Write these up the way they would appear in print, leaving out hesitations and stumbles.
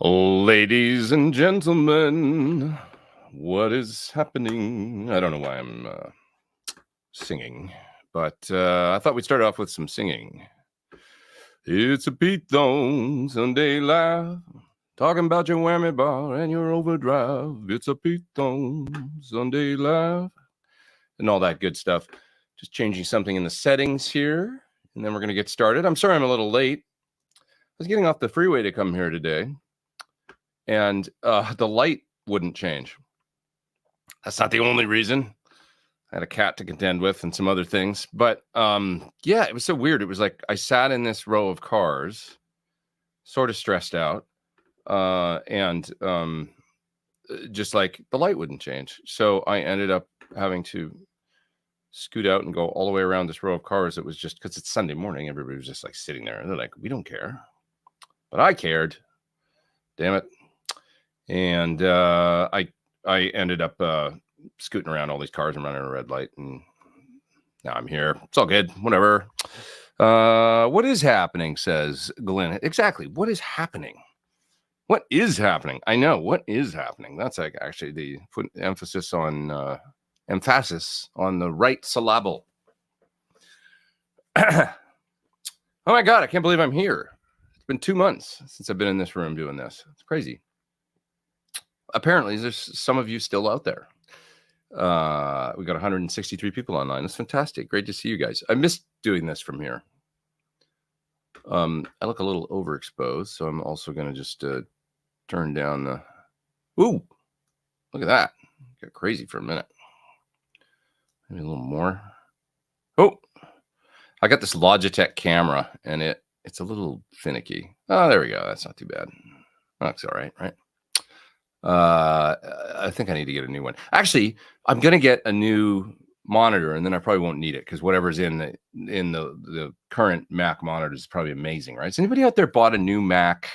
Ladies and gentlemen, what is happening? I don't know why I'm singing, but I thought we'd start off with some singing. It's a Pete Thorn Sunday laugh, talking about your whammy bar and your overdrive. It's a Pete Thorn Sunday laugh, and all that good stuff. Just changing something in the settings here, and then we're going to get started. I'm sorry I'm a little late. I was getting off the freeway to come here today, and the light wouldn't change. That's not the only reason. I had a cat to contend with and some other things, but yeah, it was so weird. It was like I sat in this row of cars, sort of stressed out, and just like the light wouldn't change. So I ended up having to scoot out and go all the way around this row of cars. It was just because it's Sunday morning. Everybody was just like sitting there, and they're like, "We don't care," but I cared. Damn it! And I ended up scooting around all these cars and running a red light, and now I'm here. It's all good. Whatever. What is happening, says Glenn. Exactly. What is happening? What is happening? I know. What is happening? That's like actually the emphasis on the right syllable. Oh my God, I can't believe I'm here. It's been 2 months since I've been in this room doing this. It's crazy. Apparently, there's some of you still out there. We got 163 people online. That's fantastic. Great to see you guys. I missed doing this from here. I look a little overexposed, so I'm also going to just turn down the... Ooh, look at that. Got crazy for a minute. Maybe a little more. Oh, I got this Logitech camera, and it's a little finicky. Oh, there we go. That's not too bad. That's all right, right? I think I need to get a new one. Actually, I'm going to get a new monitor, and then I probably won't need it because whatever's in the current Mac monitor is probably amazing, right? Has anybody out there bought a new Mac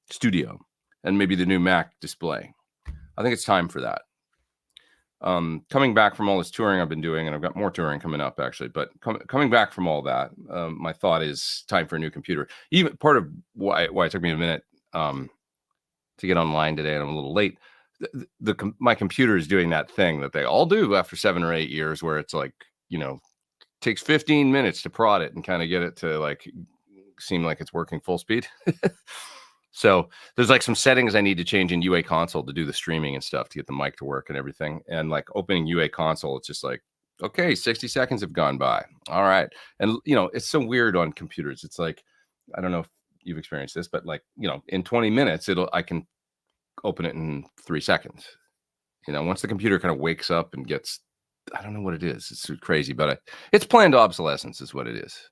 Studio and maybe the new Mac display? I think it's time for that. Coming back from all this touring I've been doing, and I've got more touring coming up actually, but coming back from all that, my thought is time for a new computer. Even part of why it took me a minute to get online today, and I'm a little late. My computer is doing that thing that they all do after 7 or 8 years, where it's like, takes 15 minutes to prod it and kind of get it to like seem like it's working full speed. So there's like some settings I need to change in UA console to do the streaming and stuff to get the mic to work and everything. And like opening UA console, it's just like, okay, 60 seconds have gone by. All right. And it's so weird on computers. It's like, I don't know if you've experienced this, but like, in 20 minutes, I can open it in 3 seconds. Once the computer kind of wakes up and gets, I don't know what it is. It's crazy, but it's planned obsolescence is what it is.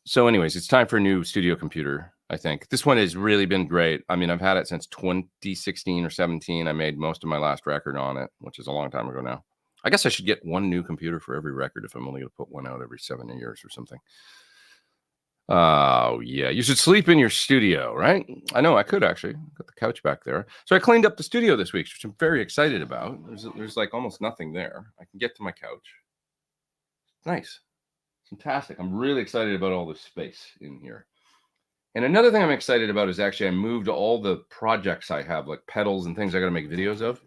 So anyways, it's time for a new studio computer. I think this one has really been great. I mean, I've had it since 2016 or 17. I made most of my last record on it, which is a long time ago now. I guess I should get one new computer for every record if I'm only going to put one out every 7 years or something. Oh, yeah. You should sleep in your studio, right? I know I could actually. Got the couch back there. So I cleaned up the studio this week, which I'm very excited about. There's like almost nothing there. I can get to my couch. Nice. Fantastic. I'm really excited about all this space in here. And another thing I'm excited about is actually I moved all the projects I have, like pedals and things I got to make videos of.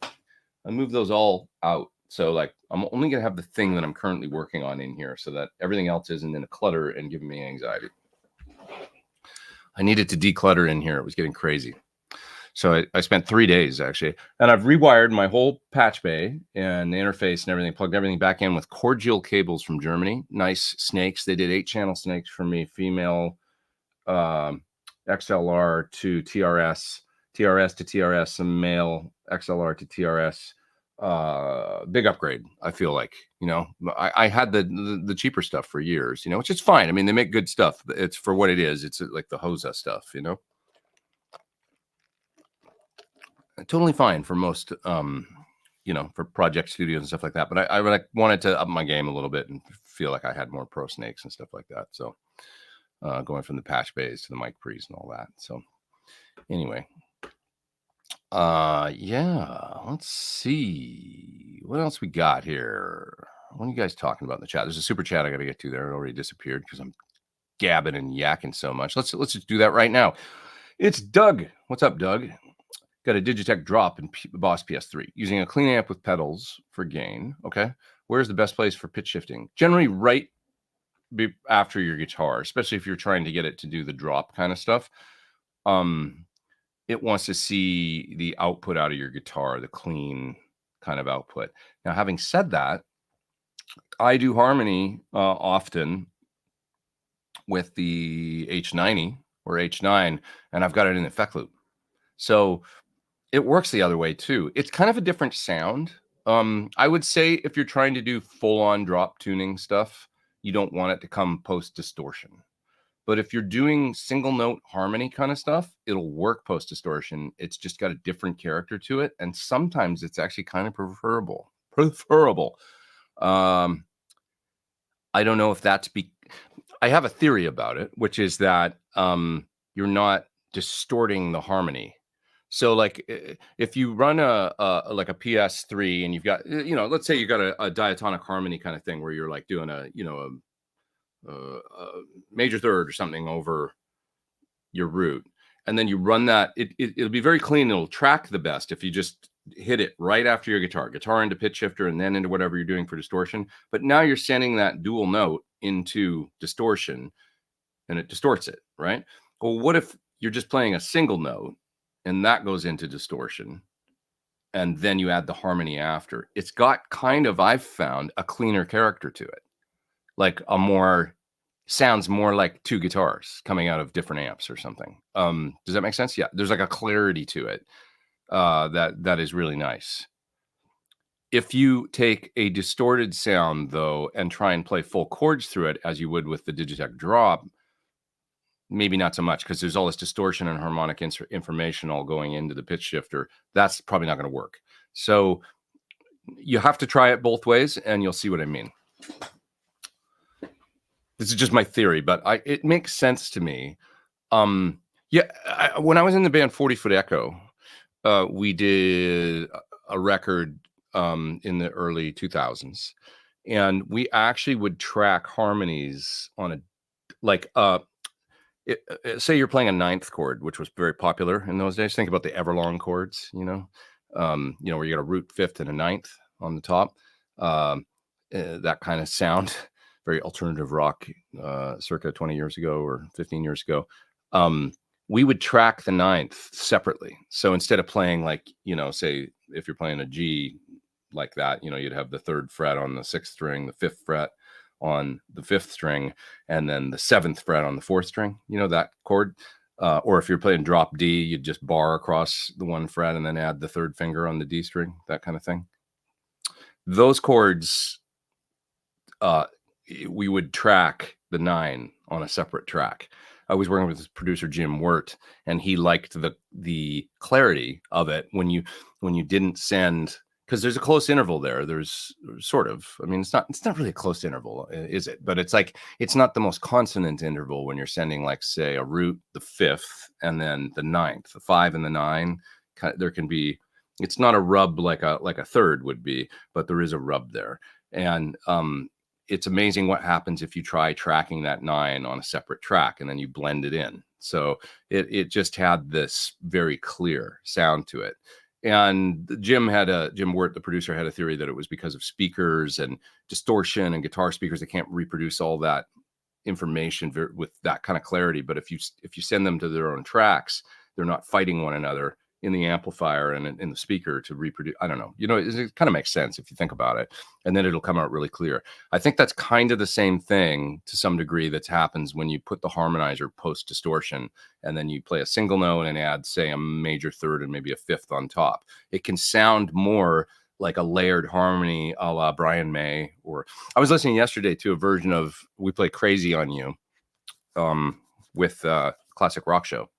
I moved those all out. So like I'm only going to have the thing that I'm currently working on in here so that everything else isn't in a clutter and giving me anxiety. I needed to declutter in here. It was getting crazy. So I spent 3 days actually, and I've rewired my whole patch bay and the interface and everything, plugged everything back in with cordial cables from Germany. Nice snakes. They did 8-channel snakes for me, female XLR to TRS, TRS to TRS, some male XLR to TRS. Big upgrade. I feel like, I had the cheaper stuff for years, which is fine. I mean, they make good stuff. It's for what it is. It's like the Hosa stuff, totally fine for most, for project studios and stuff like that. But I wanted to up my game a little bit and feel like I had more pro snakes and stuff like that. So going from the patch bays to the mic pre's and all that. So anyway, yeah, let's see what else we got here. What are you guys talking about in the chat? There's a super chat I got to get to there. It already disappeared because I'm gabbing and yakking so much. Let's just do that right now. It's Doug. What's up, Doug? Got a Digitech drop in Boss PS3 using a clean amp with pedals for gain. Okay. Where's the best place for pitch shifting? Generally right after your guitar, especially if you're trying to get it to do the drop kind of stuff. It wants to see the output out of your guitar, the clean kind of output. Now, having said that, I do harmony often with the H90 or H9, and I've got it in the effect loop. So it works the other way too. It's kind of a different sound. I would say if you're trying to do full-on drop tuning stuff, you don't want it to come post distortion. But if you're doing single note harmony kind of stuff, it'll work post distortion. It's just got a different character to it. And sometimes it's actually kind of preferable. I don't know if that's I have a theory about it, which is that you're not distorting the harmony. So like if you run like a PS3 and you've got, let's say you got a diatonic harmony kind of thing where you're like doing a major third or something over your root, and then you run that, it'll be very clean. It'll track the best if you just hit it right after your guitar into pitch shifter and then into whatever you're doing for distortion. But now you're sending that dual note into distortion and it distorts it, right? Well, what if you're just playing a single note and that goes into distortion and then you add the harmony after? It's got kind of, I've found, a cleaner character to it. Like sounds more like two guitars coming out of different amps or something. Does that make sense? Yeah, there's like a clarity to it that is really nice. If you take a distorted sound though and try and play full chords through it as you would with the Digitech drop, maybe not so much, because there's all this distortion and harmonic information all going into the pitch shifter. That's probably not going to work. So you have to try it both ways and you'll see what I mean. This is just my theory, but it makes sense to me. When I was in the band 40 Foot Echo, we did a record in the early 2000s, and we actually would track harmonies on say you're playing a ninth chord, which was very popular in those days. Think about the Everlong chords, where you got a root fifth and a ninth on the top, that kind of sound. Very alternative rock, circa 20 years ago or 15 years ago. We would track the ninth separately. So instead of playing like, say if you're playing a G like that, you'd have the third fret on the sixth string, the fifth fret on the fifth string, and then the seventh fret on the fourth string, that chord. Or if you're playing drop D, you'd just bar across the one fret and then add the third finger on the D string, that kind of thing. Those chords, we would track the 9 on a separate track. I was working with this producer, Jim Wirt, and he liked the clarity of it when you didn't send, because there's a close interval there. There's sort of, it's not really a close interval, is it? But it's like, it's not the most consonant interval when you're sending, like, say, a root, the fifth, and then the ninth, the 5 and the 9. There can be, it's not a rub like a third would be, but there is a rub there. And it's amazing what happens if you try tracking that 9 on a separate track and then you blend it in. So it just had this very clear sound to it. And Jim Wirt, the producer, had a theory that it was because of speakers and distortion and guitar speakers that can't reproduce all that information with that kind of clarity. But if you send them to their own tracks, they're not fighting one another in the amplifier and in the speaker to reproduce. I don't know. It kind of makes sense if you think about it, and then it'll come out really clear. I think that's kind of the same thing to some degree that happens when you put the harmonizer post distortion and then you play a single note and add, say, a major third and maybe a fifth on top. It can sound more like a layered harmony a la Brian May. Or I was listening yesterday to a version of We Play Crazy on You with Classic Rock Show.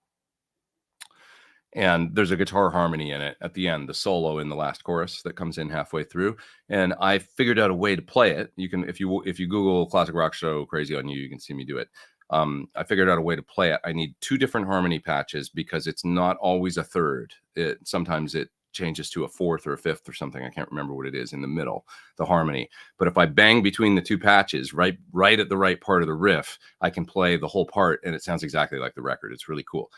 And there's a guitar harmony in it at the end, the solo in the last chorus that comes in halfway through. And I figured out a way to play it. You can, if you Google Classic Rock Show Crazy on You, you can see me do it. I figured out a way to play it. I need 2 different harmony patches because it's not always a third. Sometimes it changes to a fourth or a fifth or something. I can't remember what it is in the middle, the harmony. But if I bang between the two patches, right at the right part of the riff, I can play the whole part, and it sounds exactly like the record. It's really cool.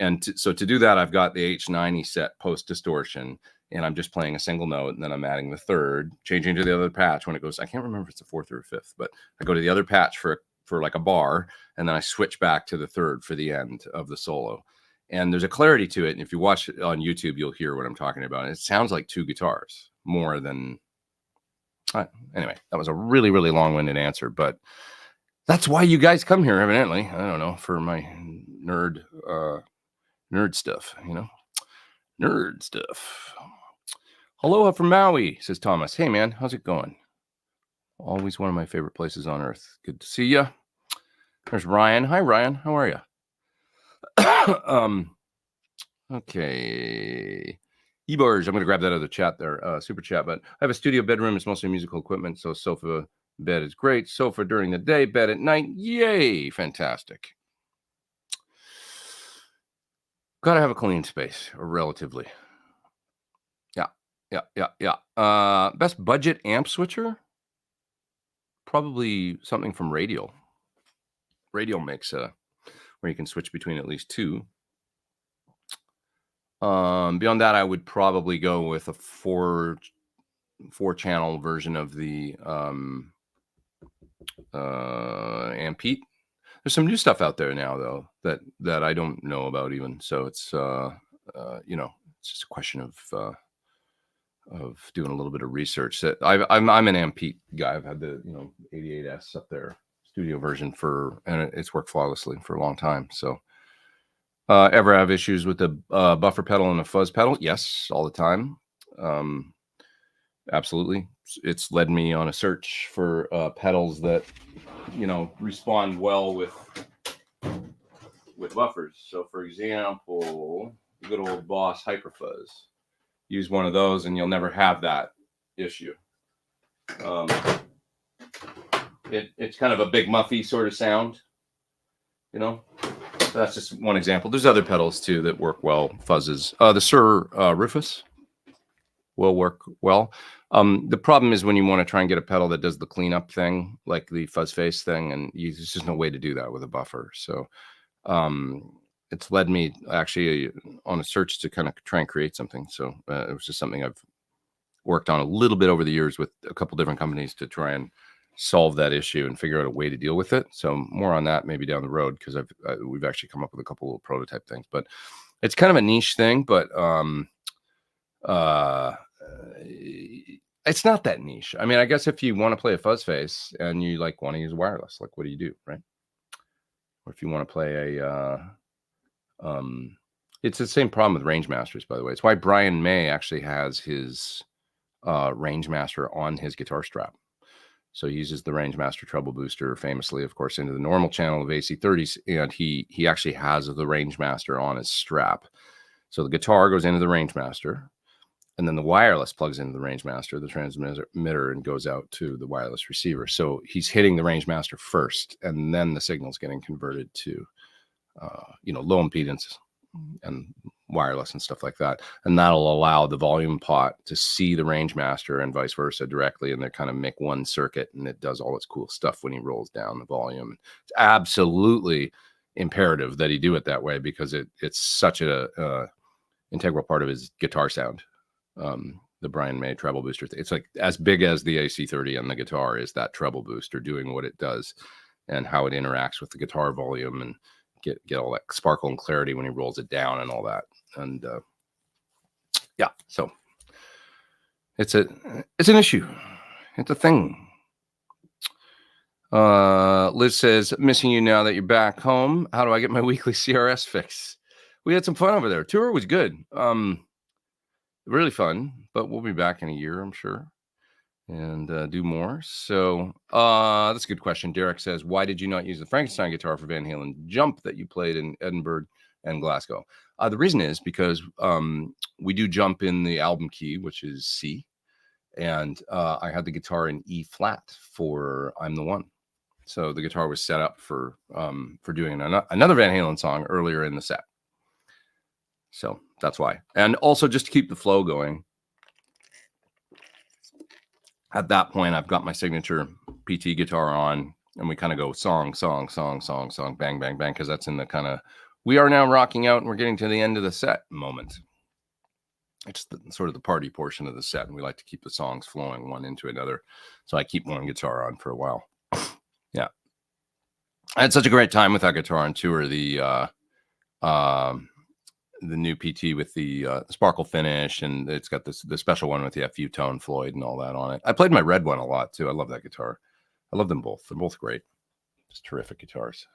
And so to do that, I've got the H90 set post distortion, and I'm just playing a single note, and then I'm adding the third, changing to the other patch when it goes. I can't remember if it's a fourth or a fifth, but I go to the other patch for like a bar, and then I switch back to the third for the end of the solo. And there's a clarity to it. And if you watch it on YouTube, you'll hear what I'm talking about. It sounds like two guitars more than. Anyway, that was a really, really long-winded answer, but that's why you guys come here, evidently. I don't know, for my nerd stuff, nerd stuff. Aloha from Maui, says Thomas. Hey, man, how's it going? Always one of my favorite places on earth. Good to see you. There's Ryan. Hi, Ryan. How are you? Okay. E-bars, I'm going to grab that other chat there, super chat, but I have a studio bedroom. It's mostly musical equipment, so sofa bed is great. Sofa during the day, bed at night. Yay, fantastic. Got to have a clean space, or relatively. Yeah. Best budget amp switcher? Probably something from Radial. Radial makes where you can switch between at least two. Beyond that, I would probably go with a four channel version of the Ampete. There's some new stuff out there now, though, that I don't know about even. So it's it's just a question of doing a little bit of research. That I'm an Ampete guy. I've had the 88S up there, studio version and it's worked flawlessly for a long time. So ever have issues with the buffer pedal and a fuzz pedal? Yes, all the time. Absolutely. It's led me on a search for pedals that respond well with buffers. So for example, the good old Boss Hyperfuzz. Use one of those and you'll never have that issue. It's kind of a big muffy sort of sound, So that's just one example. There's other pedals too that work well. Fuzzes. The Sir Rufus will work well. The problem is when you want to try and get a pedal that does the cleanup thing, like the fuzz face thing, and there's just no way to do that with a buffer. So it's led me actually on a search to kind of try and create something. So it was just something I've worked on a little bit over the years with a couple different companies to try and solve that issue and figure out a way to deal with it. So more on that maybe down the road, because we've actually come up with a couple of prototype things, but it's kind of a niche thing, but it's not that niche. I mean, I guess if you want to play a fuzz face and you want to use wireless, what do you do, right? Or if you want to play it's the same problem with range masters, by the way. It's why Brian May actually has his range master on his guitar strap. So he uses the range master treble booster famously, of course, into the normal channel of AC30s, and he actually has the range master on his strap. So the guitar goes into the range master, and then the wireless plugs into the range master, the transmitter, and goes out to the wireless receiver. So he's hitting the range master first, and then the signal's getting converted to low impedance and wireless and stuff like that. And that'll allow the volume pot to see the range master and vice versa directly. And they kind of make one circuit, and it does all its cool stuff when he rolls down the volume. It's absolutely imperative that he do it that way, because it's such a integral part of his guitar sound. The Brian May treble booster. It's like as big as the AC30 and the guitar is that treble booster doing what it does and how it interacts with the guitar volume and get all that sparkle and clarity when he rolls it down and all that. And so it's an issue. It's a thing. Liz says, missing you now that you're back home. How do I get my weekly CRS fix? We had some fun over there. Tour was good. Really fun, but we'll be back in a year, I'm sure, and do more. So that's a good question. Derek says, why did you not use the Frankenstein guitar for Van Halen Jump that you played in Edinburgh and Glasgow? The reason is because we do Jump in the album key, which is C, and I had the guitar in E flat for I'm the One. So the guitar was set up for doing another Van Halen song earlier in the set. So That's why. And also just to keep the flow going. At that point, I've got my signature PT guitar on, and we kind of go song, song, song, song, song, bang, bang, bang, because that's in the kind of, we are now rocking out and we're getting to the end of the set moment. It's sort of the party portion of the set, and we like to keep the songs flowing one into another. So I keep one guitar on for a while. Yeah. I had such a great time with that guitar on tour. The new PT with the sparkle finish, and it's got the special one with the FU tone Floyd and all that on it. I played my red one a lot too. I love that guitar. I love them both. They're both great. Just terrific guitars.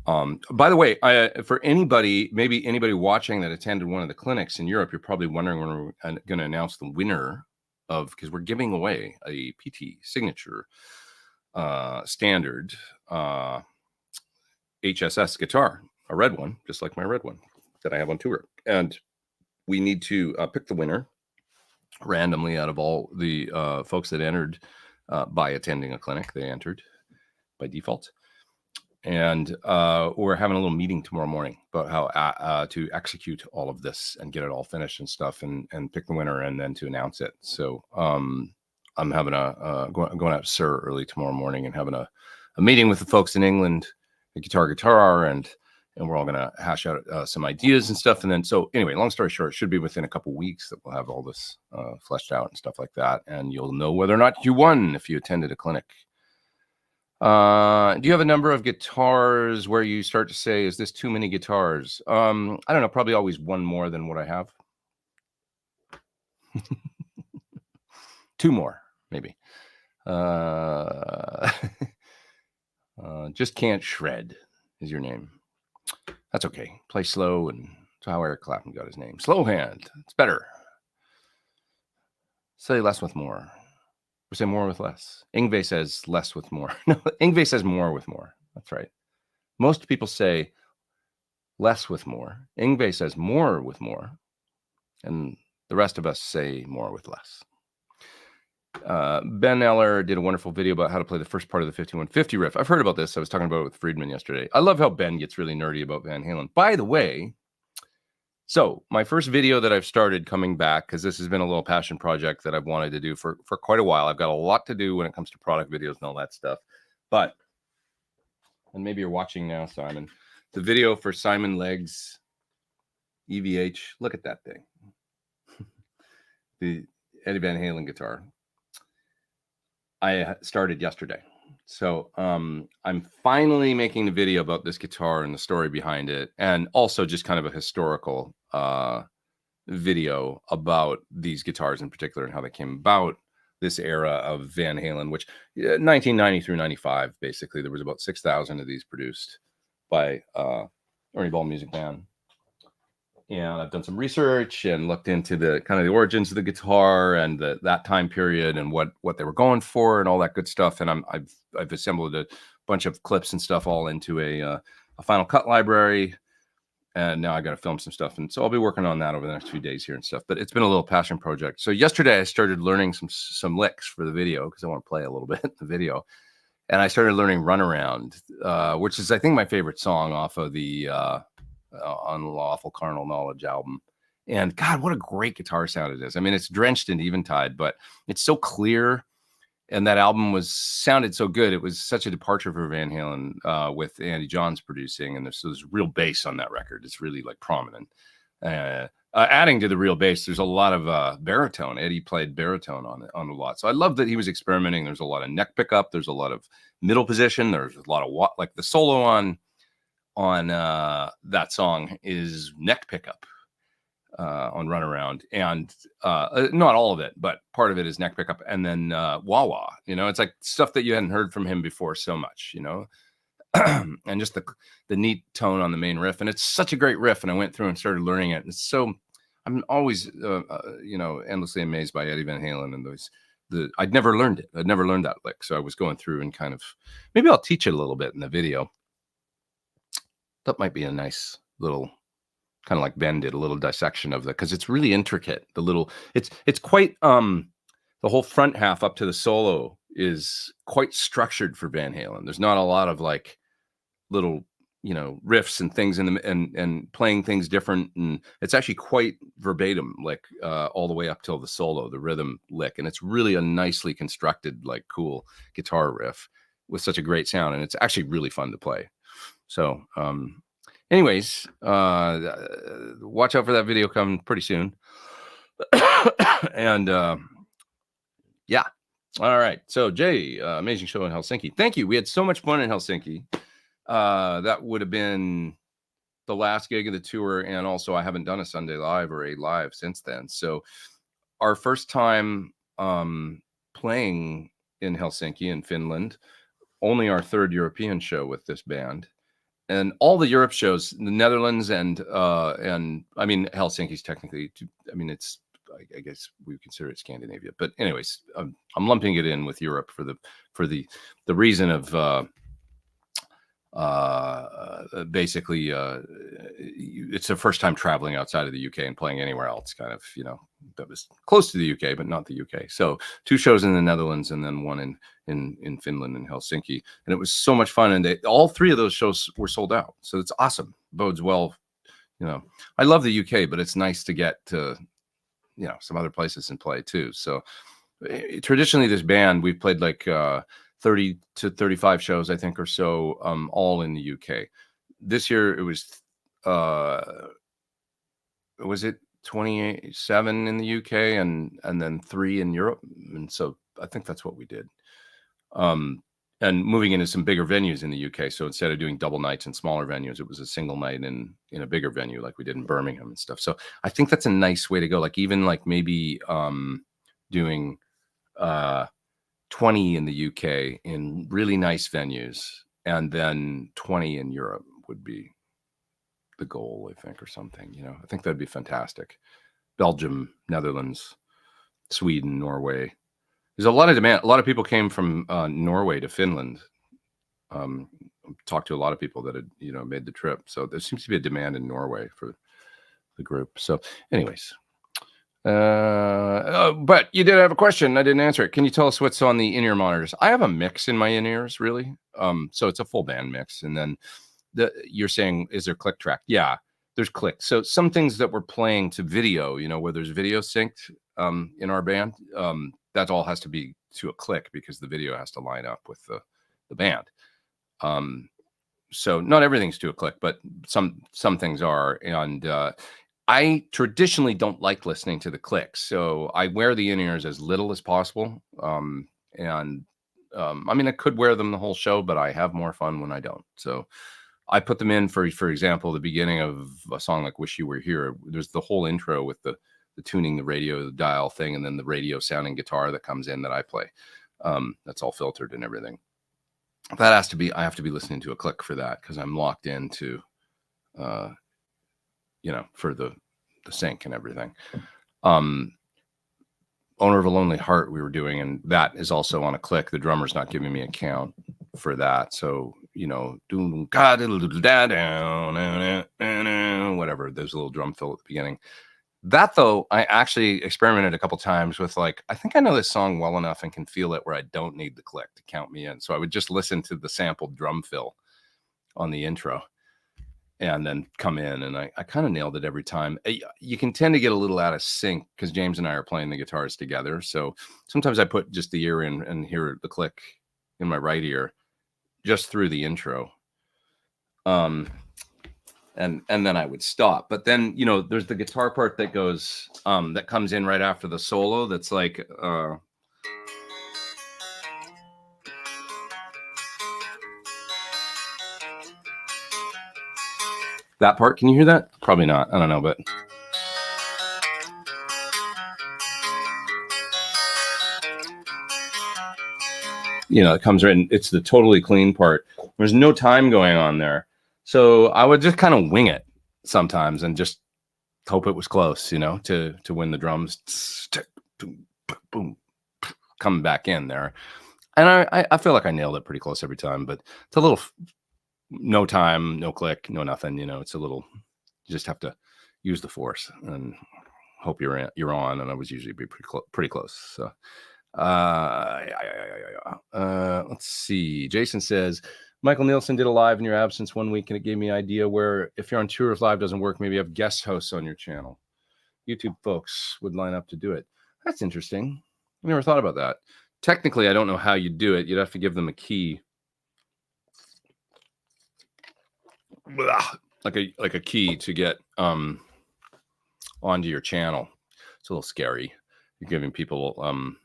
By the way, for anybody, maybe anybody watching that attended one of the clinics in Europe, you're probably wondering when we're going to announce the winner of, because we're giving away a PT signature standard HSS guitar, a red one, just like my red one that I have on tour. And we need to pick the winner randomly out of all the folks that entered by attending a clinic. They entered by default. And we're having a little meeting tomorrow morning about how to execute all of this and get it all finished and stuff, and pick the winner and then to announce it. So I'm having going out to Sir early tomorrow morning and having a meeting with the folks in England, the guitar, and we're all going to hash out some ideas and stuff. And then, so anyway, long story short, it should be within a couple of weeks that we'll have all this fleshed out and stuff like that. And you'll know whether or not you won if you attended a clinic. Do you have a number of guitars where you start to say, is this too many guitars? I don't know, probably always one more than what I have. Two more, maybe. Just can't shred is your name. That's okay. Play slow, and that's how Eric Clapton got his name. Slow hand. It's better. Say less with more. Or say more with less. Ingve says less with more. No, Ingve says more with more. That's right. Most people say less with more. Ingve says more with more. And the rest of us say more with less. Ben Eller did a wonderful video about how to play the first part of the 5150 riff. I've heard about this. I was talking about it with Friedman yesterday. I love how Ben gets really nerdy about Van Halen. By the way, so my first video that I've started coming back, because this has been a little passion project that I've wanted to do for quite a while. I've got a lot to do when it comes to product videos and all that stuff. But, and maybe you're watching now, Simon, the video for Simon Legg's EVH. Look at that thing. The Eddie Van Halen guitar. I started yesterday. So I'm finally making the video about this guitar and the story behind it, and also just kind of a historical video about these guitars in particular and how they came about, this era of Van Halen, which 1990 through 95, basically, there was about 6,000 of these produced by Ernie Ball Music Band. And I've done some research and looked into the kind of the origins of the guitar and that time period and what they were going for and all that good stuff. And I've assembled a bunch of clips and stuff all into a Final Cut library. And now I got to film some stuff. And so I'll be working on that over the next few days here and stuff. But it's been a little passion project. So yesterday I started learning some licks for the video because I want to play a little bit in the video. And I started learning Runaround, which is, I think, my favorite song off of the Unlawful Carnal Knowledge album. And God, what a great guitar sound it is. I mean, it's drenched in Eventide, but it's so clear. And that album sounded so good. It was such a departure for Van Halen with Andy Johns producing. And there's real bass on that record. It's really like prominent. Adding to the real bass, there's a lot of baritone. Eddie played baritone on a lot. So I love that he was experimenting. There's a lot of neck pickup. There's a lot of middle position. There's a lot of like the solo on that song is neck pickup on Runaround, and not all of it, but part of it is neck pickup, and then wah-wah. It's like stuff that you hadn't heard from him before so much, and just the neat tone on the main riff. And it's such a great riff, and I went through and started learning it. And so I'm always endlessly amazed by Eddie Van Halen and I'd never learned it. I'd never learned that lick, so I was going through and kind of, maybe I'll teach it a little bit in the video. That might be a nice little, kind of like Ben did, a little dissection of because it's really intricate. It's quite, the whole front half up to the solo is quite structured for Van Halen. There's not a lot of like little, riffs and things and playing things different, and it's actually quite verbatim, like all the way up till the solo, the rhythm lick, and it's really a nicely constructed, like, cool guitar riff with such a great sound, and it's actually really fun to play. So anyways, watch out for that video coming pretty soon. And yeah. All right. So Jay, amazing show in Helsinki. Thank you. We had so much fun in Helsinki. That would have been the last gig of the tour, and also I haven't done a Sunday Live or a live since then. So our first time playing in Helsinki in Finland, only our third European show with this band. And all the Europe shows, the Netherlands and I mean, Helsinki's technically, I mean, it's, I guess we would consider it Scandinavia, but anyways, I'm lumping it in with Europe for the reason of basically it's the first time traveling outside of the UK and playing anywhere else, kind of, that was close to the UK but not the UK. So 2 shows in the Netherlands and then 1 in Finland and Helsinki, and it was so much fun, and all 3 of those shows were sold out, so it's awesome. Bodes well. I love the UK, but it's nice to get to some other places and play too. So traditionally this band, we've played like 30 to 35 shows, I think, or so, all in the UK. This year it was it 27 in the UK and then 3 in Europe, and so I think that's what we did. And moving into some bigger venues in the UK. So instead of doing double nights in smaller venues, it was a single night in a bigger venue like we did in Birmingham and stuff. So I think that's a nice way to go. Like even like maybe doing 20 in the UK in really nice venues, and then 20 in Europe would be the goal, I think, or something. I think that'd be fantastic. Belgium, Netherlands, Sweden, Norway. There's a lot of demand. A lot of people came from Norway to Finland. Talked to a lot of people that had made the trip. So there seems to be a demand in Norway for the group. So anyways, but you did have a question. I didn't answer it. Can you tell us what's on the in-ear monitors? I have a mix in my in-ears, really. So it's a full band mix. And then you're saying, is there click track? Yeah, there's click. So some things that we're playing to video, where there's video synced in our band, that all has to be to a click because the video has to line up with the band. So not everything's to a click, but some things are. And I traditionally don't like listening to the clicks, so I wear the in-ears as little as possible. I mean, I could wear them the whole show, but I have more fun when I don't. So I put them in for example, the beginning of a song like "Wish You Were Here." There's the whole intro with the tuning the radio dial thing, and then the radio sounding guitar that comes in that I play. That's all filtered and everything. That has to be, I have to be listening to a click for that because I'm locked into, for the sync and everything. Owner of a Lonely Heart we were doing, and that is also on a click. The drummer's not giving me a count for that. So, whatever, there's a little drum fill at the beginning. That, though, I actually experimented a couple times with, like, I think I know this song well enough and can feel it where I don't need the click to count me in. So I would just listen to the sampled drum fill on the intro and then come in, and I kind of nailed it every time. You can tend to get a little out of sync because James and I are playing the guitars together. So sometimes I put just the ear in and hear the click in my right ear just through the intro. And then I would stop. But then, there's the guitar part that goes, that comes in right after the solo. That's like, that part. Can you hear that? Probably not. I don't know, but. It comes right in. It's the totally clean part. There's no time going on there. So I would just kind of wing it sometimes and just hope it was close, to when the drums boom, come back in there. And I feel like I nailed it pretty close every time, but it's a little no time, no click, no nothing. It's a little, you just have to use the force and hope you're on. And I was usually pretty close. So let's see. Jason says, Michael Nielsen did a live in your absence one week, and it gave me an idea where if you're on tour, if live doesn't work, maybe you have guest hosts on your channel. YouTube folks would line up to do it. That's interesting. I never thought about that. Technically, I don't know how you do it. You'd have to give them a key. Like a key to get onto your channel. It's a little scary. You're giving people kind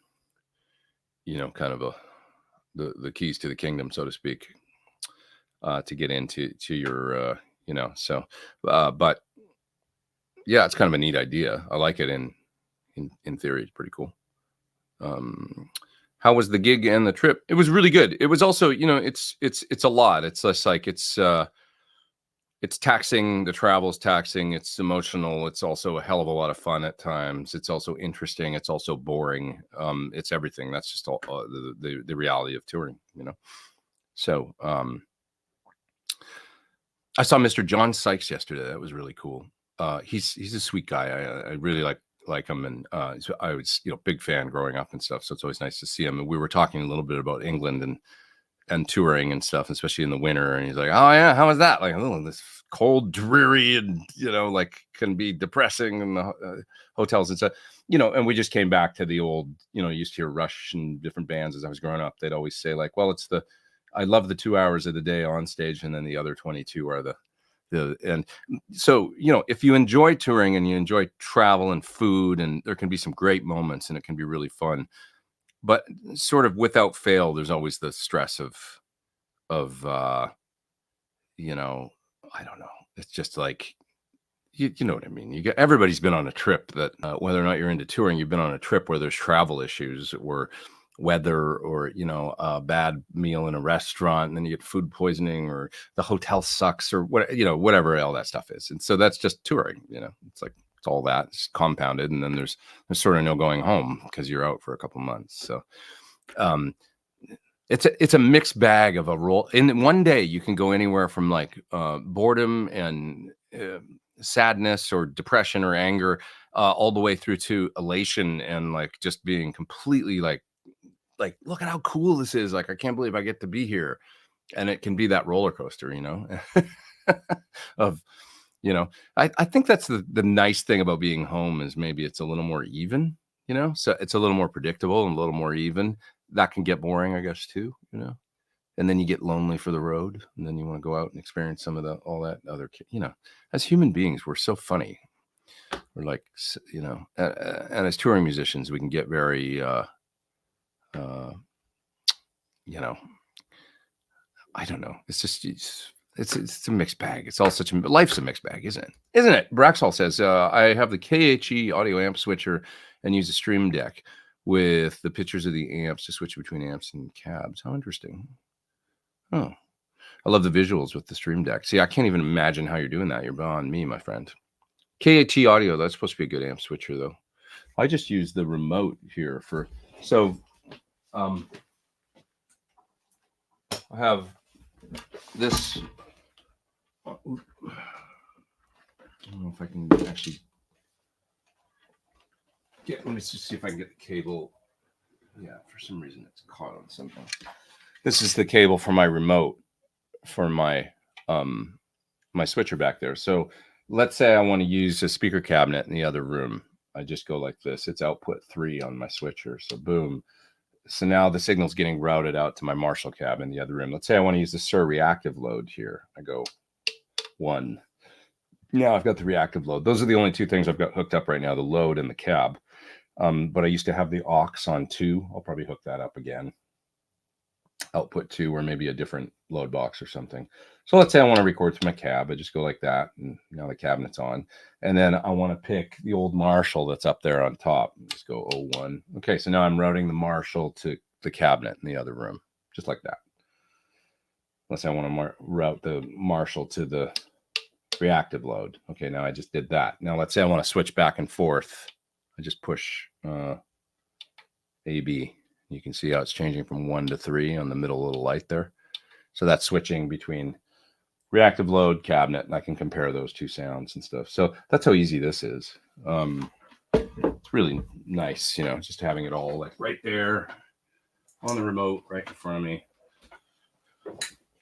of the keys to the kingdom, so to speak, to get into your but yeah, it's kind of a neat idea. I like it in theory. It's pretty cool. How was the gig and the trip? It was really good. It was also, it's a lot. It's less like it's taxing. The travel's taxing. It's emotional. It's also a hell of a lot of fun at times. It's also interesting. It's also boring. It's everything. That's just all the reality of touring, So I saw Mr. John Sykes yesterday. That was really cool. He's a sweet guy. I really like him, and I was big fan growing up and stuff. So it's always nice to see him. And we were talking a little bit about England and touring and stuff, especially in the winter. And he's like, "Oh yeah, how was that? Like, oh, this cold, dreary, and like can be depressing in the hotels and stuff." And we just came back to the old. Used to hear Rush and different bands as I was growing up. They'd always say like, "Well, I love the 2 hours of the day on stage, and then the other 22 are and so if you enjoy touring and you enjoy travel and food, and there can be some great moments and it can be really fun, but sort of without fail, there's always the stress of I don't know. It's just like you know what I mean. Everybody's been on a trip that whether or not you're into touring, you've been on a trip where there's travel issues or weather or a bad meal in a restaurant, and then you get food poisoning or the hotel sucks or whatever all that stuff is. And so that's just touring. It's like it's all that, it's compounded, and then there's sort of no going home because you're out for a couple months. So it's a mixed bag of a role. In one day you can go anywhere from like boredom and sadness or depression or anger all the way through to elation and like just being completely like look at how cool this is, like I can't believe I get to be here. And it can be that roller coaster of I think that's the nice thing about being home is maybe it's a little more even, so it's a little more predictable and a little more even. That can get boring, I guess, too, and then you get lonely for the road, and then you want to go out and experience some of all that other, as human beings, we're so funny. We're like, and as touring musicians, we can get very I don't know. It's just it's a mixed bag. It's all life's a mixed bag, isn't it? Braxall says I have the KHE audio amp switcher and use a Stream Deck with the pictures of the amps to switch between amps and cabs. How interesting. Oh, I love the visuals with the Stream Deck. See, I can't even imagine how you're doing that. You're beyond me, my friend. KHE audio, that's supposed to be a good amp switcher though. I just use the remote here I have this. I don't know if I can actually let me just see if I can get the cable. Yeah, for some reason it's caught on something. This is the cable for my remote for my my switcher back there. So let's say I want to use a speaker cabinet in the other room. I just go like this. It's output 3 on my switcher. So boom. So now the signal's getting routed out to my Marshall cab in the other room. Let's say I want to use the Sur reactive load here. I go 1. Now I've got the reactive load. Those are the only two things I've got hooked up right now, the load and the cab. But I used to have the aux on 2. I'll probably hook that up again. Output 2 or maybe a different load box or something. So let's say I want to record to my cab. I just go like that, and now the cabinet's on. And then I want to pick the old Marshall that's up there on top. Just go 01. Okay, so now I'm routing the Marshall to the cabinet in the other room, just like that. Unless I want to route the Marshall to the reactive load. Okay, now I just did that. Now let's say I want to switch back and forth. I just push AB. You can see how it's changing from 1 to 3 on the middle little light there. So that's switching between reactive load, cabinet, and I can compare those two sounds and stuff. So that's how easy this is. It's really nice, just having it all like right there on the remote, right in front of me.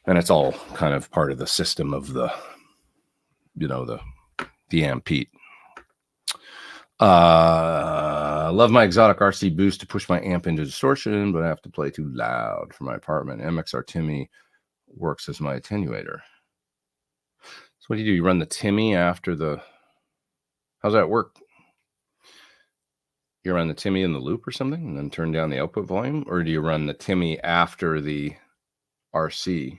And it's all kind of part of the system of the, the amp Pete. Love my exotic RC boost to push my amp into distortion, but I have to play too loud for my apartment. MXR Timmy works as my attenuator. So what do? You run the Timmy after the, how's that work? You run the Timmy in the loop or something and then turn down the output volume? Or do you run the Timmy after the RC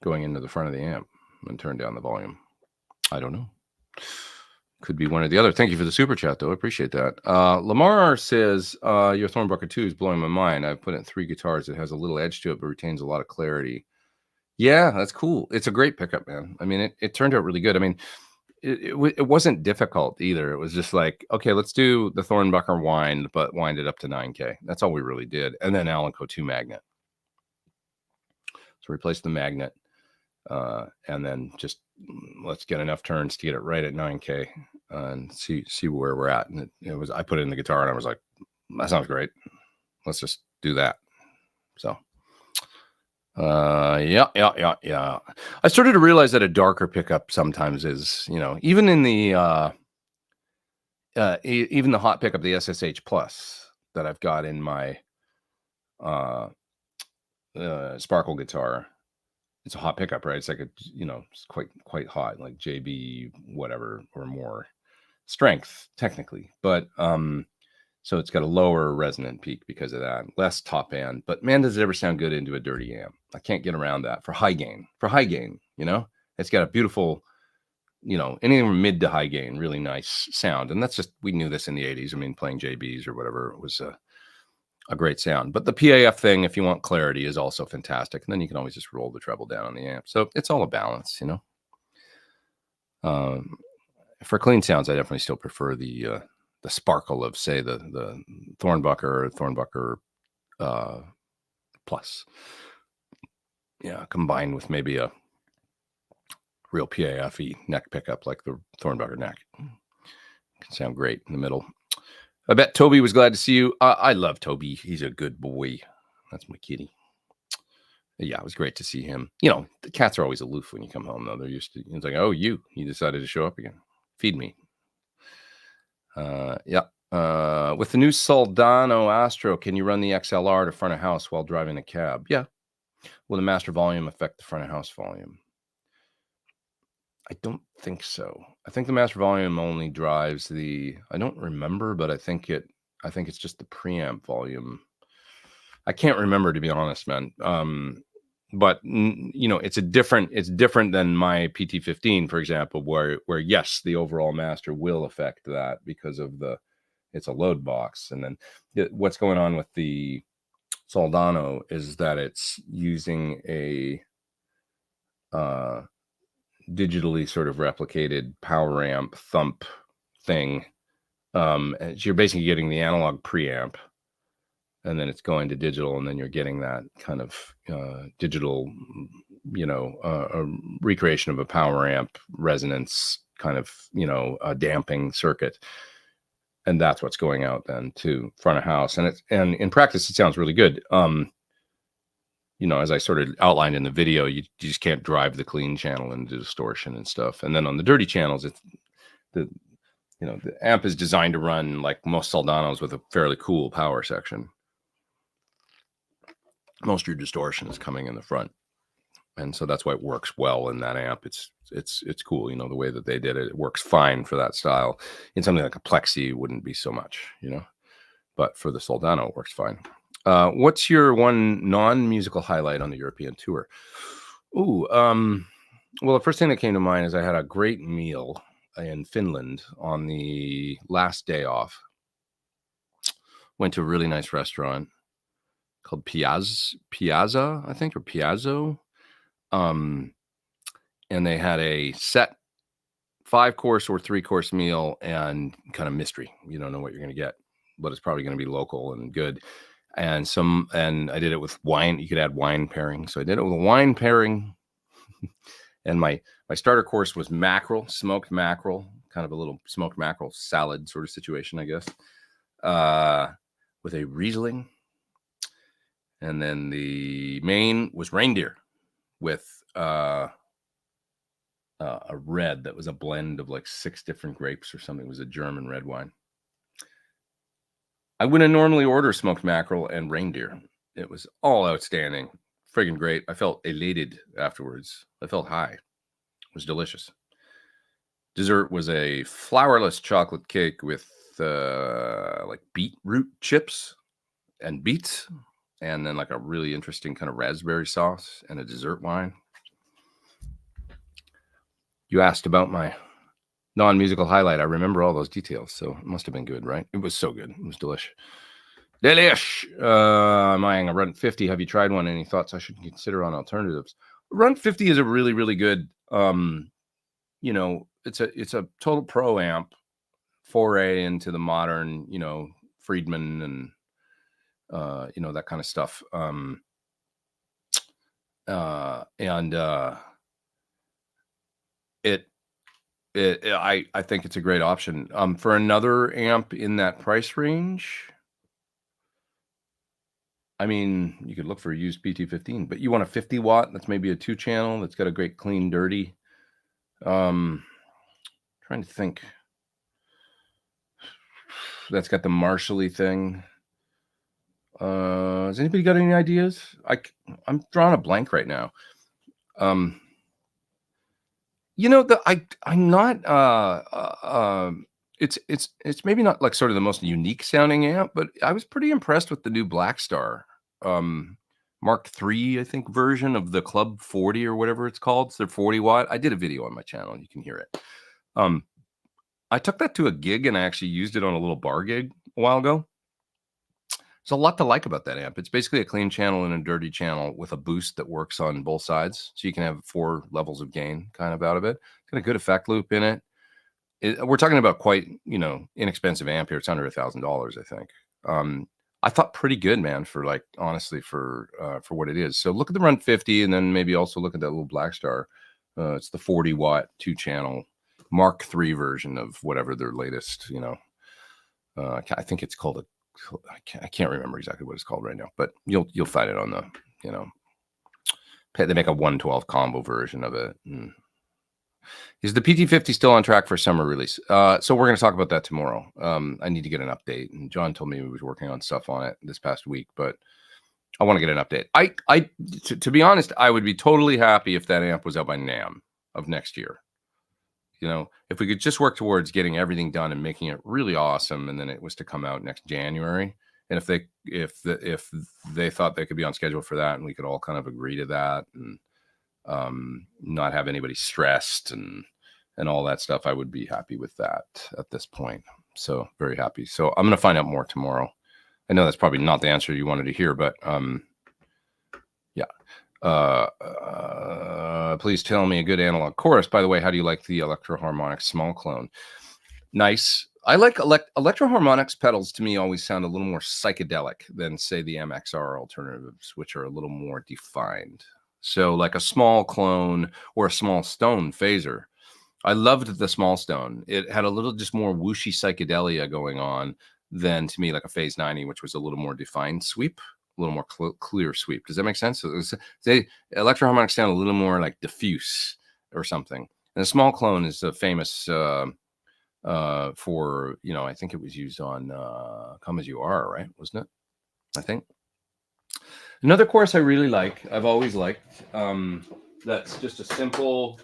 going into the front of the amp and turn down the volume? I don't know. Could be one or the other. Thank you for the super chat, though. I appreciate that. Lamar says, your Thornbucker 2 is blowing my mind. I've put in 3 guitars. It has a little edge to it, but retains a lot of clarity. Yeah, that's cool. It's a great pickup, man. I mean, it turned out really good. I mean, it wasn't difficult either. It was just like, okay, let's do the Thornbucker wind, but wind it up to 9K. That's all we really did. And then Allenco 2 magnet. So replace the magnet. And then just let's get enough turns to get it right at 9K and see where we're at. And it was, I put it in the guitar and I was like, that sounds great. Let's just do that. So, yeah. I started to realize that a darker pickup sometimes is, even in the, even the hot pickup, the SSH Plus that I've got in my, Sparkle guitar. It's a hot pickup, right? It's like it's quite hot, like JB whatever or more strength technically, but so it's got a lower resonant peak because of that, less top end. But man, does it ever sound good into a dirty amp? I can't get around that for high gain. It's got a beautiful, anything from mid to high gain, really nice sound, and that's just, we knew this in the 80s. I mean, playing JBs or whatever, it was a great sound. But the PAF thing, if you want clarity, is also fantastic. And then you can always just roll the treble down on the amp. So it's all a balance, For clean sounds, I definitely still prefer the sparkle of, say, the Thornbucker or Thornbucker Plus. Yeah, combined with maybe a real PAF-y neck pickup like the Thornbucker neck. Can sound great in the middle. I bet Toby was glad to see you. I love Toby. He's a good boy. That's my kitty. Yeah, it was great to see him. The cats are always aloof when you come home, though. They're used to, it's like, oh, you decided to show up again. Feed me. Yeah. With the new Soldano Astro, can you run the XLR to front of house while driving a cab? Yeah. Will the master volume affect the front of house volume? I don't think so. I think the master volume only drives the, I don't remember, but I think it's just the preamp volume. I can't remember, to be honest, man. But it's different than my PT15, for example, where yes, the overall master will affect that because of it's a load box. And then what's going on with the Soldano is that it's using a digitally sort of replicated power amp thump thing. So you're basically getting the analog preamp, and then it's going to digital, and then you're getting that kind of digital, a recreation of a power amp resonance kind of, a damping circuit. And that's what's going out then to front of house. And in practice, it sounds really good. As I sort of outlined in the video, you just can't drive the clean channel into distortion and stuff. And then on the dirty channels, it's the amp is designed to run like most Soldanos with a fairly cool power section. Most of your distortion is coming in the front. And so that's why it works well in that amp. It's cool, the way that they did it. It works fine for that style. In something like a Plexi, it wouldn't be so much, But for the Soldano, it works fine. What's your one non-musical highlight on the European tour? Ooh, well, the first thing that came to mind is I had a great meal in Finland on the last day off. Went to a really nice restaurant called Piazza, I think, or Piazzo. And they had a set 5-course or 3-course meal and kind of mystery. You don't know what you're going to get, but it's probably going to be local and good. And I did it with wine. You could add wine pairing. So I did it with a wine pairing. And my starter course was mackerel, smoked mackerel, kind of a little smoked mackerel salad sort of situation, I guess, with a Riesling. And then the main was reindeer. with a red that was a blend of like 6 different grapes or something. It was a German red wine. I wouldn't normally order smoked mackerel and reindeer. It was all outstanding. Friggin' great. I felt elated afterwards. I felt high. It was delicious. Dessert was a flourless chocolate cake with like beetroot chips and beets, and then like a really interesting kind of raspberry sauce and a dessert wine. You asked about my non-musical highlight. I remember all those details, so it must have been good, right? It was so good. It was delish. Delish! Mayang, a Run 50. Have you tried one? Any thoughts I should consider on alternatives? Run 50 is a really, really good, you know, it's a total pro amp foray into the modern, you know, Friedman and, you know, that kind of stuff. I think it's a great option. For another amp in that price range, I mean, you could look for a used PT15, but you want a 50 watt. That's maybe a 2-channel. That's got a great clean, dirty. Trying to think. That's got the Marshall-y thing. Has anybody got any ideas? I'm drawing a blank right now. You know, I'm not. It's maybe not like sort of the most unique sounding amp, but I was pretty impressed with the new Blackstar Mark III, I think, version of the Club 40 or whatever it's called. It's their 40 watt. I did a video on my channel. You can hear it. I took that to a gig and I actually used it on a little bar gig a while ago. There's a lot to like about that amp. It's basically a clean channel and a dirty channel with a boost that works on both sides. So you can have 4 levels of gain kind of out of it. Got a good effect loop in it. We're talking about quite, you know, inexpensive amp here. It's under $1,000, I think. I thought pretty good, man, for like, honestly, for what it is. So look at the Run 50 and then maybe also look at that little Blackstar. It's the 40 watt 2-channel Mark III version of whatever their latest, you know, I think it's called I can't remember exactly what it's called right now, but you'll find it on the, you know, they make a 112 combo version of it. Is the PT50 still on track for summer release? So we're going to talk about that tomorrow. I need to get an update, and John told me he was working on stuff on it this past week, but I want to get an update. To be honest, I would be totally happy if that amp was out by NAMM of next year. You know, if we could just work towards getting everything done and making it really awesome, and then it was to come out next January. And if they thought they could be on schedule for that, and we could all kind of agree to that, and not have anybody stressed and all that stuff, I would be happy with that at this point. So very happy. So I'm going to find out more tomorrow. I know that's probably not the answer you wanted to hear, but yeah. Please tell me a good analog chorus. By the way, how do you like the Electro-Harmonix small clone? Nice. I like Electro-Harmonix pedals. To me, always sound a little more psychedelic than, say, the MXR alternatives, which are a little more defined. So like a small clone or a small stone phaser. I loved the small stone. It had a little just more whooshy psychedelia going on than, to me, like a Phase 90, which was a little more defined sweep, a little more clear sweep. Does that make sense? So Electro-Harmonix sound a little more like diffuse or something. And the small clone is famous for, you know, I think it was used on Come As You Are, right? Wasn't it? I think. Another chorus I really like, I've always liked, that's just a simple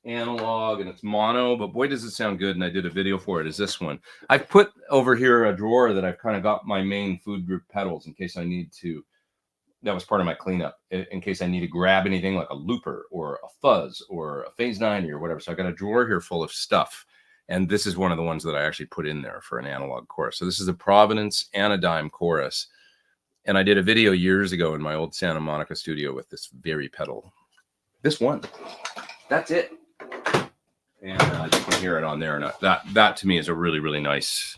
analog and it's mono, but boy does it sound good, and I did a video for it, is this one. I've put over here a drawer that I've kind of got my main food group pedals in case I need to, that was part of my cleanup, in case I need to grab anything like a looper or a fuzz or a Phase 90 or whatever. So I got a drawer here full of stuff, and this is one of the ones that I actually put in there for an analog chorus. So this is a Providence Anodyne chorus. And I did a video years ago in my old Santa Monica studio with this very pedal. This one. That's it. And you can hear it on there. And that to me is a really, really nice,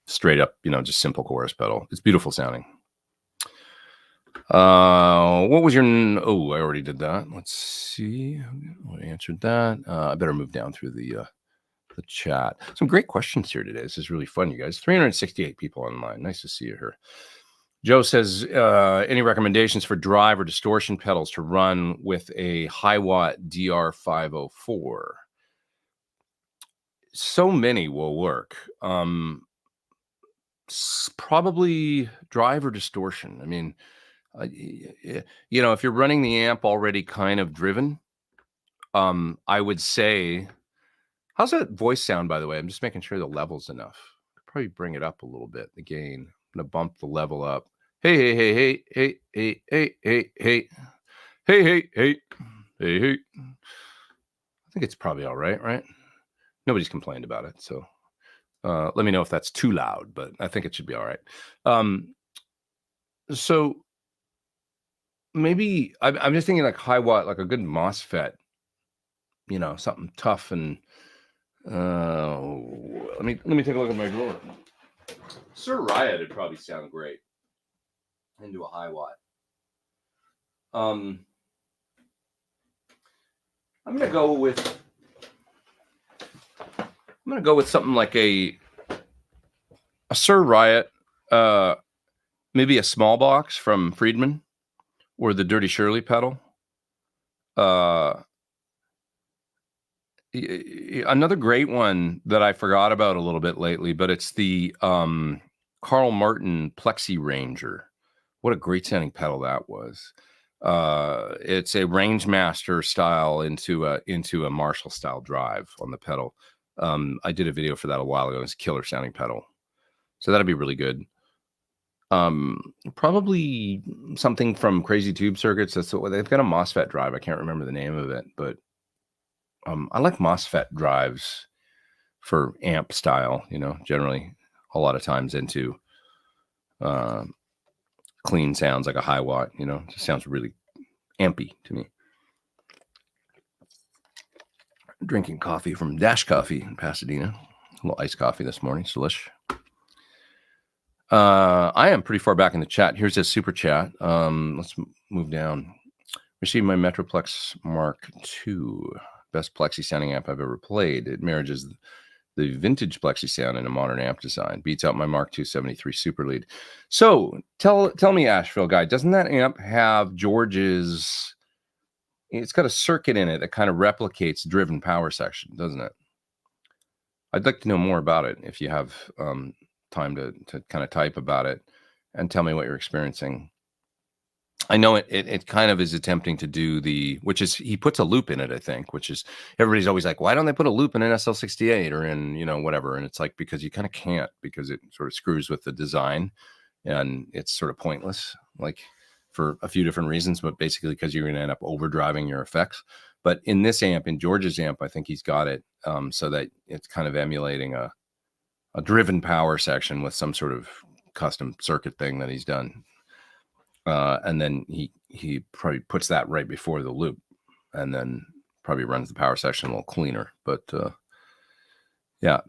straight up, you know, just simple chorus pedal. It's beautiful sounding. What was your... Oh, I already did that. Let's see. I answered that. I better move down through the chat. Some great questions here today. This is really fun, you guys. 368 people online. Nice to see you here. Joe says, any recommendations for drive or distortion pedals to run with a high watt DR504? So many will work. Probably drive or distortion. I mean, if you're running the amp already kind of driven, I would say, how's that voice sound, by the way? I'm just making sure the level's enough. Probably bring it up a little bit, the gain. I'm going to bump the level up. Hey, hey, hey, hey, hey, hey, hey, hey, hey, hey, hey, hey, hey. I think it's probably all right, right? Nobody's complained about it, so let me know if that's too loud, but I think it should be all right. So maybe I'm just thinking like high watt, like a good MOSFET, something tough and let me take a look at my drawer. Sir Riot would probably sound great into a high watt. I'm gonna go with something like a Sir Riot, maybe a small box from Friedman, or the Dirty Shirley pedal. Another great one that I forgot about a little bit lately, but it's the Carl Martin Plexi Ranger. What a great sounding pedal that was. It's a Rangemaster style into a Marshall style drive on the pedal. I did a video for that a while ago. It's a killer sounding pedal, so that'd be really good. Probably something from Crazy Tube Circuits. That's what they've got, a MOSFET drive. I can't remember the name of it, but I like MOSFET drives for amp style, generally a lot of times into clean sounds, like a high watt, just sounds really ampy to me. Drinking coffee from Dash Coffee in Pasadena. A little iced coffee this morning. It's delish. I am pretty far back in the chat. Here's a super chat. Let's move down. Received my Metroplex Mark II. Best Plexi sounding amp I've ever played. It marries the vintage Plexi sound in a modern amp design. Beats out my Mark II 73 Super Lead. So tell me, Asheville guy, doesn't that amp have George's? It's got a circuit in it that kind of replicates driven power section, doesn't it? I'd like to know more about it if you have time to kind of type about it and tell me what you're experiencing. I know it kind of is attempting to do which is, he puts a loop in it, I think, which is, everybody's always like, why don't they put a loop in an SL68 or in, whatever? And it's like, because you kind of can't, because it sort of screws with the design and it's sort of pointless, like for a few different reasons, but basically because you're going to end up overdriving your effects. But in this amp, in George's amp, I think he's got it so that it's kind of emulating a driven power section with some sort of custom circuit thing that he's done. And then he probably puts that right before the loop and then probably runs the power section a little cleaner. But yeah.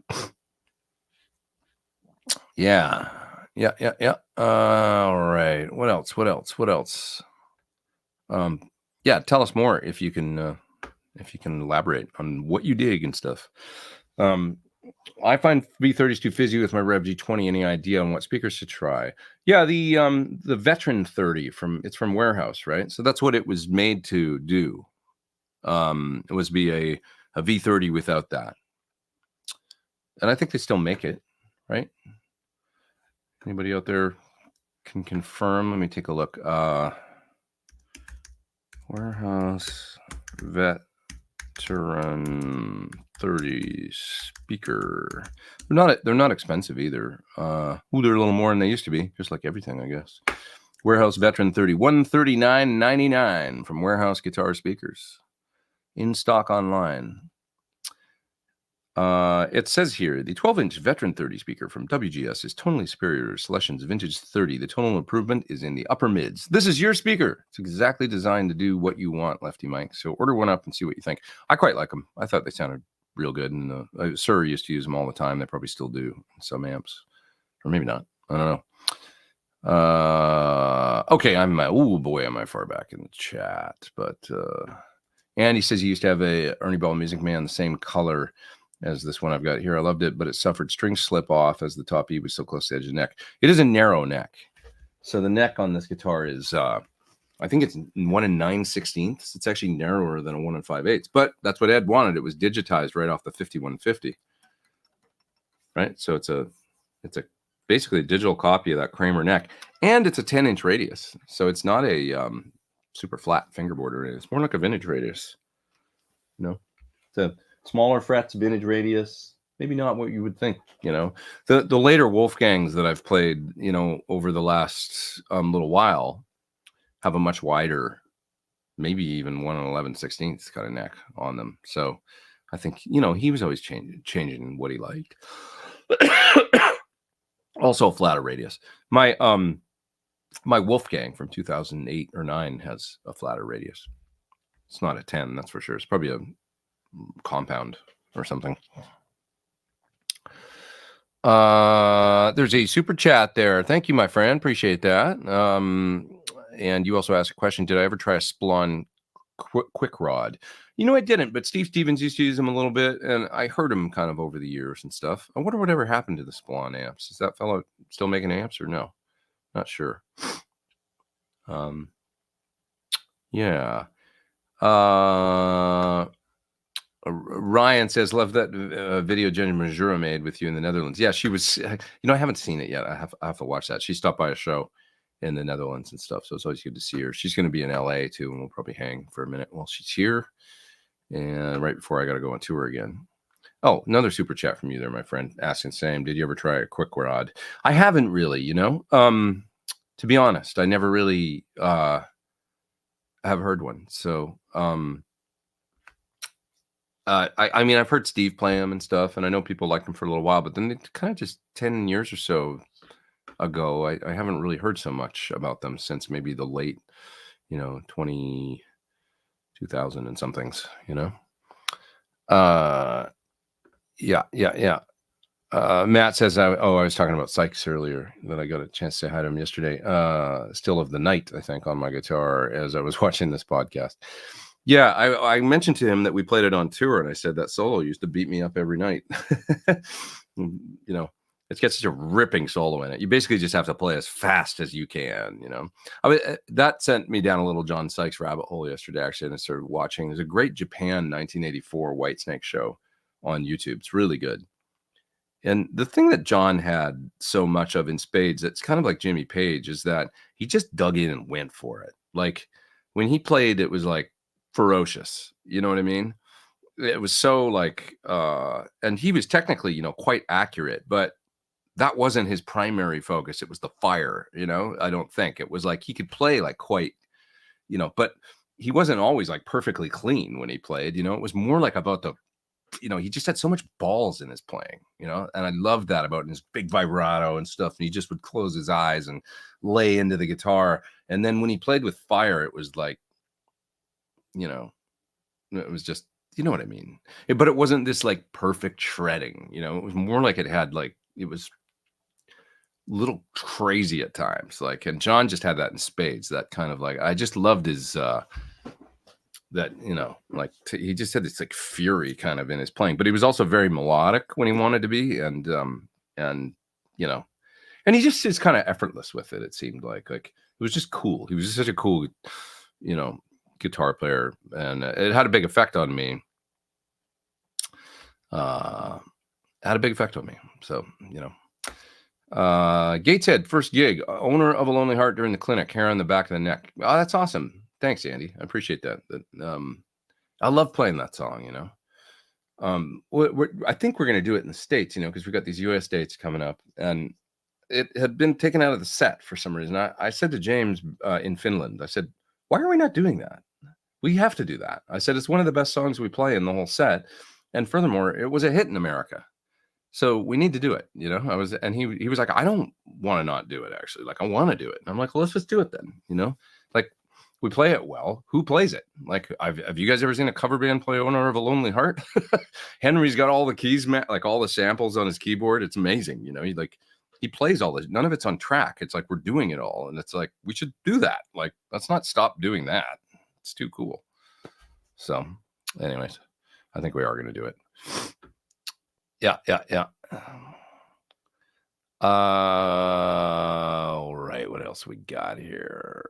All right. What else? Yeah, tell us more if you can elaborate on what you dig and stuff. I find V30s too fizzy with my Rev G20. Any idea on what speakers to try? Yeah, the Veteran 30 it's from Warehouse, right? So that's what it was made to do. It was be a V30 without that. And I think they still make it, right? Anybody out there can confirm? Let me take a look. Warehouse Veteran 30 speaker. They're not expensive either. They're a little more than they used to be, just like everything, I guess. Warehouse Veteran 30, $139.99 from Warehouse Guitar Speakers. In stock online. It says here, the 12-inch Veteran 30 speaker from WGS is tonally superior to Celestion's Vintage 30. The tonal improvement is in the upper mids. This is your speaker. It's exactly designed to do what you want, Lefty Mike. So order one up and see what you think. I quite like them. I thought they sounded real good. And Sir used to use them all the time. They probably still do in some amps. Or maybe not. I don't know. Okay, am I far back in the chat. But Andy says he used to have a Ernie Ball Music Man, the same color as this one I've got here. I loved it, but it suffered string slip off as the top E was so close to the edge of the neck. It is a narrow neck. So the neck on this guitar is, I think it's 1 9/16. It's actually narrower than a 1 5/8, but that's what Ed wanted. It was digitized right off the 5150, right? So it's basically a digital copy of that Kramer neck, and it's a 10-inch radius. So it's not a super flat fingerboard or anything. It's more like a vintage radius. It's a smaller frets, vintage radius. Maybe not what you would think. The later Wolfgangs that I've played, over the last little while, have a much wider, maybe even 1 11/16 kind of neck on them. So I think he was always changing what he liked. Also, a flatter radius. My Wolfgang from 2008 or 9 has a flatter radius. It's not a 10, that's for sure. It's probably a compound or something. There's a super chat there. Thank you, my friend. Appreciate that. And you also asked a question: did I ever try a Splon quick rod? I didn't, but Steve Stevens used to use them a little bit, and I heard him kind of over the years and stuff. I wonder whatever happened to the Splon amps. Is that fellow still making amps or no? Not sure. Yeah. Ryan says, love that video Jenny Majura made with you in the Netherlands. Yeah, she was, I haven't seen it yet. I have to watch that. She stopped by a show in the Netherlands and stuff, so it's always good to see her. She's going to be in LA too, and we'll probably hang for a minute while she's here. And right before I got to go on tour again. Oh, another super chat from you there, my friend, asking Sam, did you ever try a quick rod? I haven't really, to be honest. I never really have heard one. So, I mean, I've heard Steve play them and stuff, and I know people liked them for a little while, but then it kind of just 10 years or so ago, I haven't really heard so much about them since maybe the late, 2000 and somethings, Yeah. Matt says, I was talking about Sykes earlier, that I got a chance to say hi to him yesterday. Still of the Night, I think, on my guitar as I was watching this podcast. Yeah, I mentioned to him that we played it on tour, and I said that solo used to beat me up every night. It's got such a ripping solo in it. You basically just have to play as fast as you can, that sent me down a little John Sykes rabbit hole yesterday, actually, and I started watching. There's a great Japan 1984 Whitesnake show on YouTube. It's really good. And the thing that John had so much of in spades, it's kind of like Jimmy Page, is that he just dug in and went for it. Like when he played, it was like ferocious. You know what I mean? It was so like, and he was technically, quite accurate, but that wasn't his primary focus. It was the fire, I don't think. It was like he could play like quite, but he wasn't always like perfectly clean when he played, it was more like about the, he just had so much balls in his playing, and I loved that about his big vibrato and stuff. And he just would close his eyes and lay into the guitar. And then when he played with fire, it was like, it was just, you know what I mean? But it wasn't this like perfect shredding, it was more like it was a little crazy at times. Like, and John just had that in spades, that kind of like, I just loved his, that, he just had this like fury kind of in his playing, but he was also very melodic when he wanted to be. And he just is kind of effortless with it. It seemed like it was just cool. He was just such a cool, guitar player, and it had a big effect on me. So, Gateshead, first gig, owner of a lonely heart during the clinic, hair on the back of the neck. Oh, that's awesome. Thanks, Andy. I appreciate that. I love playing that song, I think we're going to do it in the States, because we've got these US dates coming up, and it had been taken out of the set for some reason. I said to James in Finland, I said, why are we not doing that? We have to do that. I said, it's one of the best songs we play in the whole set. And furthermore, it was a hit in America. So we need to do it, and he was like, I don't want to not do it, actually. Like, I want to do it. And I'm like, well, let's just do it then, like, we play it well. Who plays it? Like, have you guys ever seen a cover band play Owner of a Lonely Heart? Henry's got all the keys, like all the samples on his keyboard. It's amazing. He plays all this. None of it's on track. It's like, we're doing it all. And it's like, we should do that. Like, let's not stop doing that. It's too cool. So anyways, I think we are going to do it. Yeah. All right. What else? else we got here?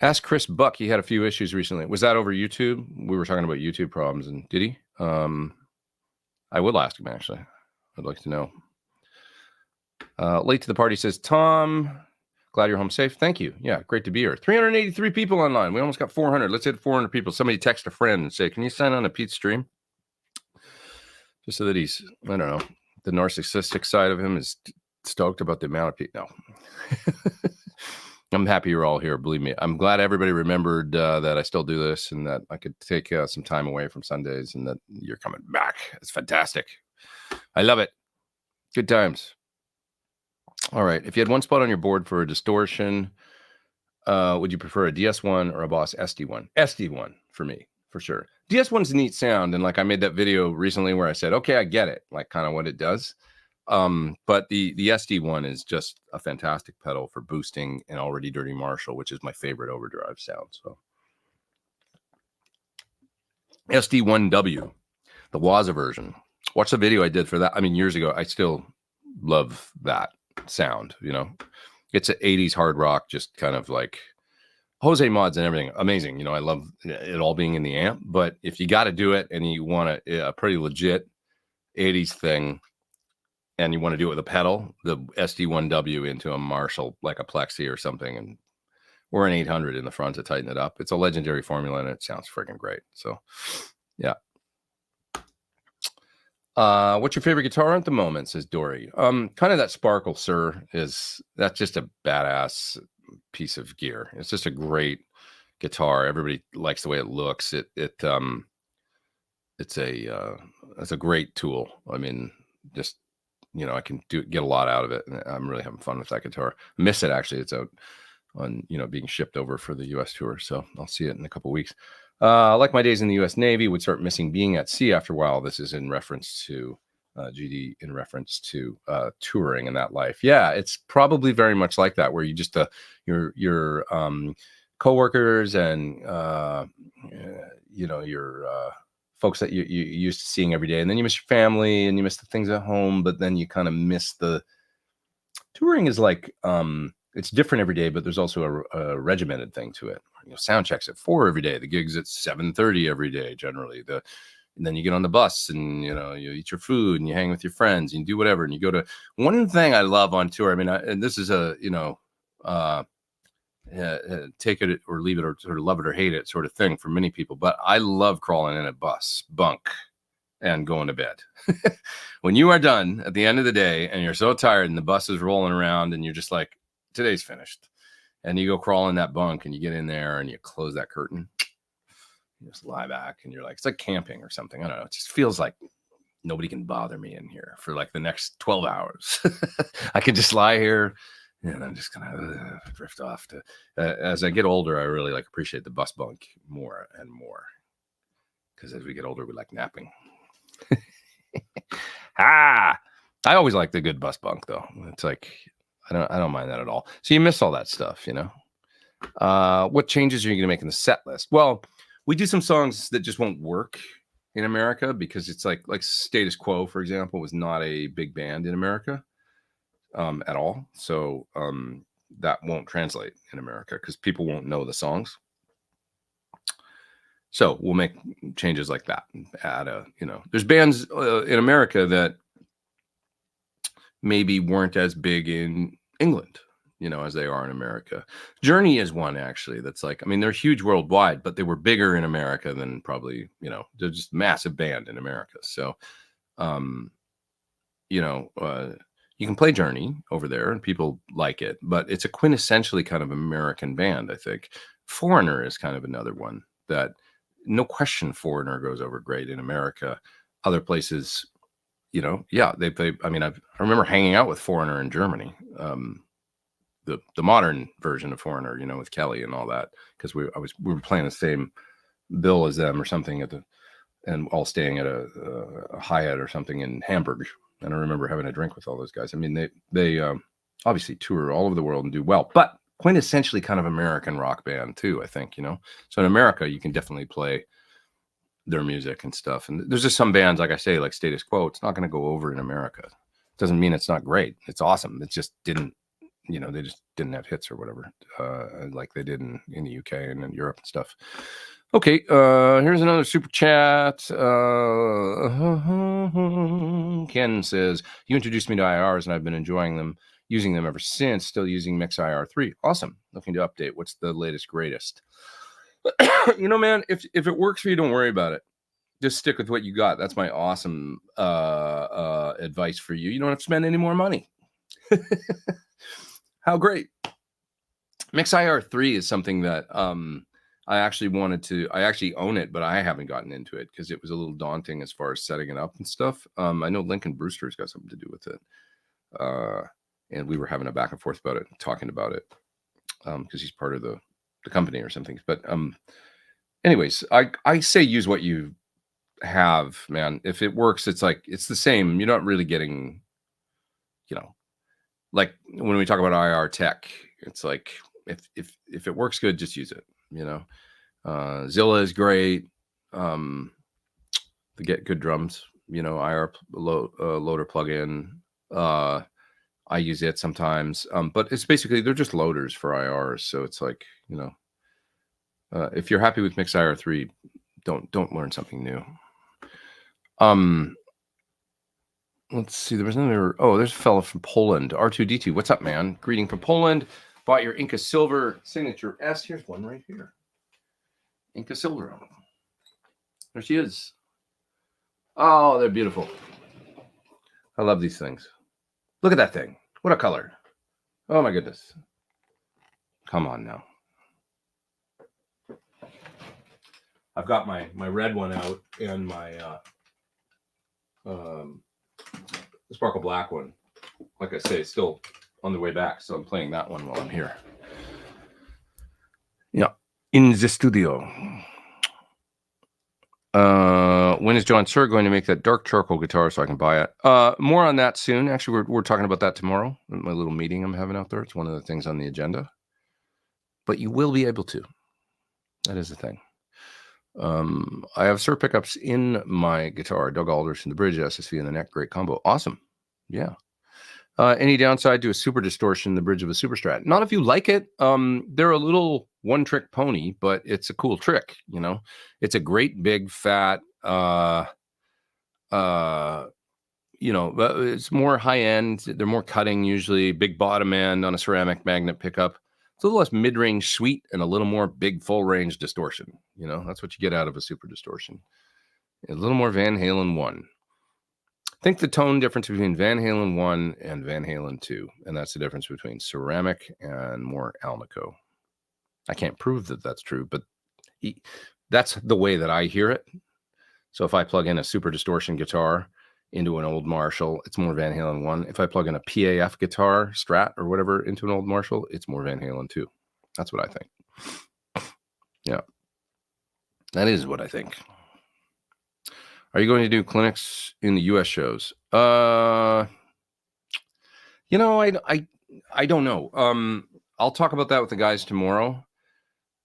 Ask Chris Buck. He had a few issues recently. Was that over YouTube? We were talking about YouTube problems, and did he? I will ask him, actually. I'd like to know. Late to the party says, Tom, glad you're home safe. Thank you. Yeah, great to be here. 383 people online. We almost got 400. Let's hit 400 people. Somebody text a friend and say, can you sign on to Pete's stream? Just so that he's, I don't know, the narcissistic side of him is stoked about the amount of people. No. I'm happy you're all here. Believe me. I'm glad everybody remembered that I still do this and that I could take some time away from Sundays and that you're coming back. It's fantastic. I love it. Good times. All right. If you had one spot on your board for a distortion, would you prefer a DS1 or a Boss SD1? SD1 for me, for sure. DS1's a neat sound. And like I made that video recently where I said, okay, I get it. Like kind of what it does. But the SD1 is just a fantastic pedal for boosting an already dirty Marshall, which is my favorite overdrive sound. So SD1W, the Waza version. Watch the video I did for that. I mean, years ago, I still love that sound, you know. It's an 80s hard rock, just kind of like Jose mods and everything. Amazing. You know, I love it all being in the amp, but if you got to do it and you want a pretty legit 80s thing, and you want to do it with a pedal, the SD1W into a Marshall, like a Plexi or something, and or an 800 in the front to tighten it up. It's a legendary formula, and it sounds freaking great. So, yeah. What's your favorite guitar at the moment, says Dory? Kind of that Sparkle Sir that's just a badass piece of gear. It's just a great guitar. Everybody likes the way it looks. It's a great tool. I mean, just, you know, I can get a lot out of it. And I'm really having fun with that guitar. I miss it, actually. It's out on, you know, being shipped over for the U.S. tour. So I'll see it in a couple of weeks. Like my days in the U.S. Navy, would start missing being at sea after a while. This is in reference to GD, in reference to touring and that life. Yeah, it's probably very much like that, where you just your coworkers and you know, your folks that you used to seeing every day, and then you miss your family and you miss the things at home, but then you kind of miss the touring. Is like it's different every day, but there's also a regimented thing to it. You know, sound checks at 4 every day, the gigs at 7:30 every day generally, and then you get on the bus and, you know, you eat your food and you hang with your friends and you do whatever, and you go to one thing I love on tour. I mean, and this is a, you know, take it or leave it, or sort of love it or hate it sort of thing for many people, but I love crawling in a bus bunk and going to bed. When you are done at the end of the day and you're so tired and the bus is rolling around and you're just like, today's finished, and you go crawl in that bunk and you get in there and you close that curtain, you just lie back and you're like, it's like camping or something. I don't know. It just feels like nobody can bother me in here for like the next 12 hours. I can just lie here. And I'm just gonna drift off to. As I get older, I really like appreciate the bus bunk more and more, because as we get older, we like napping. I always like the good bus bunk, though. It's like I don't mind that at all. So you miss all that stuff, you know. What changes are you gonna make in the set list? Well, we do some songs that just won't work in America because it's like Status Quo, for example, was not a big band in America. At all. So that won't translate in America because people won't know the songs. So we'll make changes like that. Add you know, there's bands in America that maybe weren't as big in England, you know, as they are in America. Journey is one, actually, that's like, I mean, they're huge worldwide, but they were bigger in America than probably, you know, they're just a massive band in America. So, you know, you can play Journey over there and people like it, but it's a quintessentially kind of American band, I think. Foreigner is kind of another one that, no question, Foreigner goes over great in America. Other places, you know, yeah, they play. I mean, I remember hanging out with Foreigner in Germany, the modern version of Foreigner, you know, with Kelly and all that, because we were playing the same bill as them or something and all staying at a Hyatt or something in Hamburg. And I remember having a drink with all those guys. I mean, they obviously tour all over the world and do well, but quintessentially kind of American rock band too, I think, you know. So in America, you can definitely play their music and stuff. And there's just some bands, like I say, like Status Quo, it's not going to go over in America. Doesn't mean it's not great. It's awesome. It just didn't, they just didn't have hits or whatever, like they did in the UK and in Europe and stuff. Okay, here's another super chat. Ken says, you introduced me to IRs and I've been enjoying them, using them ever since, still using Mix IR3. Awesome. Looking to update. What's the latest, greatest? Man, if it works for you, don't worry about it. Just stick with what you got. That's my awesome advice for you. You don't have to spend any more money. How great. Mix IR3 is something that I actually own it, but I haven't gotten into it because it was a little daunting as far as setting it up and stuff. I know Lincoln Brewster's got something to do with it. And we were having a back and forth about it, talking about it, because he's part of the company or something. But anyways, I say use what you have, man. If it works, it's the same. You're not really getting, like when we talk about IR tech, it's like if it works good, just use it. Zilla is great. To get good drums, IR loader plugin. I use it sometimes, but it's basically they're just loaders for IRs. So it's like, if you're happy with Mix IR3, don't learn something new. Let's see. There was another. Oh, there's a fellow from Poland. R2D2. What's up, man? Greeting from Poland. Bought your Inca Silver Signature S. Here's one right here. Inca Silver. There she is. Oh, they're beautiful. I love these things. Look at that thing. What a color. Oh, my goodness. Come on now. I've got my red one out and my Sparkle Black one. Like I say, still on the way back. So I'm playing that one while I'm here. Yeah. In the studio. When is John Sir going to make that dark charcoal guitar so I can buy it? More on that soon. Actually, we're talking about that tomorrow at my little meeting I'm having out there. It's one of the things on the agenda. But you will be able to. That is the thing. I have Sir pickups in my guitar. Doug Alderson, the bridge, SSV, and the neck. Great combo. Awesome. Yeah. Any downside to a super distortion in the bridge of a Super Strat? Not if you like it. They're a little one-trick pony, but it's a cool trick. It's a great big fat. It's more high end. They're more cutting usually. Big bottom end on a ceramic magnet pickup. It's a little less mid-range sweet and a little more big full range distortion. That's what you get out of a super distortion. A little more Van Halen 1. Think the tone difference between Van Halen 1 and Van Halen 2. And that's the difference between ceramic and more Alnico. I can't prove that that's true, but that's the way that I hear it. So if I plug in a super distortion guitar into an old Marshall, it's more Van Halen 1. If I plug in a PAF guitar, Strat or whatever, into an old Marshall, it's more Van Halen 2. That's what I think. Yeah. That is what I think. Are you going to do clinics in the U.S. shows? I don't know. I'll talk about that with the guys tomorrow.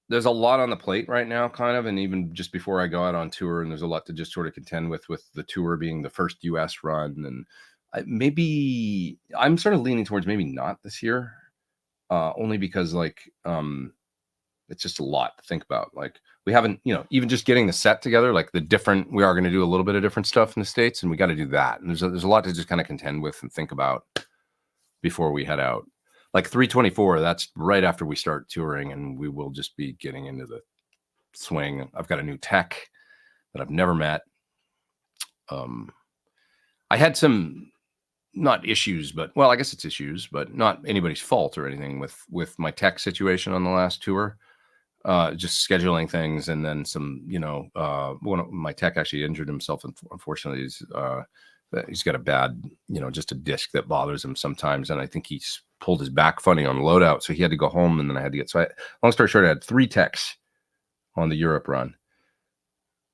There's a lot on the plate right now, kind of, and even just before I go out on tour, and there's a lot to just sort of contend with the tour being the first U.S. run, and maybe I'm sort of leaning towards maybe not this year, only because it's just a lot to think about. Like we haven't, even just getting the set together, like we are going to do a little bit of different stuff in the States, and we got to do that. And there's a lot to just kind of contend with and think about before we head out. Like 324, that's right after we start touring, and we will just be getting into the swing. I've got a new tech that I've never met. I had some, not issues, but, well, I guess it's issues, but not anybody's fault or anything with my tech situation on the last tour. Just scheduling things, and then some, one of my tech actually injured himself. Unfortunately, he's got a bad, just a disc that bothers him sometimes. And I think he's pulled his back funny on loadout. So he had to go home, and then I had to get, long story short, I had 3 techs on the Europe run.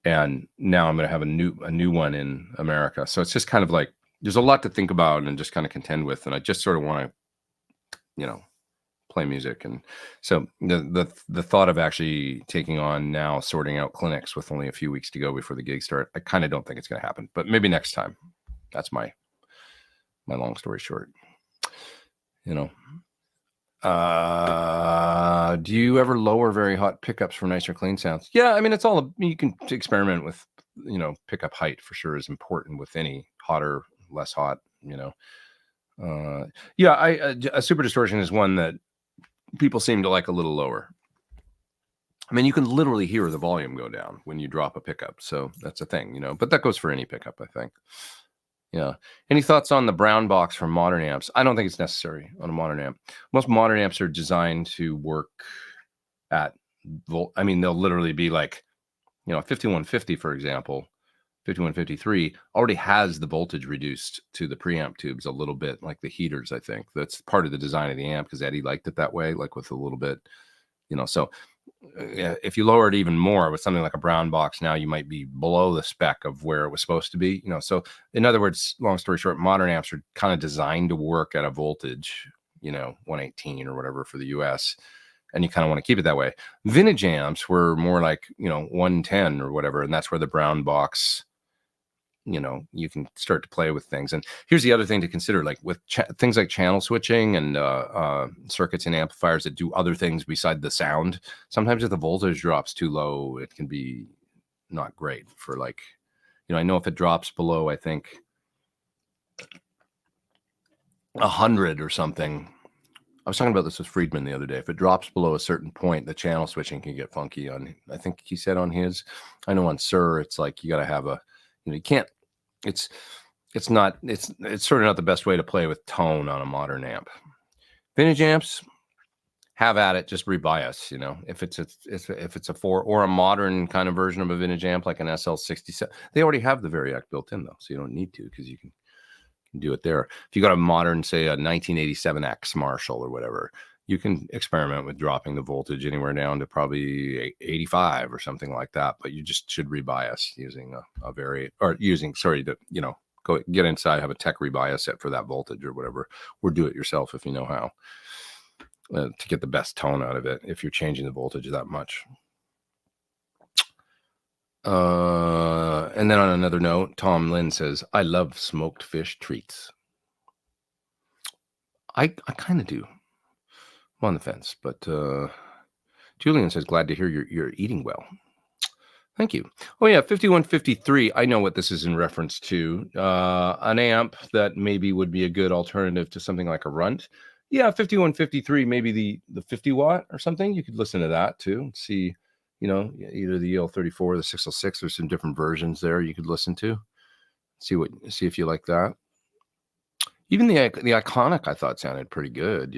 And now I'm going to have a new one in America. So it's just kind of like, there's a lot to think about and just kind of contend with. And I just sort of want to, play music. And so the thought of actually taking on now, sorting out clinics with only a few weeks to go before the gigs start, I kind of don't think it's going to happen, but maybe next time. That's my my long story short. Do you ever lower very hot pickups for nicer clean sounds? Yeah, I mean, it's all, you can experiment with, pickup height for sure is important with any hotter, less hot, Yeah, a super distortion is one that people seem to like a little lower. I mean, you can literally hear the volume go down when you drop a pickup. So that's a thing, but that goes for any pickup, I think. Yeah. Any thoughts on the brown box for modern amps? I don't think it's necessary on a modern amp. Most modern amps are designed to work at I mean, they'll literally be like, 5150, for example, 5153 already has the voltage reduced to the preamp tubes a little bit, like the heaters, I think. That's part of the design of the amp because Eddie liked it that way, like with a little bit, so if you lower it even more with something like a brown box, now you might be below the spec of where it was supposed to be, so in other words, long story short, modern amps are kind of designed to work at a voltage, 118 or whatever for the US, and you kind of want to keep it that way. Vintage amps were more like 110 or whatever, and that's where the brown box, you can start to play with things. And here's the other thing to consider, like with things like channel switching and circuits and amplifiers that do other things beside the sound. Sometimes if the voltage drops too low, it can be not great for like, I know if it drops below, I think 100 or something. I was talking about this with Friedman the other day. If it drops below a certain point, the channel switching can get funky on, I think he said on his, I know on Sir, it's like, you got to have you can't, it's sort of not the best way to play with tone on a modern amp. Vintage amps, have at it, just rebias, if it's a 4 or a modern kind of version of a vintage amp, like an SL67, they already have the Variac built in though. So you don't need to, because you can do it there. If you got a modern, say a 1987X Marshall or whatever, you can experiment with dropping the voltage anywhere down to probably 85 or something like that. But you just should rebias using go get inside, have a tech rebias set for that voltage or whatever, or do it yourself if you know how, to get the best tone out of it if you're changing the voltage that much. And then on another note, Tom Lynn says, I love smoked fish treats. I kind of do. I'm on the fence, but Julian says, glad to hear you're eating well. Thank you. Oh yeah, 5153. I know what this is in reference to. An amp that maybe would be a good alternative to something like a Runt. Yeah, 5153, maybe the 50 watt or something. You could listen to that too. See, either the EL34 or the 606. There's some different versions there you could listen to. See if you like that. Even the Iconic I thought sounded pretty good,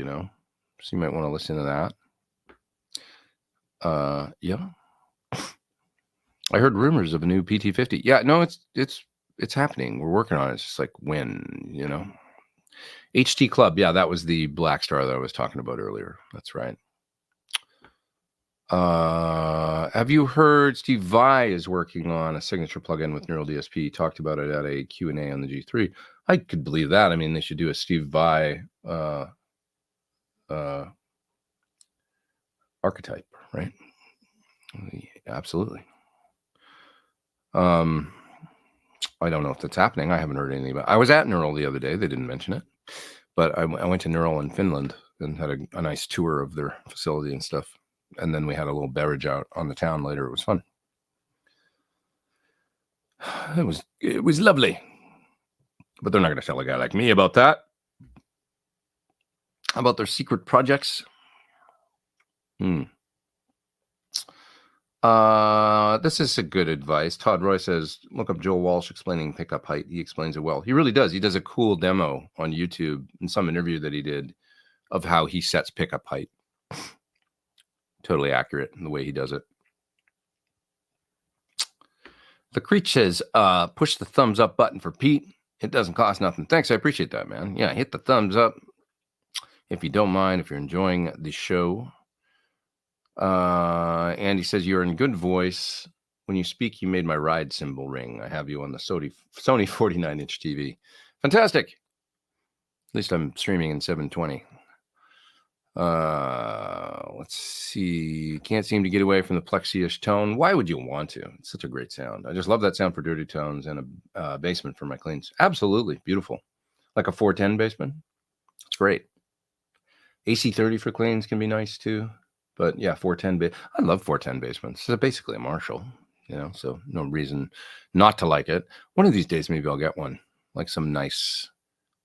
so you might want to listen to that. Yeah. I heard rumors of a new PT50. Yeah, no, it's happening. We're working on it. It's just like when, HT Club. Yeah, that was the Black Star that I was talking about earlier. That's right. Have you heard Steve Vai is working on a signature plugin with Neural DSP? He talked about it at a Q&A on the G3. I could believe that. I mean, they should do a Steve Vai archetype, right? Absolutely. I don't know if that's happening. I haven't heard anything about it. I was at Neural the other day. They didn't mention it, but I went to Neural in Finland and had a nice tour of their facility and stuff. And then we had a little beverage out on the town later. It was fun. It was lovely. But they're not going to tell a guy like me about that. About their secret projects. This is a good advice. Todd Roy says, look up Joel Walsh explaining pickup height. He explains it well. He really does. He does a cool demo on YouTube in some interview that he did of how he sets pickup height. Totally accurate in the way he does it. The Creech says, push the thumbs up button for Pete. It doesn't cost nothing. Thanks. I appreciate that, man. Yeah, hit the thumbs up if you don't mind, if you're enjoying the show. Andy says, you're in good voice. When you speak, you made my ride symbol ring. I have you on the Sony 49-inch TV. Fantastic. At least I'm streaming in 720. Let's see. Can't seem to get away from the plexi-ish tone. Why would you want to? It's such a great sound. I just love that sound for dirty tones and a basement for my cleans. Absolutely beautiful. like a 410 bassman. It's great. AC30 for cleans can be nice too. But yeah, 410 I love 410 basements. It's basically a Marshall, so no reason not to like it. One of these days, maybe I'll get one, like some nice,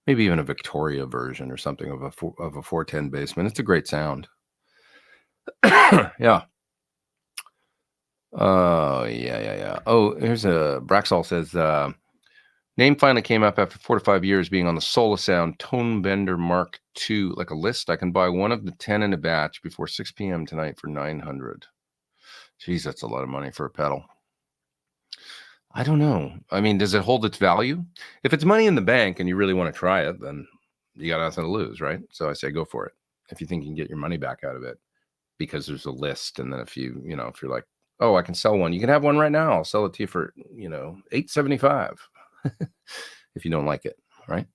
maybe even a Victoria version or something of a 410 basement. It's a great sound. Yeah. Yeah. Oh, here's Braxall says, name finally came up after 4 to 5 years being on the Sola Sound Tone Bender Mark II, like a list. I can buy one of the 10 in a batch before 6 p.m. tonight for $900. Geez, that's a lot of money for a pedal. I don't know. I mean, does it hold its value? If it's money in the bank and you really want to try it, then you got nothing to lose, right? So I say go for it. If you think you can get your money back out of it, because there's a list, and then if you're like, oh, I can sell one, you can have one right now. I'll sell it to you for $875. If you don't like it, right?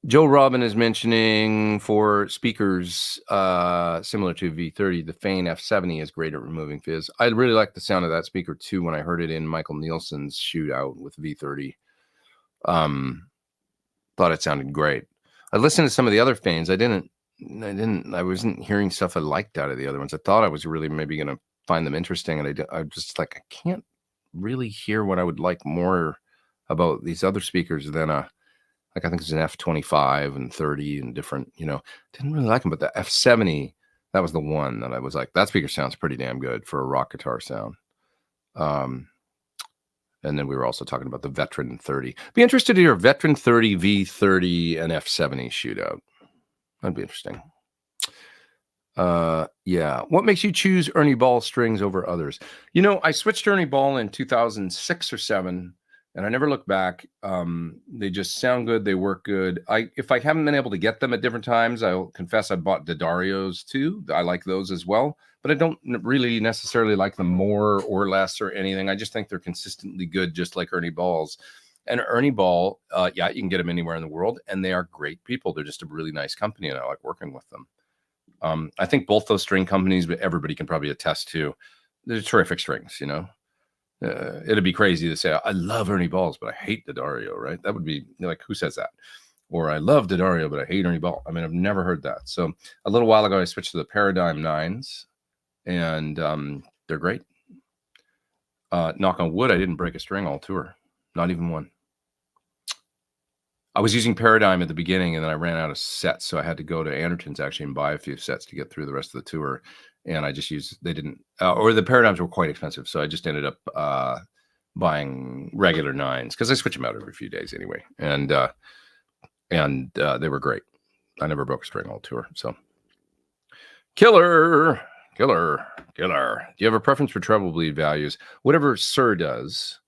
Joe Robin is mentioning for speakers similar to V30, the Fane F70 is great at removing fizz. I really like the sound of that speaker too when I heard it in Michael Nielsen's shootout with V30. Thought it sounded great. I listened to some of the other Fanes. I wasn't hearing stuff I liked out of the other ones. I thought I was really maybe going to find them interesting, and I just like, I can't really hear what I would like more about these other speakers than I think it's an F25 and 30 and different, didn't really like them, but the F70, that was the one that I was like, that speaker sounds pretty damn good for a rock guitar sound. And then we were also talking about the Veteran 30. Be interested to hear Veteran 30, V30, and F70 shootout. That'd be interesting. Yeah. What makes you choose Ernie Ball strings over others? I switched to Ernie Ball in 2006 or 7, and I never looked back. They just sound good. They work good. If I haven't been able to get them at different times, I'll confess I bought D'Addarios too. I like those as well, but I don't really necessarily like them more or less or anything. I just think they're consistently good, just like Ernie Ball's. And Ernie Ball, yeah, you can get them anywhere in the world, and they are great people. They're just a really nice company, and I like working with them. I think both those string companies, but everybody can probably attest to, they're terrific strings, it'd be crazy to say, I love Ernie Balls, but I hate D'Addario, right? That would be like, who says that? Or I love D'Addario, but I hate Ernie Ball. I mean, I've never heard that. So a little while ago, I switched to the Paradigm 9s, and they're great. Knock on wood, I didn't break a string all tour. Not even one. I was using Paradigm at the beginning, and then I ran out of sets, so I had to go to Anderton's actually and buy a few sets to get through the rest of the tour. And I just used, they didn't, or the Paradigms were quite expensive, so I just ended up buying regular 9s because I switch them out every few days anyway. And they were great. I never broke a string all tour. So killer. Do you have a preference for treble bleed values? Whatever Sir does,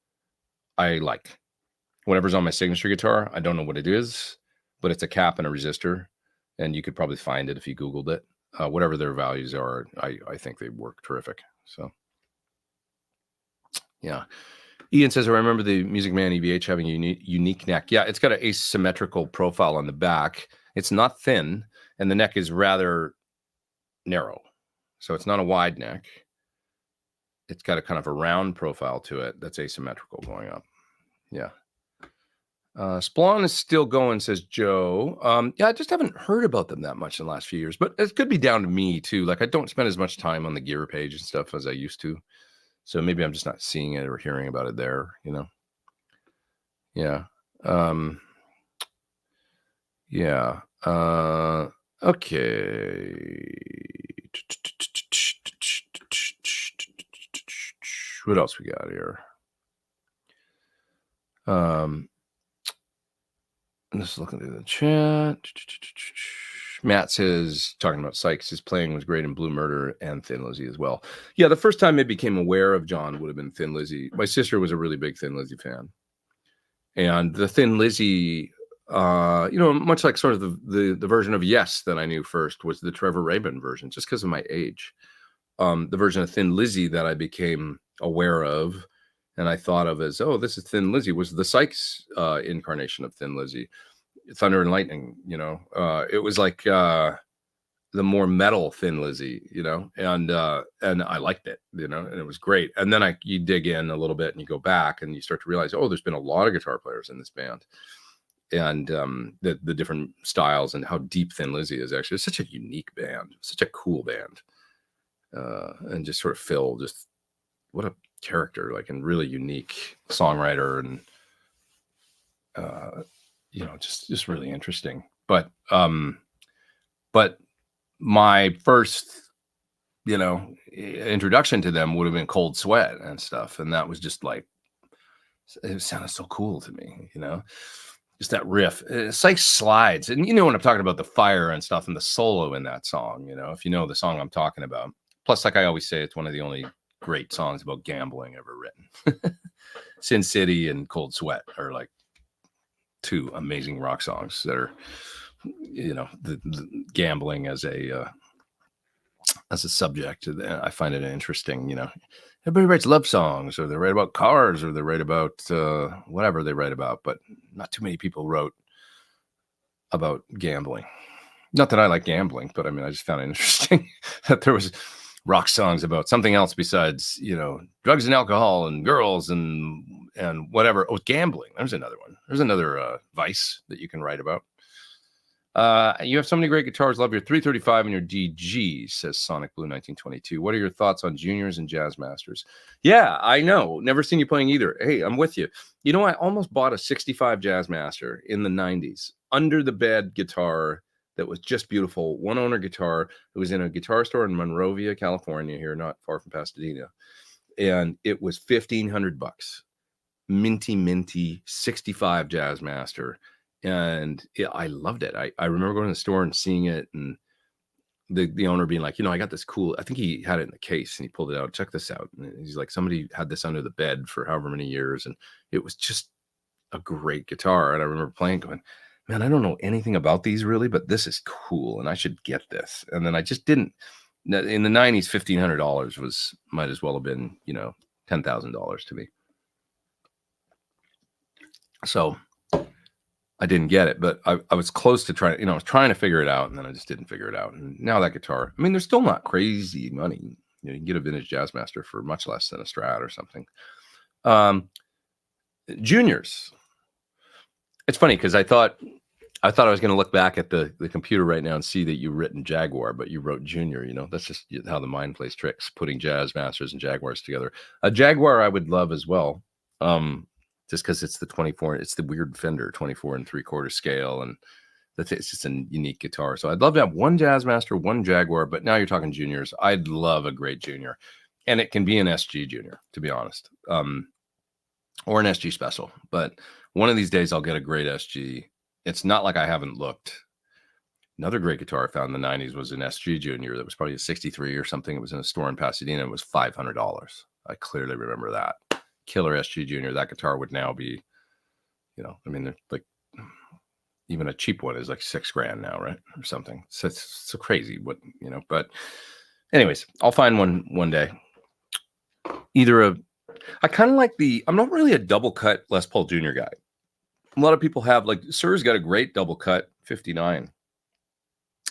I like. Whatever's on my signature guitar, I don't know what it is, but it's a cap and a resistor, and you could probably find it if you Googled it. Whatever their values are, I think they work terrific. So, yeah. Ian says, I remember the Music Man EVH having a unique neck. Yeah, it's got an asymmetrical profile on the back. It's not thin, and the neck is rather narrow. So it's not a wide neck. It's got a kind of a round profile to it that's asymmetrical going up. Yeah. Splon is still going, says Joe. Yeah, I just haven't heard about them that much in the last few years, but it could be down to me too. Like I don't spend as much time on the gear page and stuff as I used to. So maybe I'm just not seeing it or hearing about it there, Yeah. Yeah. Okay. What else we got here? I'm just looking through the chat. Matt says, talking about Sykes, his playing was great in Blue Murder and Thin Lizzy as well. Yeah, the first time I became aware of John would have been Thin Lizzy. My sister was a really big Thin Lizzy fan. And the Thin Lizzy, much like sort of the version of Yes that I knew first was the Trevor Rabin version, just because of my age. The version of Thin Lizzy that I became aware of and I thought of as, oh, this is Thin Lizzy, was the Sykes incarnation of Thin Lizzy, Thunder and Lightning. It was like the more metal Thin Lizzy, and I liked it, and it was great. And then you dig in a little bit and you go back and you start to realize, oh, there's been a lot of guitar players in this band. and the different styles and how deep Thin Lizzy is. Actually, it's such a unique band, such a cool band, and just sort of Phil, just what a character, like, and really unique songwriter, and just really interesting. But my first introduction to them would have been Cold Sweat and stuff, and that was just like, it sounded so cool to me, just that riff. It's like Slides, and when I'm talking about the fire and stuff and the solo in that song, if you know the song I'm talking about. Plus, like I always say, it's one of the only great songs about gambling ever written. Sin City and Cold Sweat are like two amazing rock songs that are, the gambling as a subject. I find it interesting. Everybody writes love songs, or they write about cars, or they write about whatever they write about, but not too many people wrote about gambling. Not that I like gambling, but I mean, I just found it interesting that there was rock songs about something else besides, drugs and alcohol and girls and whatever. Oh, gambling. There's another one. There's another vice that you can write about. You have so many great guitars. Love your 335 and your DG, says Sonic Blue 1922. What are your thoughts on Juniors and Jazz Masters? Yeah, I know. Never seen you playing either. Hey, I'm with you. I almost bought a 65 Jazz Master in the 90s. Under the bed guitar that was just beautiful. One owner guitar. It was in a guitar store in Monrovia, California, here, not far from Pasadena. And it was $1,500. Minty 65 Jazz Master. And I loved it. I remember going to the store and seeing it, and the owner being like, I got this cool, I think he had it in the case, and he pulled it out. Check this out. And he's like, somebody had this under the bed for however many years, and it was just a great guitar. And I remember playing, going, man, I don't know anything about these really, but this is cool, and I should get this. And then I just didn't. In the 90s, $1,500 might as well have been, $10,000 to me. So I didn't get it, but I was close to trying. I was trying to figure it out, and then I just didn't figure it out. And now that guitar, I mean, they're still not crazy money. You can get a vintage Jazz Master for much less than a Strat or something. Juniors. It's funny because I thought I was going to look back at the computer right now and see that you've written Jaguar, but you wrote Junior. That's just how the mind plays tricks, putting Jazz Masters and Jaguars together. A Jaguar I would love as well. Just because it's the 24, it's the weird Fender 24 3/4 scale, and it's just a unique guitar. So I'd love to have one Jazz Master, one Jaguar, but now you're talking Juniors. I'd love a great Junior, and it can be an SG Junior, to be honest, or an SG Special. But one of these days I'll get a great SG. It's not like I haven't looked. Another great guitar I found in the 90s was an SG Junior that was probably a 63 or something. It was in a store in Pasadena. It was $500. I clearly remember that. Killer SG Junior. That guitar would now be, I mean, they're like, even a cheap one is like $6,000 now, right, or something. So it's so crazy what, but anyways, I'll find one day. I kind of like I'm not really a double cut Les Paul Junior guy. A lot of people have, like, Sir's got a great double cut 59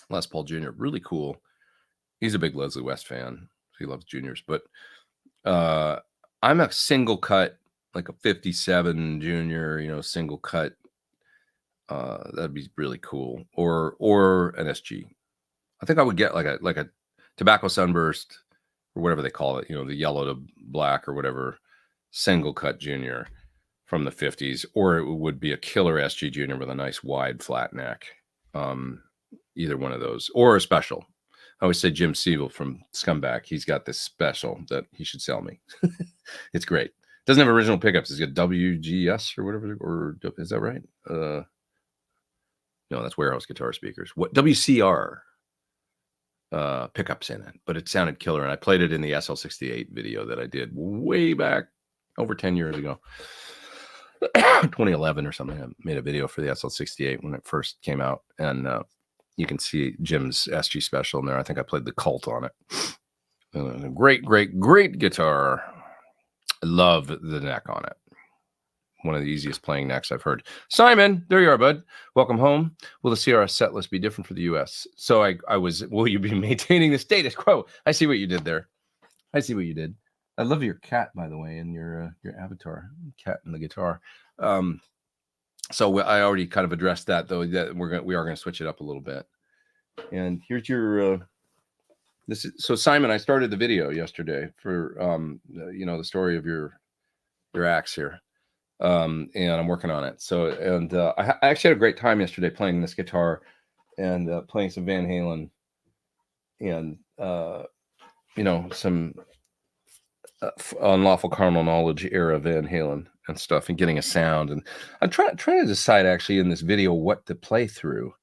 Les Paul Junior, really cool. He's a big Leslie West fan. He loves Juniors, but I'm a single cut, like a 57 Junior, single cut. That'd be really cool. Or an SG. I think I would get like a Tobacco Sunburst, or whatever they call it, the yellow to black or whatever, single cut Junior from the 50s, or it would be a killer SG Junior with a nice wide flat neck. Either one of those, or a special. I always say Jim Siebel from Scumbag, he's got this special that he should sell me. It's great. Doesn't have original pickups. It's got WGS or whatever, or is that right? No, that's Warehouse Guitar Speakers. What WCR pickups in it, but it sounded killer. And I played it in the SL68 video that I did way back over 10 years ago. 2011 or something. I made a video for the SL68 when it first came out, and you can see Jim's SG Special in there. I think I played the Cult on it. Great guitar. I love the neck on it. One of the easiest playing necks I've heard. Simon, there you are, bud. Welcome home. Will the CRS set list be different for the US? So will you be maintaining the status quo? I see what you did there. I see what you did. I love your cat, by the way, and your avatar, cat and the guitar. So I already kind of addressed that, though, that we are going to switch it up a little bit. And here's your so Simon, I started the video yesterday for the story of your axe here. And I'm working on it. So, and I actually had a great time yesterday playing this guitar and playing some Van Halen and some Unlawful Carnal Knowledge era Van Halen and stuff, and getting a sound. And I'm trying to decide actually in this video what to play through.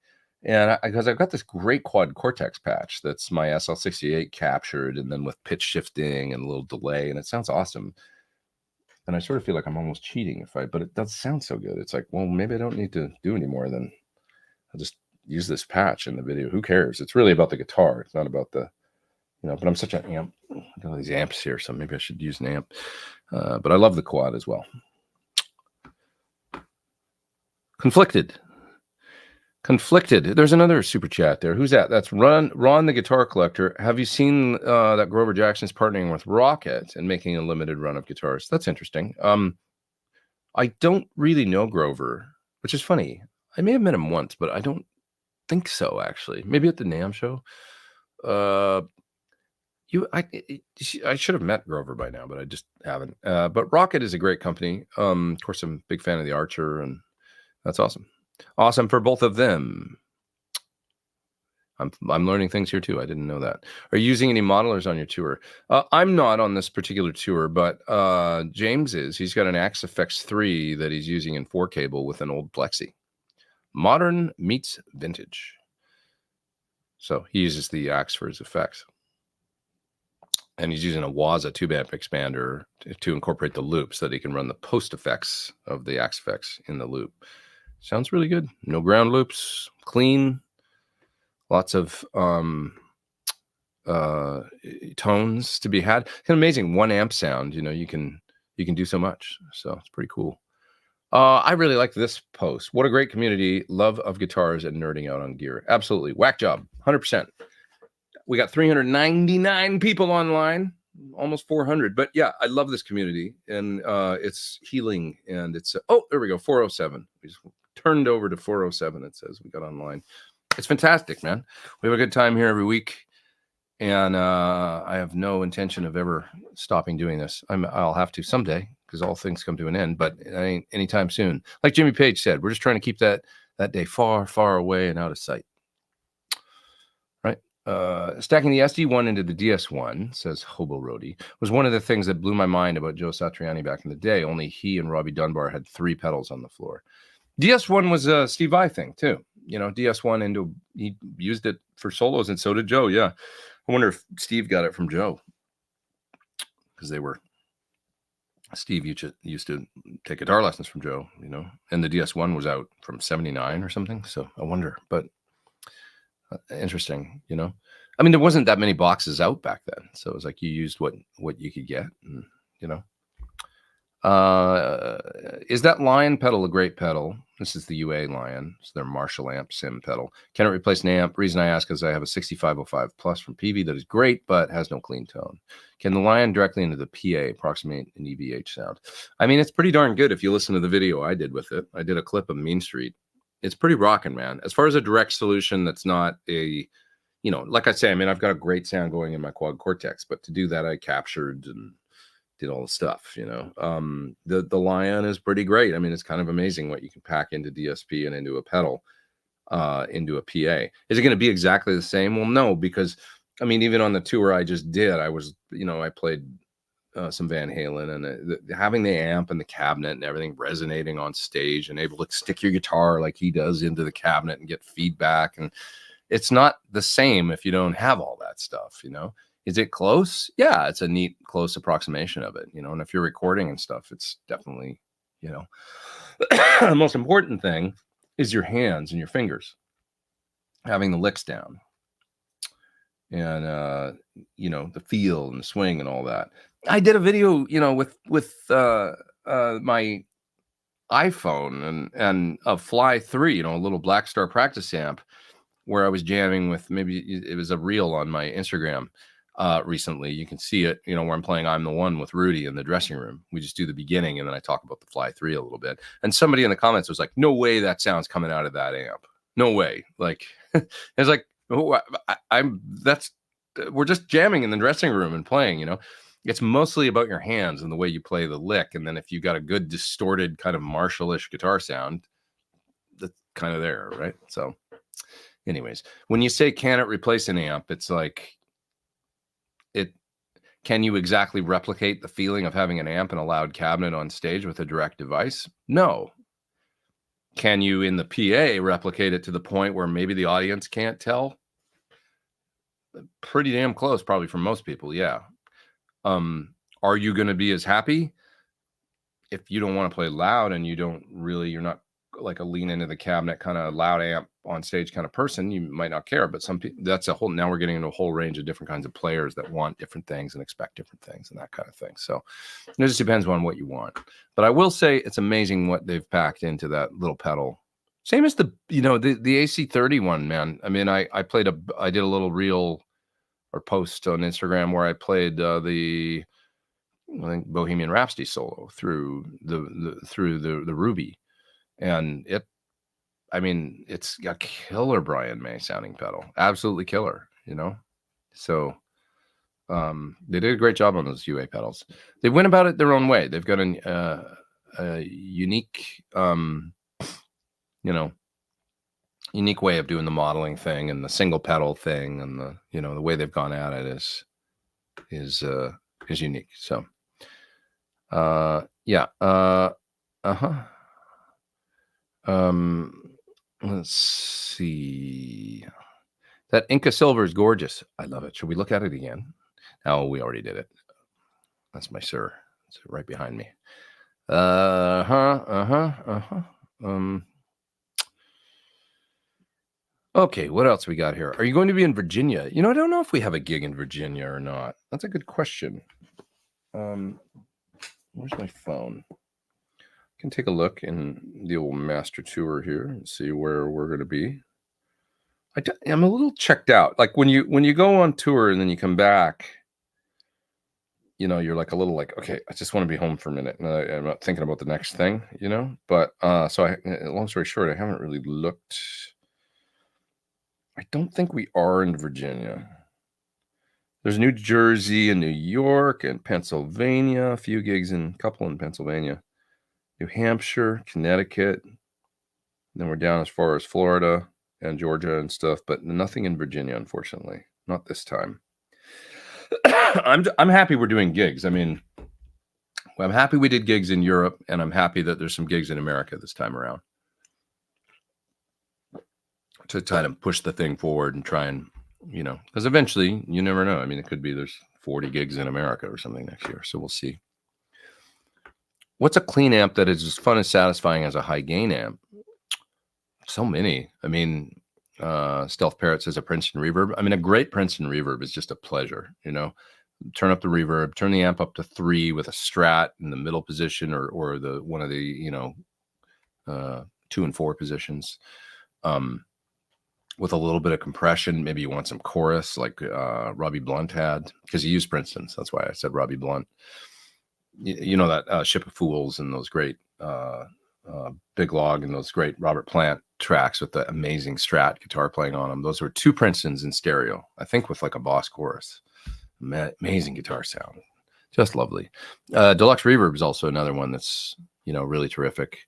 And because I've got this great quad cortex patch that's my SL68 captured, and then with pitch shifting and a little delay, and it sounds awesome. And I sort of feel like I'm almost cheating but it does sound so good. It's like, well, maybe I don't need to do any more than I'll just use this patch in the video. Who cares? It's really about the guitar. It's not about the, but I'm such an amp. I got all these amps here, so maybe I should use an amp. But I love the quad as well. Conflicted. There's another super chat there. Who's that? That's Ron the Guitar Collector. Have you seen that Grover Jackson's partnering with Rocket and making a limited run of guitars? That's interesting. I don't really know Grover, which is funny. I may have met him once, but I don't think so, actually. Maybe at the NAMM show. I should have met Grover by now, but I just haven't. But Rocket is a great company. Of course, I'm a big fan of the Archer, and that's awesome. Awesome for both of them. I'm learning things here too. I didn't know that. Are you using any modelers on your tour? I'm not on this particular tour, but James is. He's got an Axe FX 3 that he's using in 4 cable with an old Plexi. Modern meets vintage. So he uses the Axe for his effects. And he's using a Waza tube amp expander to incorporate the loop so that he can run the post effects of the Axe effects in the loop. Sounds really good. No ground loops, clean, lots of tones to be had. It's an amazing 1 amp sound. You can do so much. So it's pretty cool. I really like this post. What a great community. Love of guitars and nerding out on gear. Absolutely. Whack job. 100%. We got 399 people online, almost 400. But yeah, I love this community, and it's healing. And it's there we go, 407. We just turned over to 407. It says we got online. It's fantastic, man. We have a good time here every week, and I have no intention of ever stopping doing this. I'll have to someday, because all things come to an end, but it ain't anytime soon. Like Jimmy Page said, we're just trying to keep that day far, far away and out of sight. Stacking the SD1 into the DS1, says Hobo Roadie, was one of the things that blew my mind about Joe Satriani back in the day. Only he and Robbie Dunbar had 3 pedals on the floor. DS1 was a Steve Vai thing too. DS1 he used it for solos, and so did Joe. Yeah, I wonder if Steve got it from Joe, because Steve used to take guitar lessons from Joe. And the DS1 was out from '79 or something. So I wonder, but. Interesting, I mean, there wasn't that many boxes out back then, so it was like you used what you could get, and, is that Lion pedal a great pedal? This is the UA Lion. It's their Marshall amp sim pedal. Can it replace an amp? Reason I ask is I have a 6505 Plus from PV that is great, but has no clean tone. Can the Lion directly into the PA approximate an EVH sound? I mean, it's pretty darn good if you listen to the video I did with it. I did a clip of Mean Street. It's pretty rocking, man. As far as a direct solution that's not a, like I say, I mean, I've got a great sound going in my quad cortex, but to do that, I captured and did all the stuff, The Lion is pretty great. I mean, it's kind of amazing what you can pack into DSP and into a pedal, into a PA. Is it going to be exactly the same? Well, no, because, I mean, even on the tour I just did, I was, I played some Van Halen, and having the amp and the cabinet and everything resonating on stage, and able to stick your guitar like he does into the cabinet and get feedback. And it's not the same if you don't have all that stuff, Is it close? Yeah, it's a neat, close approximation of it, and if you're recording and stuff, it's definitely, the most important thing is your hands and your fingers, having the licks down, and, the feel and the swing and all that. I did a video, with my iPhone and a Fly 3, a little Black Star practice amp, where I was jamming with, maybe it was a reel on my Instagram, recently. You can see it, you know, where I'm playing I'm the One with Rudy in the dressing room. We just do the beginning and then I talk about the Fly 3 a little bit. And somebody in the comments was like, no way that sound's coming out of that amp. No way. Like, it's like, oh, we're just jamming in the dressing room and playing, you know. It's mostly about your hands and the way you play the lick. And then if you got a good distorted kind of Marshall-ish guitar sound, that's kind of there, right? So anyways, when you say, can it replace an amp? It's like, can you exactly replicate the feeling of having an amp and a loud cabinet on stage with a direct device? No. Can you, in the PA, replicate it to the point where maybe the audience can't tell? Pretty damn close, probably, for most people, yeah. Are you going to be as happy if you don't want to play loud and you're not like a lean into the cabinet kind of loud amp on stage kind of person? You might not care, but some people, now we're getting into a whole range of different kinds of players that want different things and expect different things and that kind of thing. So it just depends on what you want. But I will say it's amazing what they've packed into that little pedal. Same as the AC30 one, man. I mean, I did a little reel or post on Instagram where I played I think Bohemian Rhapsody solo through the Ruby. And it's a killer Brian May sounding pedal, absolutely killer, you know. So they did a great job on those UA pedals. They went about it their own way. They've got a unique, unique way of doing the modeling thing and the single pedal thing, and the way they've gone at it is unique. So yeah. Let's see. That Inca silver is gorgeous. I love it. Should we look at it again? Oh, we already did it. That's my sir. It's right behind me. Okay, what else we got here? Are you going to be in Virginia? I don't know if we have a gig in Virginia or not. That's a good question. Where's my phone? Can take a look in the old master tour here and see where we're going to be. I'm a little checked out. Like when you go on tour and then you come back, you're like a little like, okay, I just want to be home for a minute. And I'm not thinking about the next thing, But so long story short, I haven't really looked. I don't think we are in Virginia. There's New Jersey and New York and Pennsylvania, a couple in Pennsylvania. New Hampshire, Connecticut, then we're down as far as Florida and Georgia and stuff, but nothing in Virginia, unfortunately. Not this time. I'm happy we're doing gigs. I mean, I'm happy we did gigs in Europe, and I'm happy that there's some gigs in America this time around to kind of push the thing forward and try and, because eventually you never know. I mean, it could be there's 40 gigs in America or something next year, so we'll see. What's a clean amp that is as fun and satisfying as a high gain amp? So many. I mean, Stealth Parrot says a Princeton reverb. I mean, a great Princeton reverb is just a pleasure, Turn up the reverb, turn the amp up to 3 with a Strat in the middle position or one of the, 2 and 4 positions. With a little bit of compression. Maybe you want some chorus like Robbie Blunt had, because he used Princeton. So that's why I said Robbie Blunt. That Ship of Fools and those great Big Log and those great Robert Plant tracks with the amazing Strat guitar playing on them. Those were 2 Princetons in stereo, I think, with like a Boss chorus. Amazing guitar sound, just lovely. Deluxe Reverb is also another one that's really terrific.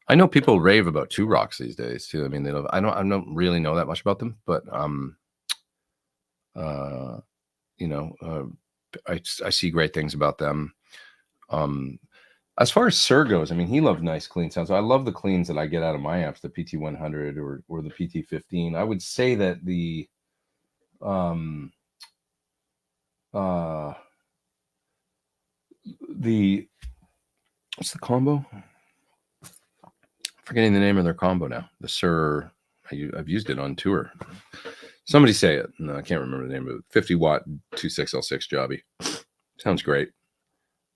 I know people rave about 2 Rocks these days too. I mean, I don't really know that much about them, but I see great things about them. As far as Sir goes, I mean, he loved nice clean sounds. So I love the cleans that I get out of my amps, the PT100 or the PT15. I would say that the what's the combo? Forgetting the name of their combo now. The Sir, I've used it on tour. Somebody say it. No, I can't remember the name of it. 50 watt 26L6 jobby. Sounds great.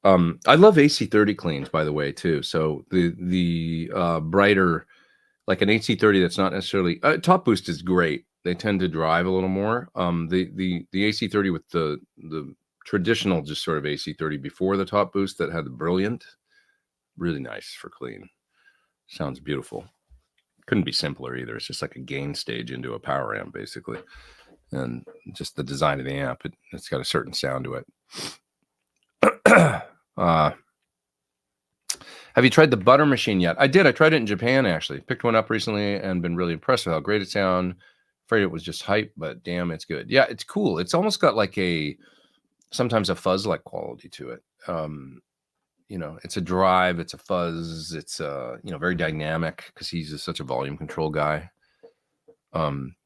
I love AC30 cleans, by the way, too. So the brighter, like an AC30 that's not necessarily Top Boost is great. they tend to drive a little more. The AC30 with the traditional just sort of AC30 before the top boost that had the brilliant, really nice for clean. Sounds beautiful. Couldn't be simpler either. It's just like a gain stage into a power amp, basically. And just the design of the amp, it's got a certain sound to it. Have you tried the butter machine yet? I did. I tried it in Japan, actually. Picked one up recently and been really impressed with how great it sounded. Afraid it was just hype, but damn, it's good. Yeah, it's cool. It's almost got like sometimes a fuzz-like quality to it. It's a drive, it's a fuzz, it's very dynamic because he's such a volume control guy.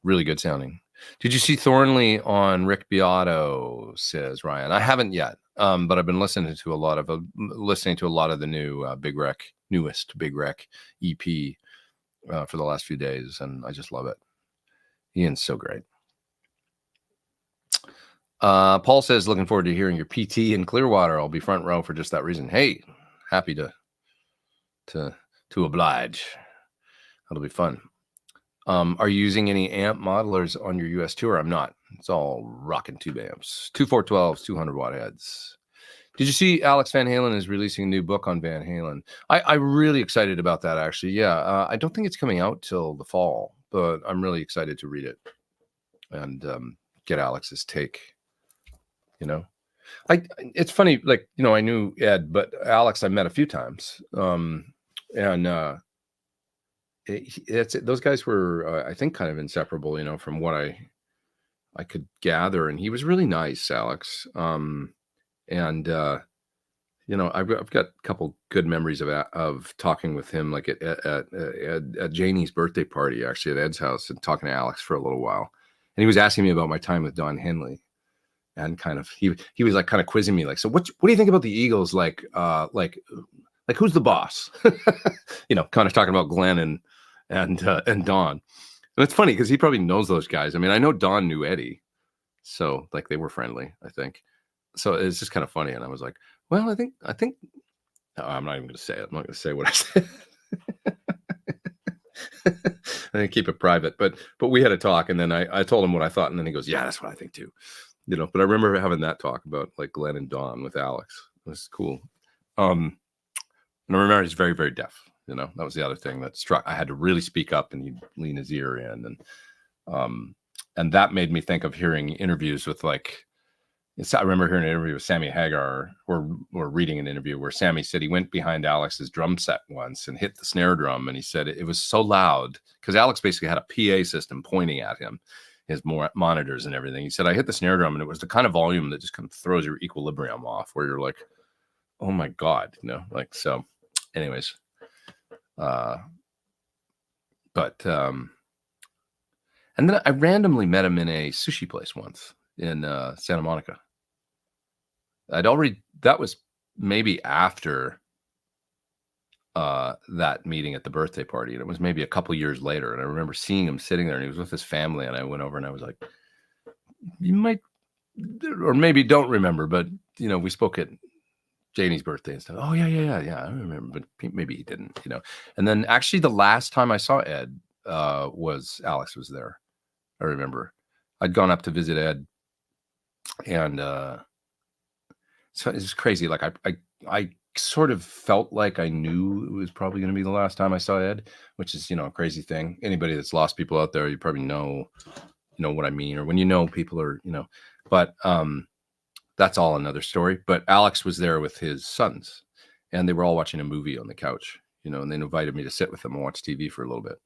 Really good sounding. Did you see Thornley on Rick Beato? Says Ryan. I haven't yet, but I've been listening to a lot of the new newest Big Wreck EP for the last few days, and I just love it. Ian's so great. Paul says, looking forward to hearing your PT in Clearwater. I'll be front row for just that reason. Hey, happy to oblige. That'll be fun. Are you using any amp modelers on your US tour? I'm not. It's all rocking tube amps. 2 412s, 200 watt heads. Did you see Alex Van Halen is releasing a new book on Van Halen? I'm really excited about that, actually. Yeah, I don't think it's coming out till the fall, but I'm really excited to read it and get Alex's take. It's funny, like, I knew Ed, but Alex I met a few times. Those guys were, I think, kind of inseparable, from what I could gather. And he was really nice, Alex. I've got a couple good memories of talking with him, like at Janie's birthday party, actually, at Ed's house, and talking to Alex for a little while. And he was asking me about my time with Don Henley. And kind of, he was like kind of quizzing me, like, so what do you think about the Eagles? Like who's the boss? Kind of talking about Glenn and Don. And it's funny because he probably knows those guys. I mean, I know Don knew Eddie, so like they were friendly, I think. So it's just kind of funny. And I was like, well, I think I'm not even going to say it. I'm not going to say what I said. I didn't keep it private, but we had a talk, and then I told him what I thought, and then he goes, yeah, that's what I think too. But I remember having that talk about like Glenn and Don with Alex. It was cool. And I remember he's very, very deaf. That was the other thing that struck. I had to really speak up, and he'd lean his ear in, and that made me think of hearing interviews with like. I remember hearing an interview with Sammy Hagar, or reading an interview where Sammy said he went behind Alex's drum set once and hit the snare drum, and he said it was so loud because Alex basically had a PA system pointing at him, his monitors and everything. He said, I hit the snare drum, and it was the kind of volume that just kind of throws your equilibrium off, where you're like, oh my God, like, so anyways. And then I randomly met him in a sushi place once in Santa Monica. That was maybe after that meeting at the birthday party, and it was maybe a couple years later. And I remember seeing him sitting there, and he was with his family, and I went over and I was like, you might, or maybe don't remember, but we spoke at Janie's birthday and stuff. Oh yeah, I remember, but maybe he didn't, And then actually the last time I saw Ed was Alex was there. I remember I'd gone up to visit Ed, and so it's crazy. Like I sort of felt like I knew it was probably going to be the last time I saw Ed, which is, a crazy thing. Anybody that's lost people out there, you probably know what I mean, or when people are, but that's all another story. But Alex was there with his sons, and they were all watching a movie on the couch, and they invited me to sit with them and watch TV for a little bit.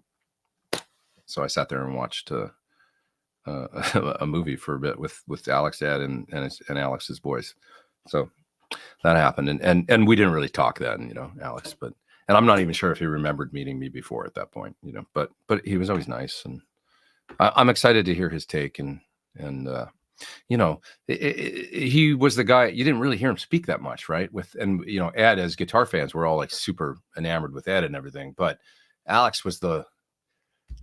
So I sat there and watched a movie for a bit with Alex, Dad, and Alex's boys. So that happened, and we didn't really talk then, Alex, and I'm not even sure if he remembered meeting me before at that point, but he was always nice, and I'm excited to hear his take, and he was the guy, you didn't really hear him speak that much, right? Ed, as guitar fans, we're all like super enamored with Ed and everything, but Alex was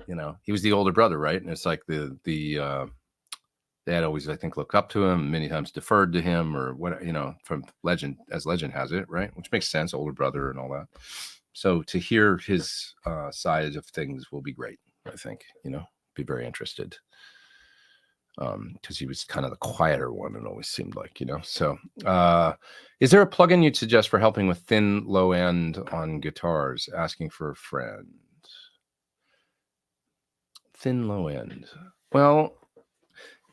he was the older brother, right? And it's like the dad always, I think, looked up to him, many times deferred to him, or what, from legend has it, right? Which makes sense, older brother and all that. So to hear his side of things will be great, I think, be very interested. Because he was kind of the quieter one, it always seemed like, So, is there a plugin you'd suggest for helping with thin low end on guitars? Asking for a friend. Thin low end. Well,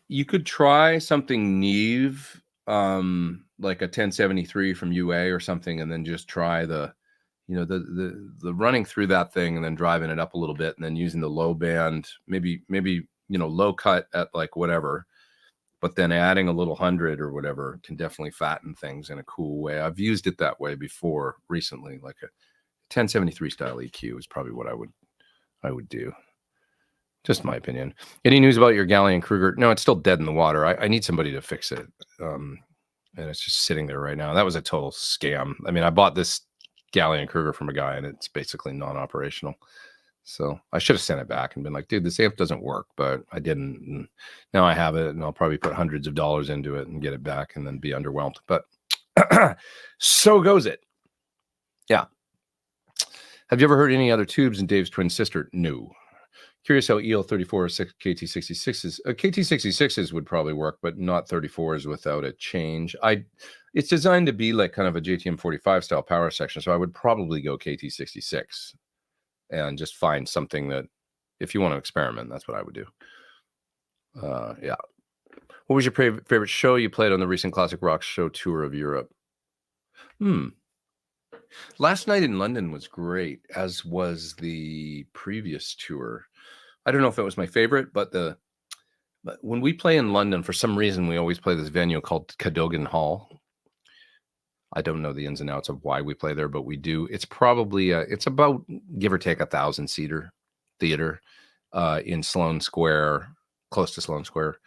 you could try something Neve, like a 1073 from UA or something, and then just try the running through that thing and then driving it up a little bit and then using the low band, maybe low cut at like whatever, but then adding a little 100 or whatever can definitely fatten things in a cool way. I've used it that way before recently, like a 1073 style EQ is probably what I would do. Just my opinion. Any news about your Galleon Kruger? No, it's still dead in the water. I need somebody to fix it. And it's just sitting there right now. That was a total scam. I mean, I bought this Galleon Kruger from a guy and it's basically non-operational. So I should have sent it back and been like, dude, this amp doesn't work, but I didn't. And now I have it and I'll probably put hundreds of dollars into it and get it back and then be underwhelmed. But so goes it. Yeah. Have you ever heard any other tubes in Dave's twin sister? No. Curious how EL34 or KT66s. KT66s would probably work, but not 34s without a change. It's designed to be like kind of a JTM 45 style power section, so I would probably go KT66 and just find something that, if you want to experiment, that's what I would do. Yeah. What was your favorite show you played on the recent Classic Rock Show tour of Europe? Last night in London was great, as was the previous tour. I don't know if it was my favorite, but when we play in London, for some reason, we always play this venue called Cadogan Hall. I don't know the ins and outs of why we play there, but we do. It's probably it's about, give or take, 1,000-seater theater in Sloane Square, close to Sloane Square,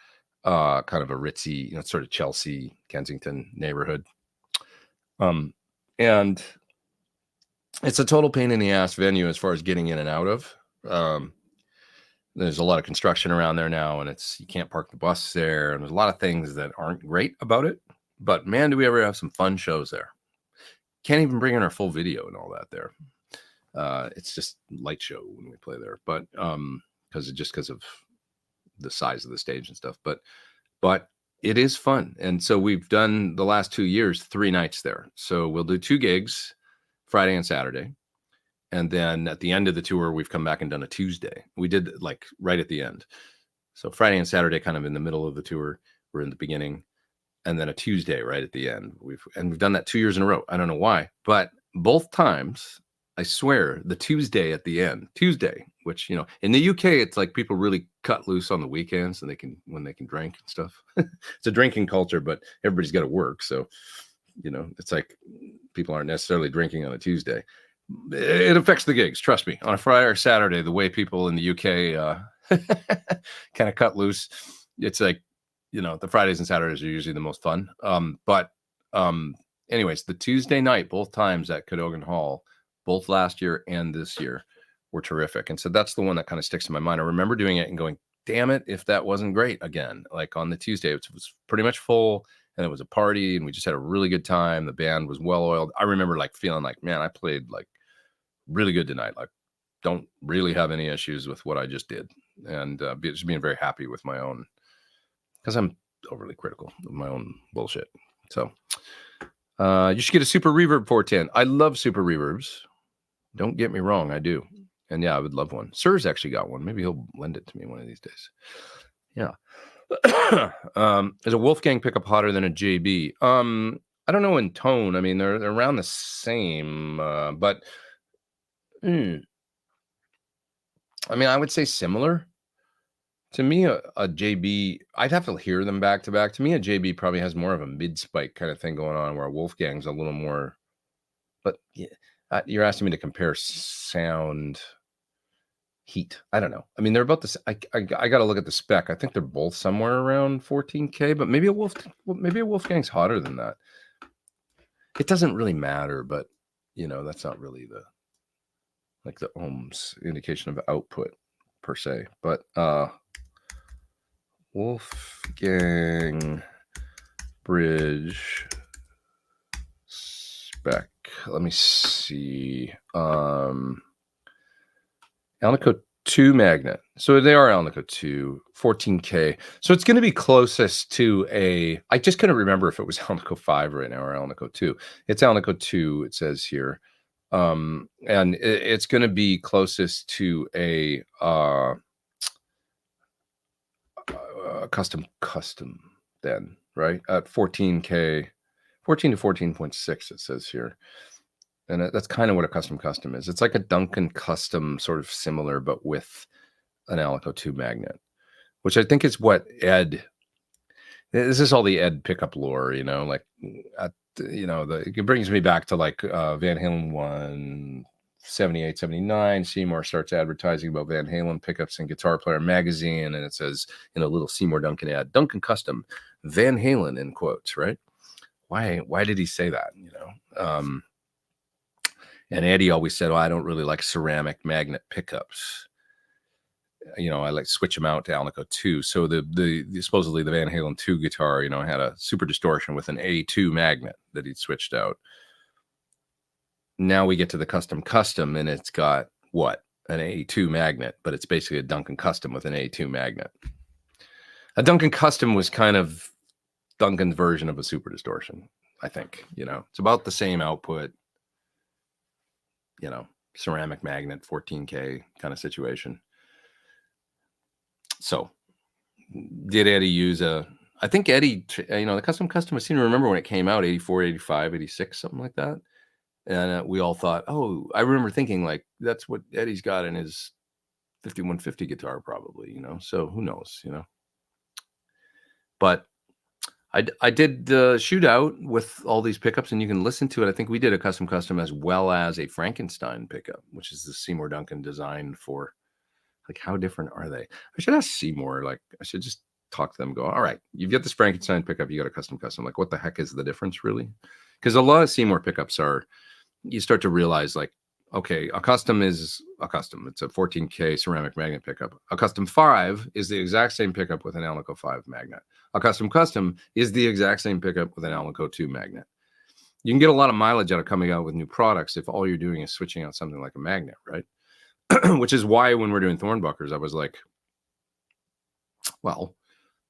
kind of a ritzy, sort of Chelsea, Kensington neighborhood. And it's a total pain in the ass venue as far as getting in and out of. There's a lot of construction around there now, and you can't park the bus there, and there's a lot of things that aren't great about it. But man, do we ever have some fun shows there. Can't even bring in our full video and all that there. It's just light show when we play there, but because of the size of the stage and stuff. But it is fun. And so we've done the last 2 years, 3 nights there. So we'll do 2 gigs, Friday and Saturday. And then at the end of the tour, we've come back and done a Tuesday. We did like right at the end. So Friday and Saturday, kind of in the middle of the tour. We're in the beginning. And then a Tuesday right at the end. We've done that 2 years in a row. I don't know why, but both times, I swear, the Tuesday at the end, which, in the UK, it's like people really cut loose on the weekends and when they can drink and stuff. It's a drinking culture, but everybody's got to work. So, it's like people aren't necessarily drinking on a Tuesday. It affects the gigs. Trust me. On a Friday or Saturday, the way people in the UK kind of cut loose, it's like, the Fridays and Saturdays are usually the most fun. Anyways, the Tuesday night, both times at Cadogan Hall, both last year and this year, were terrific. And so that's the one that kind of sticks in my mind. I remember doing it and going, damn it, if that wasn't great again. Like on the Tuesday, it was pretty much full and it was a party and we just had a really good time. The band was well oiled. I remember like feeling like, man, I played like really good tonight. Like, don't really have any issues with what I just did. And just being very happy with my own, because I'm overly critical of my own bullshit. So you should get a Super Reverb 410. I love Super Reverbs. Don't get me wrong, I do. And yeah, I would love one. Sir's actually got one. Maybe he'll lend it to me one of these days. Yeah. Is a Wolfgang pickup hotter than a JB? I don't know in tone. I mean, they're around the same, but I mean, I would say similar. To me, a JB, I'd have to hear them back to back. To me, a JB probably has more of a mid-spike kind of thing going on, where a Wolfgang's a little more. But yeah, you're asking me to compare sound, heat. I don't know. I mean, they're about this. I got to look at the spec. I think they're both somewhere around 14K, but maybe a Wolfgang's hotter than that. It doesn't really matter, but that's not really the ohms indication of output per se. But Wolfgang bridge spec. Let me see. Alnico 2 magnet. So they are Alnico 2, 14K. So it's going to be closest to I just couldn't remember if it was Alnico 5 right now or Alnico 2. It's Alnico 2, it says here. And it's going to be closest to a custom then, right? At 14K, 14 to 14.6, it says here. And that's kind of what a custom is. It's like a Duncan custom, sort of similar, but with an Alnico 2 magnet, which I think is what Ed, this is all the Ed pickup lore, like, it brings me back to like Van Halen 1, 78, 79. Seymour starts advertising about Van Halen pickups in Guitar Player magazine, and it says in a little Seymour Duncan ad, Duncan custom, Van Halen, in quotes, right? Why did he say that? And Eddie always said, I don't really like ceramic magnet pickups. I like switch them out to Alnico 2. So the supposedly the Van Halen 2 guitar, had a super distortion with an A2 magnet that he'd switched out. Now we get to the custom, and it's got what? An A2 magnet, but it's basically a Duncan custom with an A2 magnet. A Duncan custom was kind of Duncan's version of a super distortion, I think. It's about the same output, ceramic magnet, 14K kind of situation. So did Eddie use I think Eddie, the custom, I seem to remember when it came out, 84, 85, 86, something like that. And we all thought, I remember thinking like, that's what Eddie's got in his 5150 guitar probably, so who knows, But I did the shootout with all these pickups, and you can listen to it. I think we did a custom as well as a Frankenstein pickup, which is the Seymour Duncan design for, like, how different are they? I should ask Seymour, like, I should just talk to them, go, all right, you've got this Frankenstein pickup, you got a custom. Like, what the heck is the difference really? Because a lot of Seymour pickups you start to realize, like, okay, a custom is a custom. It's a 14K ceramic magnet pickup. A custom 5 is the exact same pickup with an Alnico 5 magnet. A custom is the exact same pickup with an Alnico 2 magnet. You can get a lot of mileage out of coming out with new products if all you're doing is switching out something like a magnet, right? Which is why when we're doing Thornbuckers, I was like, well,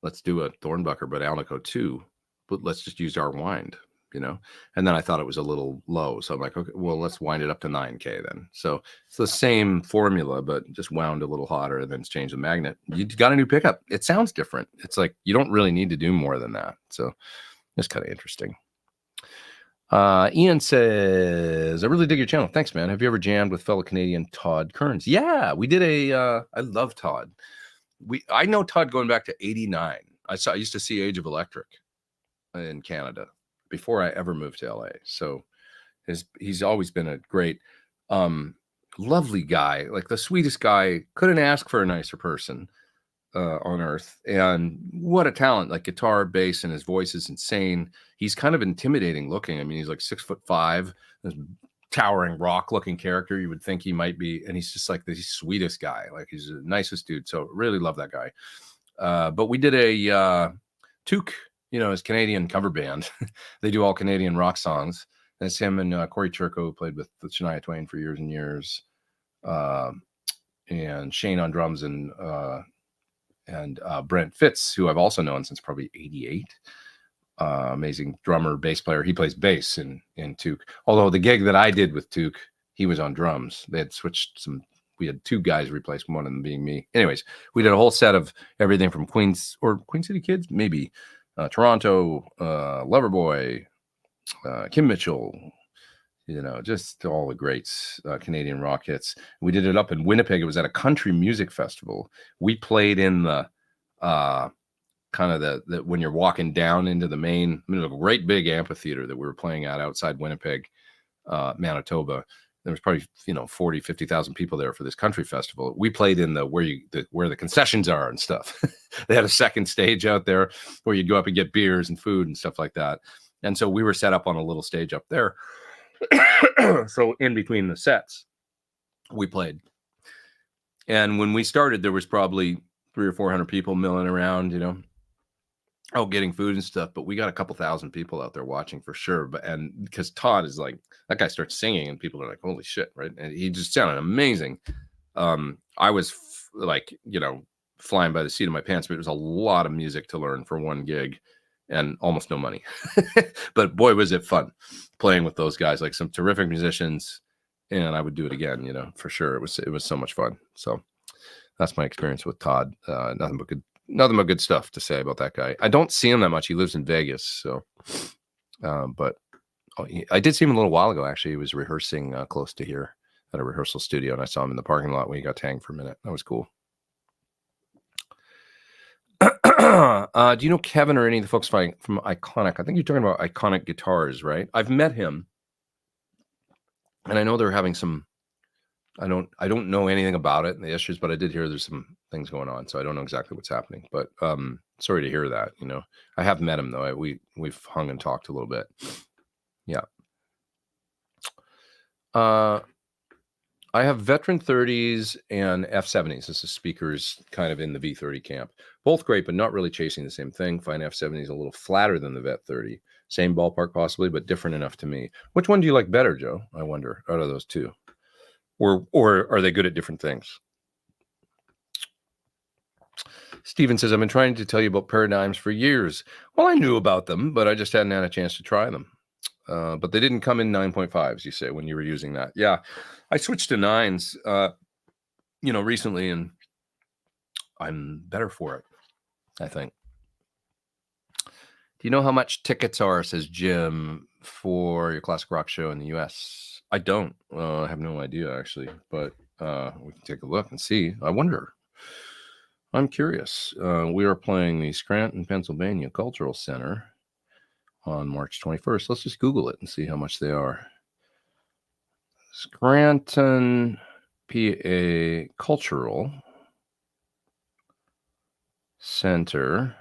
let's do a Thornbucker, but Alnico 2, but let's just use our wind. And then I thought it was a little low. So I'm like, okay, well, let's wind it up to 9K then. So it's the same formula, but just wound a little hotter and then change the magnet. You got a new pickup. It sounds different. It's like, you don't really need to do more than that. So it's kind of interesting. Ian says, I really dig your channel. Thanks, man. Have you ever jammed with fellow Canadian Todd Kearns? Yeah, we did I love Todd. I know Todd going back to 89. I used to see Age of Electric in Canada before I ever moved to LA. So he's always been a great, lovely guy, like the sweetest guy. Couldn't ask for a nicer person on earth. And what a talent, like guitar, bass, and his voice is insane. He's kind of intimidating looking. I mean, he's like 6'5", this towering rock looking character. You would think he might be, and he's just like the sweetest guy. Like, he's the nicest dude. So really love that guy. But we did a Took, his Canadian cover band. They do all Canadian rock songs. That's him and Corey Turco, who played with Shania Twain for years and years, and Shane on drums, and Brent Fitz, who I've also known since probably 88. Amazing drummer, bass player. He plays bass in Took. Although the gig that I did with Took, he was on drums. They had switched we had 2 guys replaced, one of them being me. Anyways, we did a whole set of everything from Queen City Kids, maybe, Toronto, Loverboy, Kim Mitchell, just all the greats, Canadian rock hits. We did it up in Winnipeg. It was at a country music festival. We played in the kind of the when you're walking down into the main, a great big amphitheater that we were playing at outside Winnipeg, Manitoba. There was probably 40, 50,000 people there for this country festival. We played in where the concessions are and stuff. They had a second stage out there where you'd go up and get beers and food and stuff like that. And so we were set up on a little stage up there. So in between the sets, we played. And when we started, there was probably 300 or 400 people milling around, getting food and stuff. But we got a couple thousand people out there watching for sure. And because Todd is like, that guy starts singing and people are like, holy shit, right? And he just sounded amazing. I was like, flying by the seat of my pants, but it was a lot of music to learn for one gig and almost no money. But boy, was it fun playing with those guys, like some terrific musicians, and I would do it again, for sure. It was so much fun. So that's my experience with Todd. Nothing but good stuff to say about that guy. I don't see him that much. He lives in Vegas, so but I did see him a little while ago. Actually, he was rehearsing close to here at a rehearsal studio, and I saw him in the parking lot when he got tagged for a minute. That was cool. Do you know Kevin or any of the folks from Iconic? I think you're talking about Iconic Guitars, right? I've met him, and I know they're having some. I don't know anything about it and the issues, but I did hear there's some things going on, so I don't know exactly what's happening. But sorry to hear that. I have met him though. We've hung and talked a little bit. Yeah. I have veteran 30s and F70s. This is speakers kind of in the V30 camp. Both great, but not really chasing the same thing. Find F70s a little flatter than the Vet 30. Same ballpark possibly, but different enough to me. Which one do you like better, Joe? I wonder, out of those two. Or are they good at different things? Steven says, I've been trying to tell you about Paradigms for years. Well, I knew about them, but I just hadn't had a chance to try them. But they didn't come in 9.5s, you say, when you were using that. Yeah, I switched to 9s, recently, and I'm better for it, I think. Do you know how much tickets are, says Jim, for your classic rock show in the U.S.? I don't. I have no idea, actually, but we can take a look and see. I wonder. I'm curious. We are playing the Scranton, Pennsylvania Cultural Center on March 21st. Let's just Google it and see how much they are. Scranton, PA Cultural Center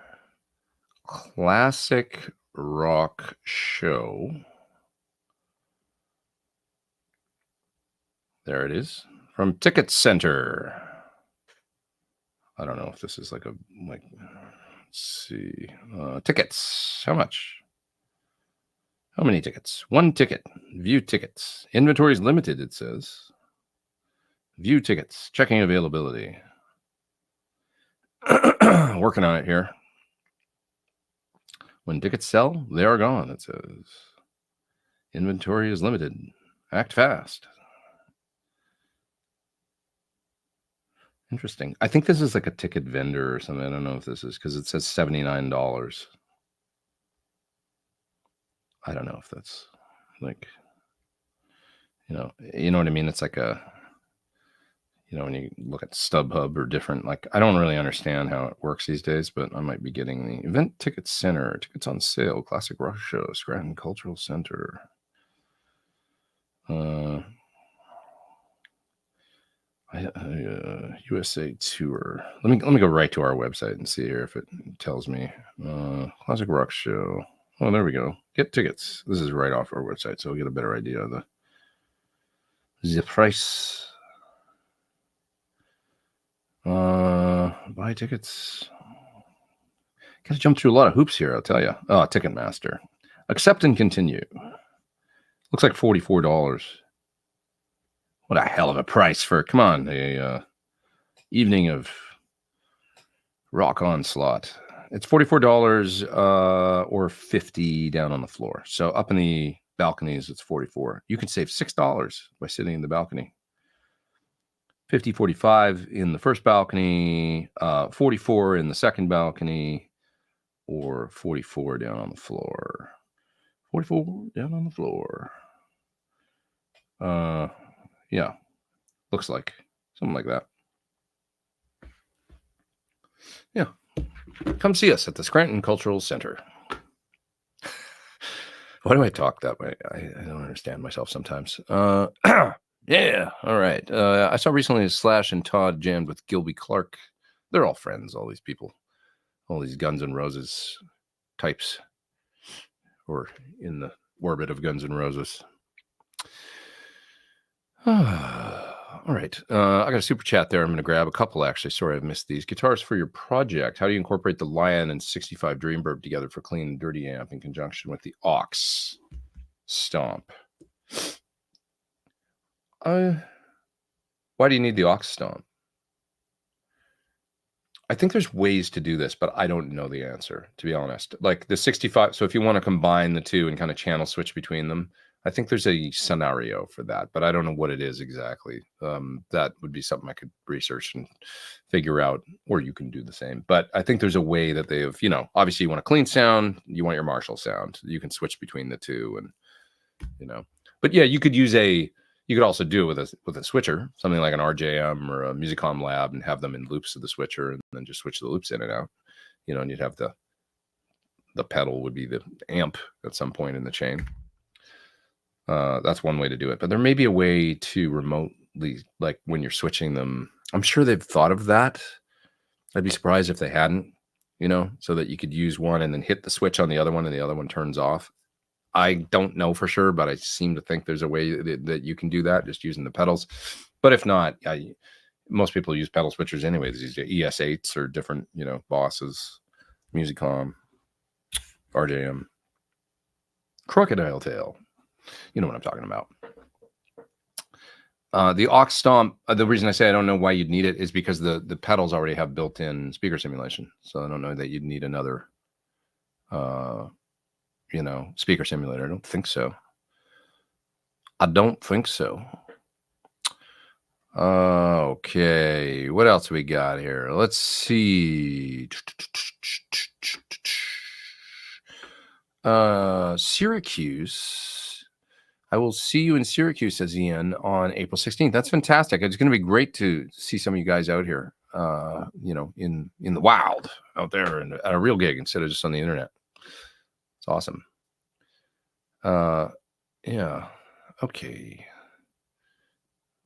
Classic Rock Show. There it is. From Ticket Center. I don't know if this is let's see. Tickets. How much? How many tickets? One ticket. View tickets. Inventory is limited, it says. View tickets. Checking availability. Working on it here. When tickets sell, they are gone, it says. Inventory is limited. Act fast. Interesting. I think this is like a ticket vendor or something. I don't know if this is because it says $79. I don't know if that's like, you know what I mean? It's like a, when you look at StubHub or different, like, I don't really understand how it works these days, but I might be getting the Event Ticket Center, tickets on sale, Classic Rock Show, Scranton Cultural Center. USA tour. Let me go right to our website and see here if it tells me. Classic Rock Show. Oh, there we go. Get tickets. This is right off our website, so we'll get a better idea of the price. Buy tickets. Got to jump through a lot of hoops here, I'll tell you. Oh, Ticketmaster. Accept and continue. Looks like $44. What a hell of a price for, come on, a evening of rock onslaught. It's $44 or $50 down on the floor. So up in the balconies, it's $44. You can save $6 by sitting in the balcony. $50, $45 in the first balcony, $44 in the second balcony, or $44 down on the floor. $44 down on the floor. Yeah, looks like something like that. Yeah, come see us at the Scranton Cultural Center. Why do I talk that way? I don't understand myself sometimes. Yeah, all right. I saw recently Slash and Todd jammed with Gilby Clarke. They're all friends, all these people. All these Guns N' Roses types. Or in the orbit of Guns N' Roses. All right. I got a super chat there. I'm going to grab a couple, actually. Sorry, I've missed these. Guitars for your project. How do you incorporate the Lion and 65 Dreambird together for clean and dirty amp in conjunction with the aux stomp? Well, Why do you need the aux stomp? I think there's ways to do this, but I don't know the answer, to be honest. Like the 65, so if you want to combine the two and kind of channel switch between them, I think there's a scenario for that, but I don't know what it is exactly. That would be something I could research and figure out, or you can do the same. But I think there's a way that they've, you know, obviously you want a clean sound, you want your Marshall sound. You can switch between the two, and, you know. But yeah, you could use you could also do it with a switcher, something like an RJM or a Musicom Lab, and have them in loops of the switcher, and then just switch the loops in and out. You know, and you'd have the pedal would be the amp at some point in the chain. That's one way to do it. But there may be a way to remotely, like when you're switching them. I'm sure they've thought of that. I'd be surprised if they hadn't, you know, so that you could use one and then hit the switch on the other one and the other one turns off. I don't know for sure, but I seem to think there's a way that you can do that just using the pedals. But if not, most people use pedal switchers anyways. These ES8s or different, you know, Bosses, Musicom, RJM, Crocodile Tail. You know what I'm talking about. The aux stomp, the reason I say I don't know why you'd need it is because the pedals already have built-in speaker simulation. So I don't know that you'd need another you know, speaker simulator. I don't think so. I don't think so. Okay, what else we got here? Let's see. Syracuse. I will see you in Syracuse, says Ian, on April 16th. That's fantastic. It's going to be great to see some of you guys out here, you know, in the wild out there and at a real gig instead of just on the internet. It's awesome. Yeah. Okay.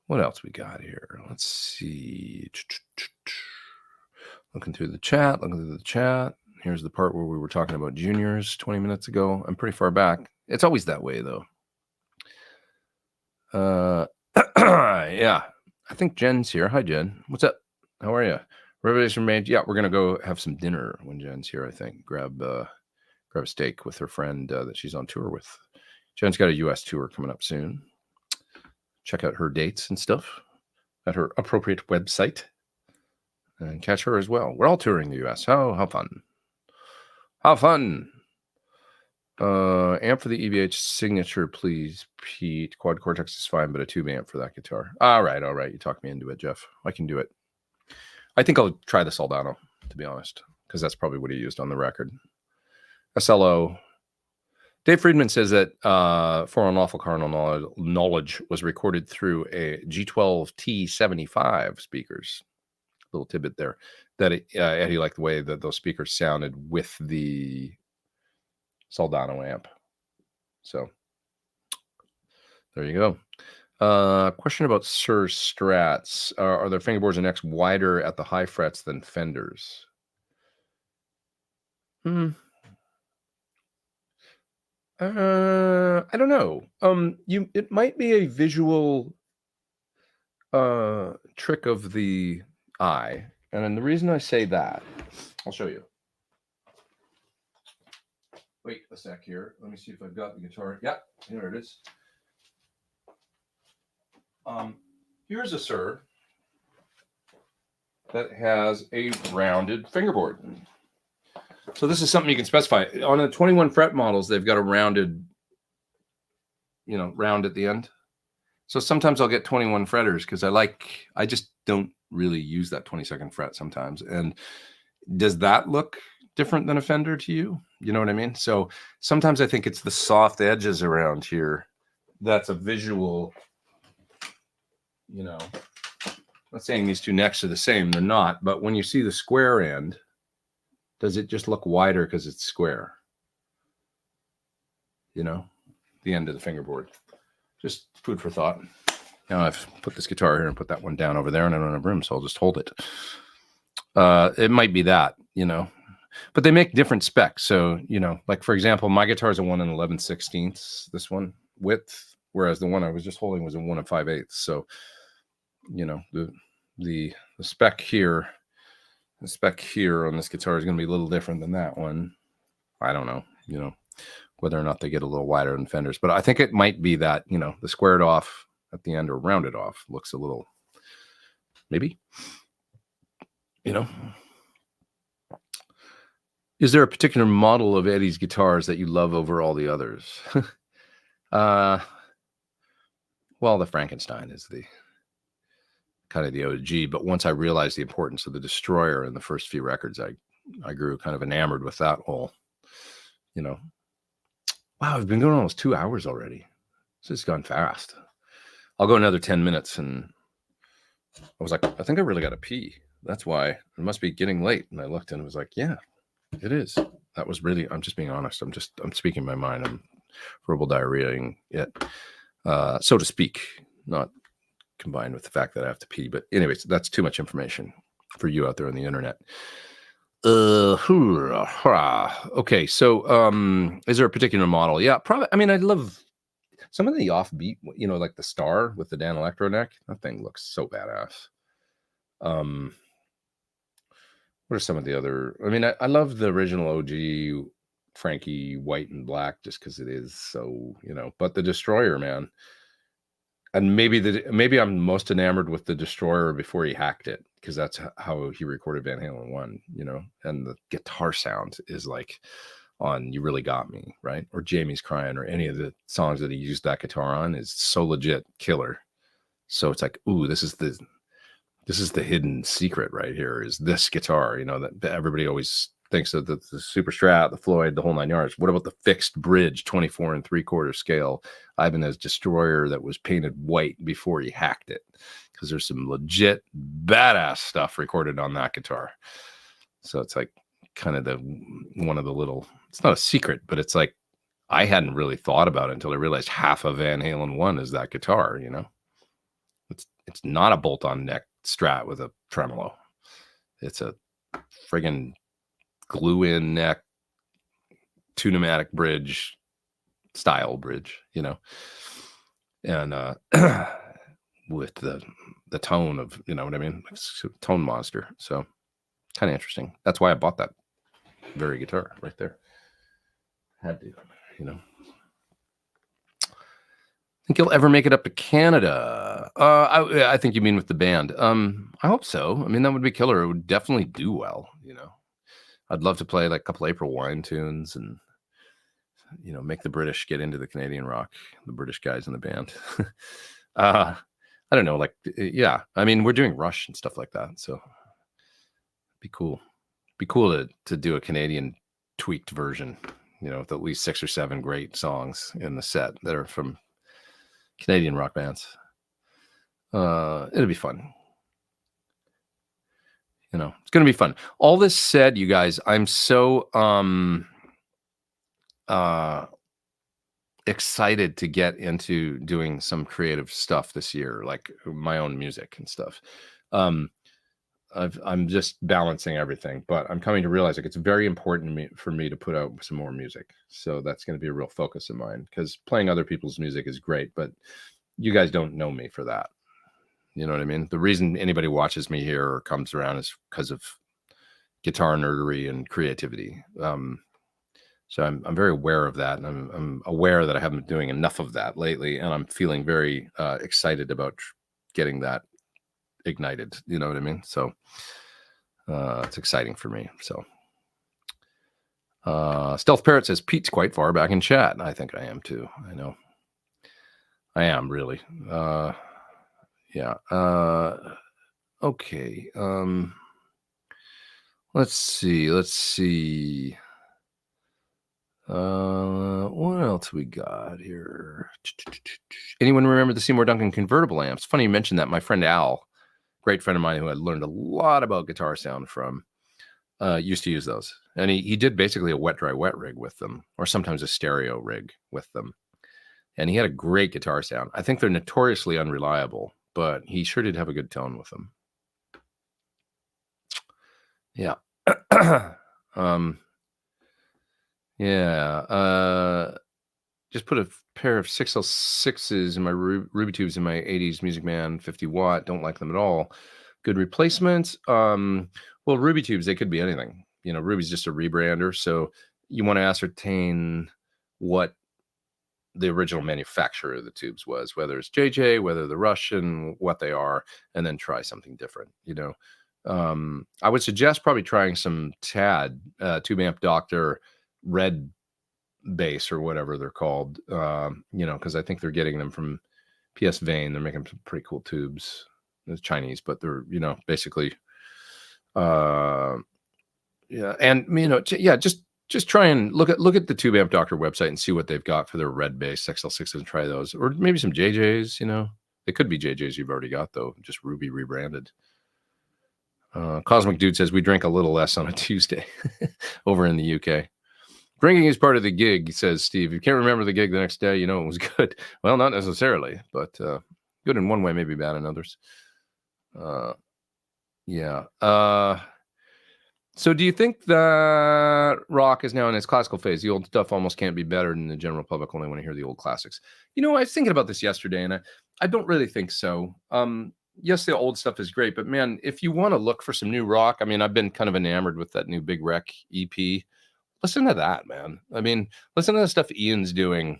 What else we got here? Let's see. Looking through the chat. Here's the part where we were talking about juniors 20 minutes ago. I'm pretty far back. It's always that way, though. Yeah. I think Jen's here. Hi, Jen. What's up? How are you? Revelation remains. Yeah, we're gonna go have some dinner when Jen's here. I think grab a steak with her friend that she's on tour with. Jen's got a U.S. tour coming up soon. Check out her dates and stuff at her appropriate website and catch her as well. We're all touring the U.S. How fun! How fun! Amp for the EVH signature, please, Pete. Quad Cortex is fine, but a tube amp for that guitar. All right. You talked me into it, Jeff. I can do it. I think I'll try the Soldano, to be honest, because that's probably what he used on the record. SLO. Dave Friedman says that For Unlawful Carnal Knowledge was recorded through a G12 T75 speakers. Little tidbit there. That Eddie liked the way that those speakers sounded with the Soldano amp. So there you go. Question about Sir Strats. Are their fingerboards and necks wider at the high frets than Fenders? I don't know. It might be a visual trick of the eye. And then the reason I say that, I'll show you. Wait a sec here. Let me see if I've got the guitar. Yeah, here it is. Here's a Sir that has a rounded fingerboard. So this is something you can specify. On the 21 fret models, they've got a rounded, you know, round at the end. So sometimes I'll get 21 fretters because I just don't really use that 22nd fret sometimes. And does that look different than a Fender to you? You know what I mean? So sometimes I think it's the soft edges around here that's a visual, you know. I'm not saying these two necks are the same. They're not. But when you see the square end, does it just look wider because it's square? You know, the end of the fingerboard. Just food for thought. Now I've put this guitar here and put that one down over there, and I don't have room, so I'll just hold it. It might be that, you know. But they make different specs. So, you know, like, for example, my guitar is a 1 11/16, this one, width, whereas the one I was just holding was a 1 5/8. So, you know, the spec here, on this guitar is going to be a little different than that one. I don't know, you know, whether or not they get a little wider than Fenders. But I think it might be that, you know, the squared off at the end or rounded off looks a little maybe, you know. Is there a particular model of Eddie's guitars that you love over all the others? uh, well, the Frankenstein is the kind of the OG, but once I realized the importance of the Destroyer in the first few records, I grew kind of enamored with that whole, you know. Wow, I've been going almost 2 hours already. This has gone fast. I'll go another 10 minutes, and I was like, I think I really got to pee. That's why it must be getting late. And I looked, and it was like, yeah, it is. That was really, I'm just being honest. I'm speaking my mind. I'm verbal diarrheaing it, so to speak, not combined with the fact that I have to pee. But anyways, that's too much information for you out there on the internet. Okay, so is there a particular model? Yeah, probably. I mean, I love some of the offbeat, you know, like the Star with the Dan Electro neck. That thing looks so badass. What are some of the other? I mean, I love the original OG Frankie white and black just because it is so, you know. But the Destroyer, man, and maybe I'm most enamored with the Destroyer before he hacked it, because that's how he recorded Van Halen 1, you know. And the guitar sound is like on "You Really Got Me," right? Or "Jamie's Crying," or any of the songs that he used that guitar on is so legit killer. So it's like, ooh, this is the hidden secret right here, is this guitar, you know, that everybody always thinks of the Super Strat, the Floyd, the whole 9 yards. What about the fixed bridge 24 3/4 scale Ibanez Destroyer that was painted white before he hacked it? Because there's some legit badass stuff recorded on that guitar. So it's like kind of one of the little, it's not a secret, but it's like I hadn't really thought about it until I realized half of Van Halen 1 is that guitar, you know. It's not a bolt-on neck Strat with a tremolo. It's a friggin' glue-in neck, two-pneumatic bridge style bridge, you know, and with the tone of, you know what I mean, tone monster. So kind of interesting. That's why I bought that very guitar right there. Had to, you know. Think you'll ever make it up to Canada? I think you mean with the band. I hope so. I mean, that would be killer. It would definitely do well, you know. I'd love to play like a couple April Wine tunes and, you know, make the British get into the Canadian rock, the British guys in the band. I don't know, like, yeah. I mean, we're doing Rush and stuff like that, so it'd be cool. Be cool to do a Canadian tweaked version, you know, with at least 6 or 7 great songs in the set that are from Canadian rock bands. It'll be fun. You know, it's going to be fun. All this said, you guys, I'm so excited to get into doing some creative stuff this year, like my own music and stuff. I'm just balancing everything, but I'm coming to realize like it's very important for me to put out some more music. So that's going to be a real focus of mine, because playing other people's music is great, but you guys don't know me for that. You know what I mean? The reason anybody watches me here or comes around is because of guitar nerdery and creativity. So I'm very aware of that, and I'm aware that I haven't been doing enough of that lately, and I'm feeling very excited about getting that ignited. You know what I mean? So it's exciting for me. So Stealth Parrot says Pete's quite far back in chat. I think I am too. I know. I am really. Yeah. Okay. Let's see. What else we got here? Anyone remember the Seymour Duncan convertible amps? Funny you mentioned that. My friend Al, great friend of mine who I learned a lot about guitar sound from, used to use those. And he did basically a wet, dry, wet rig with them, or sometimes a stereo rig with them. And he had a great guitar sound. I think they're notoriously unreliable, but he sure did have a good tone with them. Yeah. Yeah. Just put a pair of 6L6s in my Ruby tubes in my 80s Music Man 50 watt. Don't like them at all. Good replacements. Well, Ruby tubes, they could be anything. You know, Ruby's just a rebrander. So you want to ascertain what the original manufacturer of the tubes was, whether it's JJ, whether they're Russian, what they are, and then try something different, I would suggest probably trying some TAD, Tube Amp Doctor Red Bass or whatever they're called, because I think they're getting them from PS Vane. They're making some pretty cool tubes. It's Chinese, but they're, basically, just try and look at the Tube Amp Doctor website and see what they've got for their red bass XL6s and try those, or maybe some JJs. They could be JJs you've already got though, just Ruby rebranded. Cosmic Dude says we drink a little less on a Tuesday over in the UK. Drinking is part of the gig, says Steve. If you can't remember the gig the next day, it was good. Well, not necessarily, but good in one way, maybe bad in others. So do you think that rock is now in its classical phase? The old stuff almost can't be better than the general public only want to hear the old classics. I was thinking about this yesterday, and I don't really think so. Yes, the old stuff is great, but man, if you want to look for some new rock, I've been kind of enamored with that new Big Wreck EP. Listen to that, man. Listen to the stuff Ian's doing.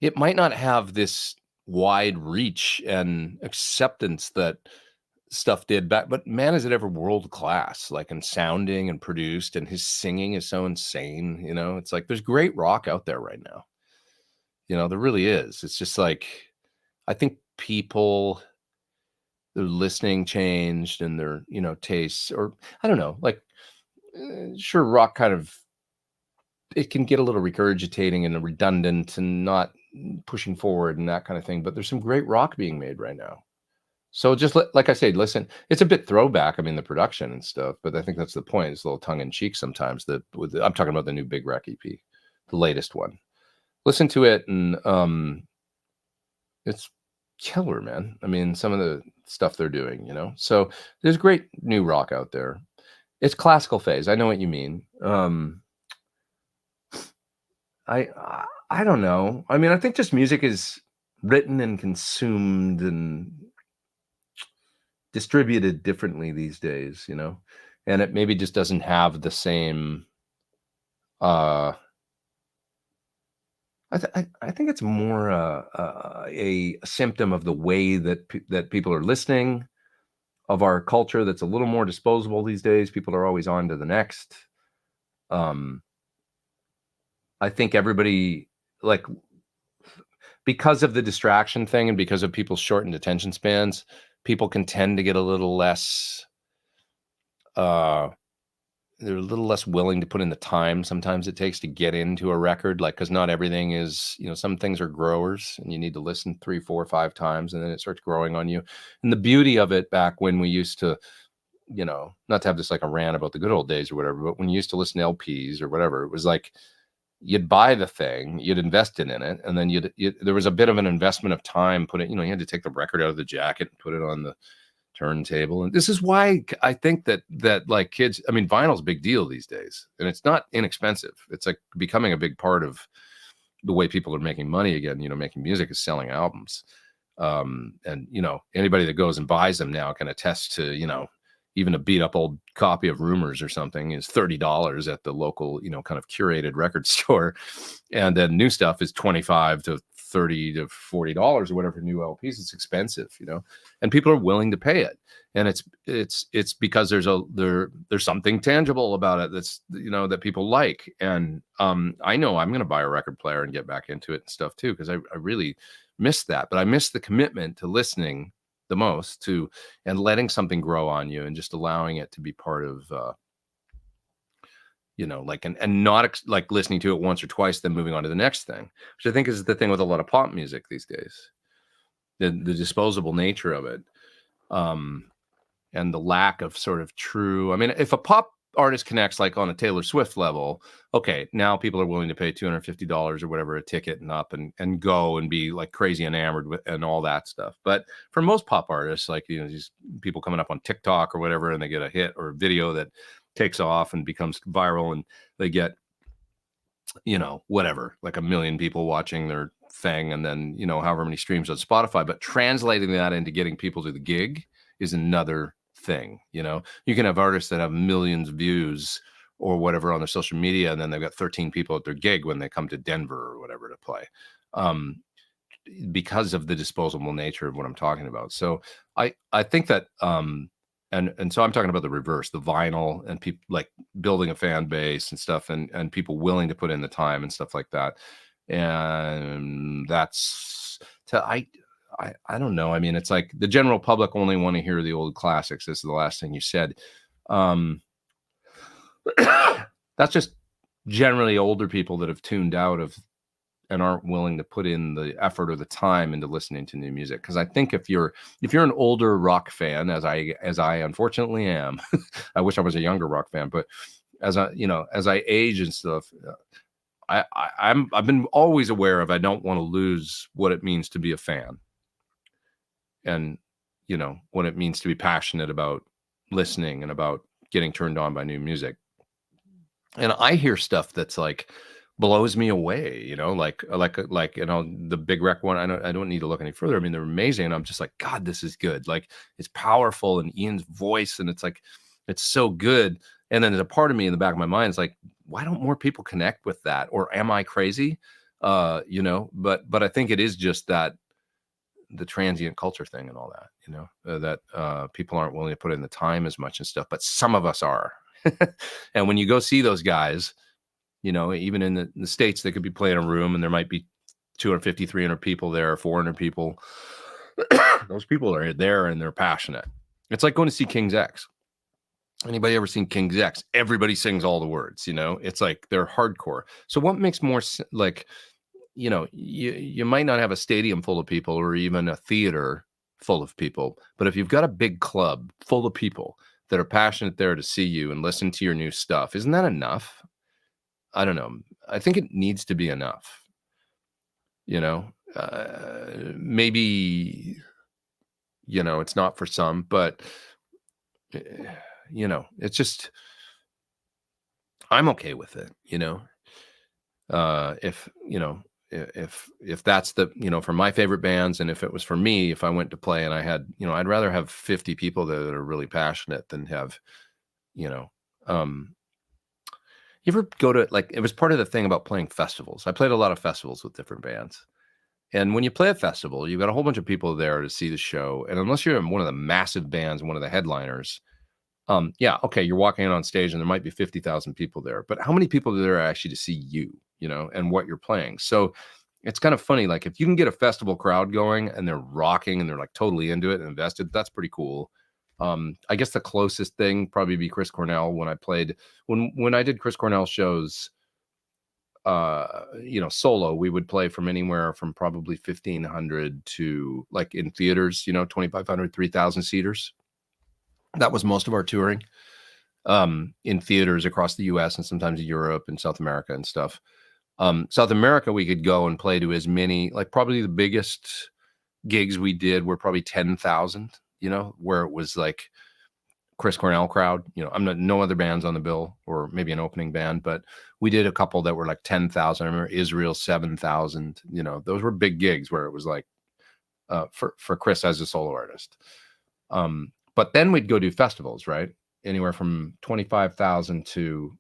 It might not have this wide reach and acceptance that stuff did back, but man, is it ever world class, like in sounding and produced, and his singing is so insane. It's like there's great rock out there right now. There really is. It's just like, I think people, their listening changed and their, tastes, or I don't know, like, sure, rock kind of, it can get a little regurgitating and redundant and not pushing forward and that kind of thing, but there's some great rock being made right now. So just like I said, listen, it's a bit throwback. The production and stuff, but I think that's the point. It's a little tongue in cheek sometimes. I'm talking about the new Big Wreck EP, the latest one. Listen to it, and it's killer, man. Some of the stuff they're doing, So there's great new rock out there. It's classical phase. I know what you mean. I don't know. I think just music is written and consumed and distributed differently these days, and it maybe just doesn't have the same. I think it's more a symptom of the way that people are listening, of our culture that's a little more disposable these days. People are always on to the next. I think everybody, like, because of the distraction thing and because of people's shortened attention spans, people can tend to get a little less, they're a little less willing to put in the time sometimes it takes to get into a record, like, because not everything is, some things are growers and you need to listen 3, 4, 5 times and then it starts growing on you. And the beauty of it, back when we used to, not to have this like a rant about the good old days or whatever, but when you used to listen to LPs or whatever, it was like you'd buy the thing, you'd invest in it, and then there was a bit of an investment of time put it, you had to take the record out of the jacket and put it on the turntable. And this is why I think that like kids, vinyl's a big deal these days, and it's not inexpensive. It's like becoming a big part of the way people are making money again. Making music is selling albums. And anybody that goes and buys them now can attest to, even a beat up old copy of Rumors or something is $30 at the local, kind of curated record store. And then new stuff is $25 to $30 to $40 or whatever, new LPs. It's expensive, and people are willing to pay it. And it's because there's something tangible about it that's, that people like. And I know I'm going to buy a record player and get back into it and stuff too, because I really miss that. But I miss the commitment to listening the most to, and letting something grow on you and just allowing it to be part of, like, and not like listening to it once or twice, then moving on to the next thing, which I think is the thing with a lot of pop music these days, the disposable nature of it. And the lack of sort of true, if a pop artist connects like on a Taylor Swift level, okay, now people are willing to pay $250 or whatever a ticket and up and go and be like crazy enamored with and all that stuff. But for most pop artists, like, these people coming up on TikTok or whatever, and they get a hit or a video that takes off and becomes viral, and they get, whatever, like 1 million people watching their thing, and then, however many streams on Spotify. But translating that into getting people to the gig is another thing. You can have artists that have millions of views or whatever on their social media, and then they've got 13 people at their gig when they come to Denver or whatever to play, because of the disposable nature of what I'm talking about. So I think that and so I'm talking about the reverse, the vinyl, and people like building a fan base and stuff, and people willing to put in the time and stuff like that. And that's I don't know. I mean, it's like the general public only want to hear the old classics. This is the last thing you said. That's just generally older people that have tuned out of and aren't willing to put in the effort or the time into listening to new music. Because I think if you're an older rock fan, as I unfortunately am, I wish I was a younger rock fan, but as I age and stuff, I've been always aware of I don't want to lose what it means to be a fan, and what it means to be passionate about listening and about getting turned on by new music. And I hear stuff that's like blows me away, like the Big Wreck one. I don't need to look any further. I mean, they're amazing, and I'm just like, God, this is good. Like, it's powerful, and Ian's voice, and it's like, it's so good. And then there's a part of me in the back of my mind is like, why don't more people connect with that? Or am I crazy? But I think it is just that the transient culture thing and all that, that people aren't willing to put in the time as much and stuff, but some of us are. And when you go see those guys, even in the States, they could be playing a room and there might be 250, 300 people there, 400 people. Those people are there and they're passionate. It's like going to see King's X. Anybody ever seen King's X? Everybody sings all the words, it's like they're hardcore. So what makes more like, you might not have a stadium full of people or even a theater full of people, but if you've got a big club full of people that are passionate there to see you and listen to your new stuff, isn't that enough? I don't know. I think it needs to be enough. Maybe, it's not for some, but, it's just, I'm okay with it, if that's the, for my favorite bands, and if it was for me, if I went to play and I had, I'd rather have 50 people that are really passionate than have, you ever go to, like, it was part of the thing about playing festivals. I played a lot of festivals with different bands. And when you play a festival, you've got a whole bunch of people there to see the show. And unless you're one of the massive bands and one of the headliners, yeah, okay, you're walking in on stage and there might be 50,000 people there. But how many people are there actually to see you, and what you're playing? So it's kind of funny. Like, if you can get a festival crowd going and they're rocking and they're like totally into it and invested, that's pretty cool. I guess the closest thing probably be Chris Cornell. When I played, when I did Chris Cornell shows, solo, we would play from anywhere from probably 1,500 to, like, in theaters, 2,500, 3,000 seaters. That was most of our touring, in theaters across the US and sometimes Europe and South America and stuff. South America, we could go and play to as many, like, probably the biggest gigs we did were probably 10,000, where it was like Chris Cornell crowd. No other bands on the bill, or maybe an opening band, but we did a couple that were like 10,000. I remember Israel 7,000. Those were big gigs where it was like, for Chris as a solo artist. But then we'd go do festivals, right? Anywhere from 25,000 to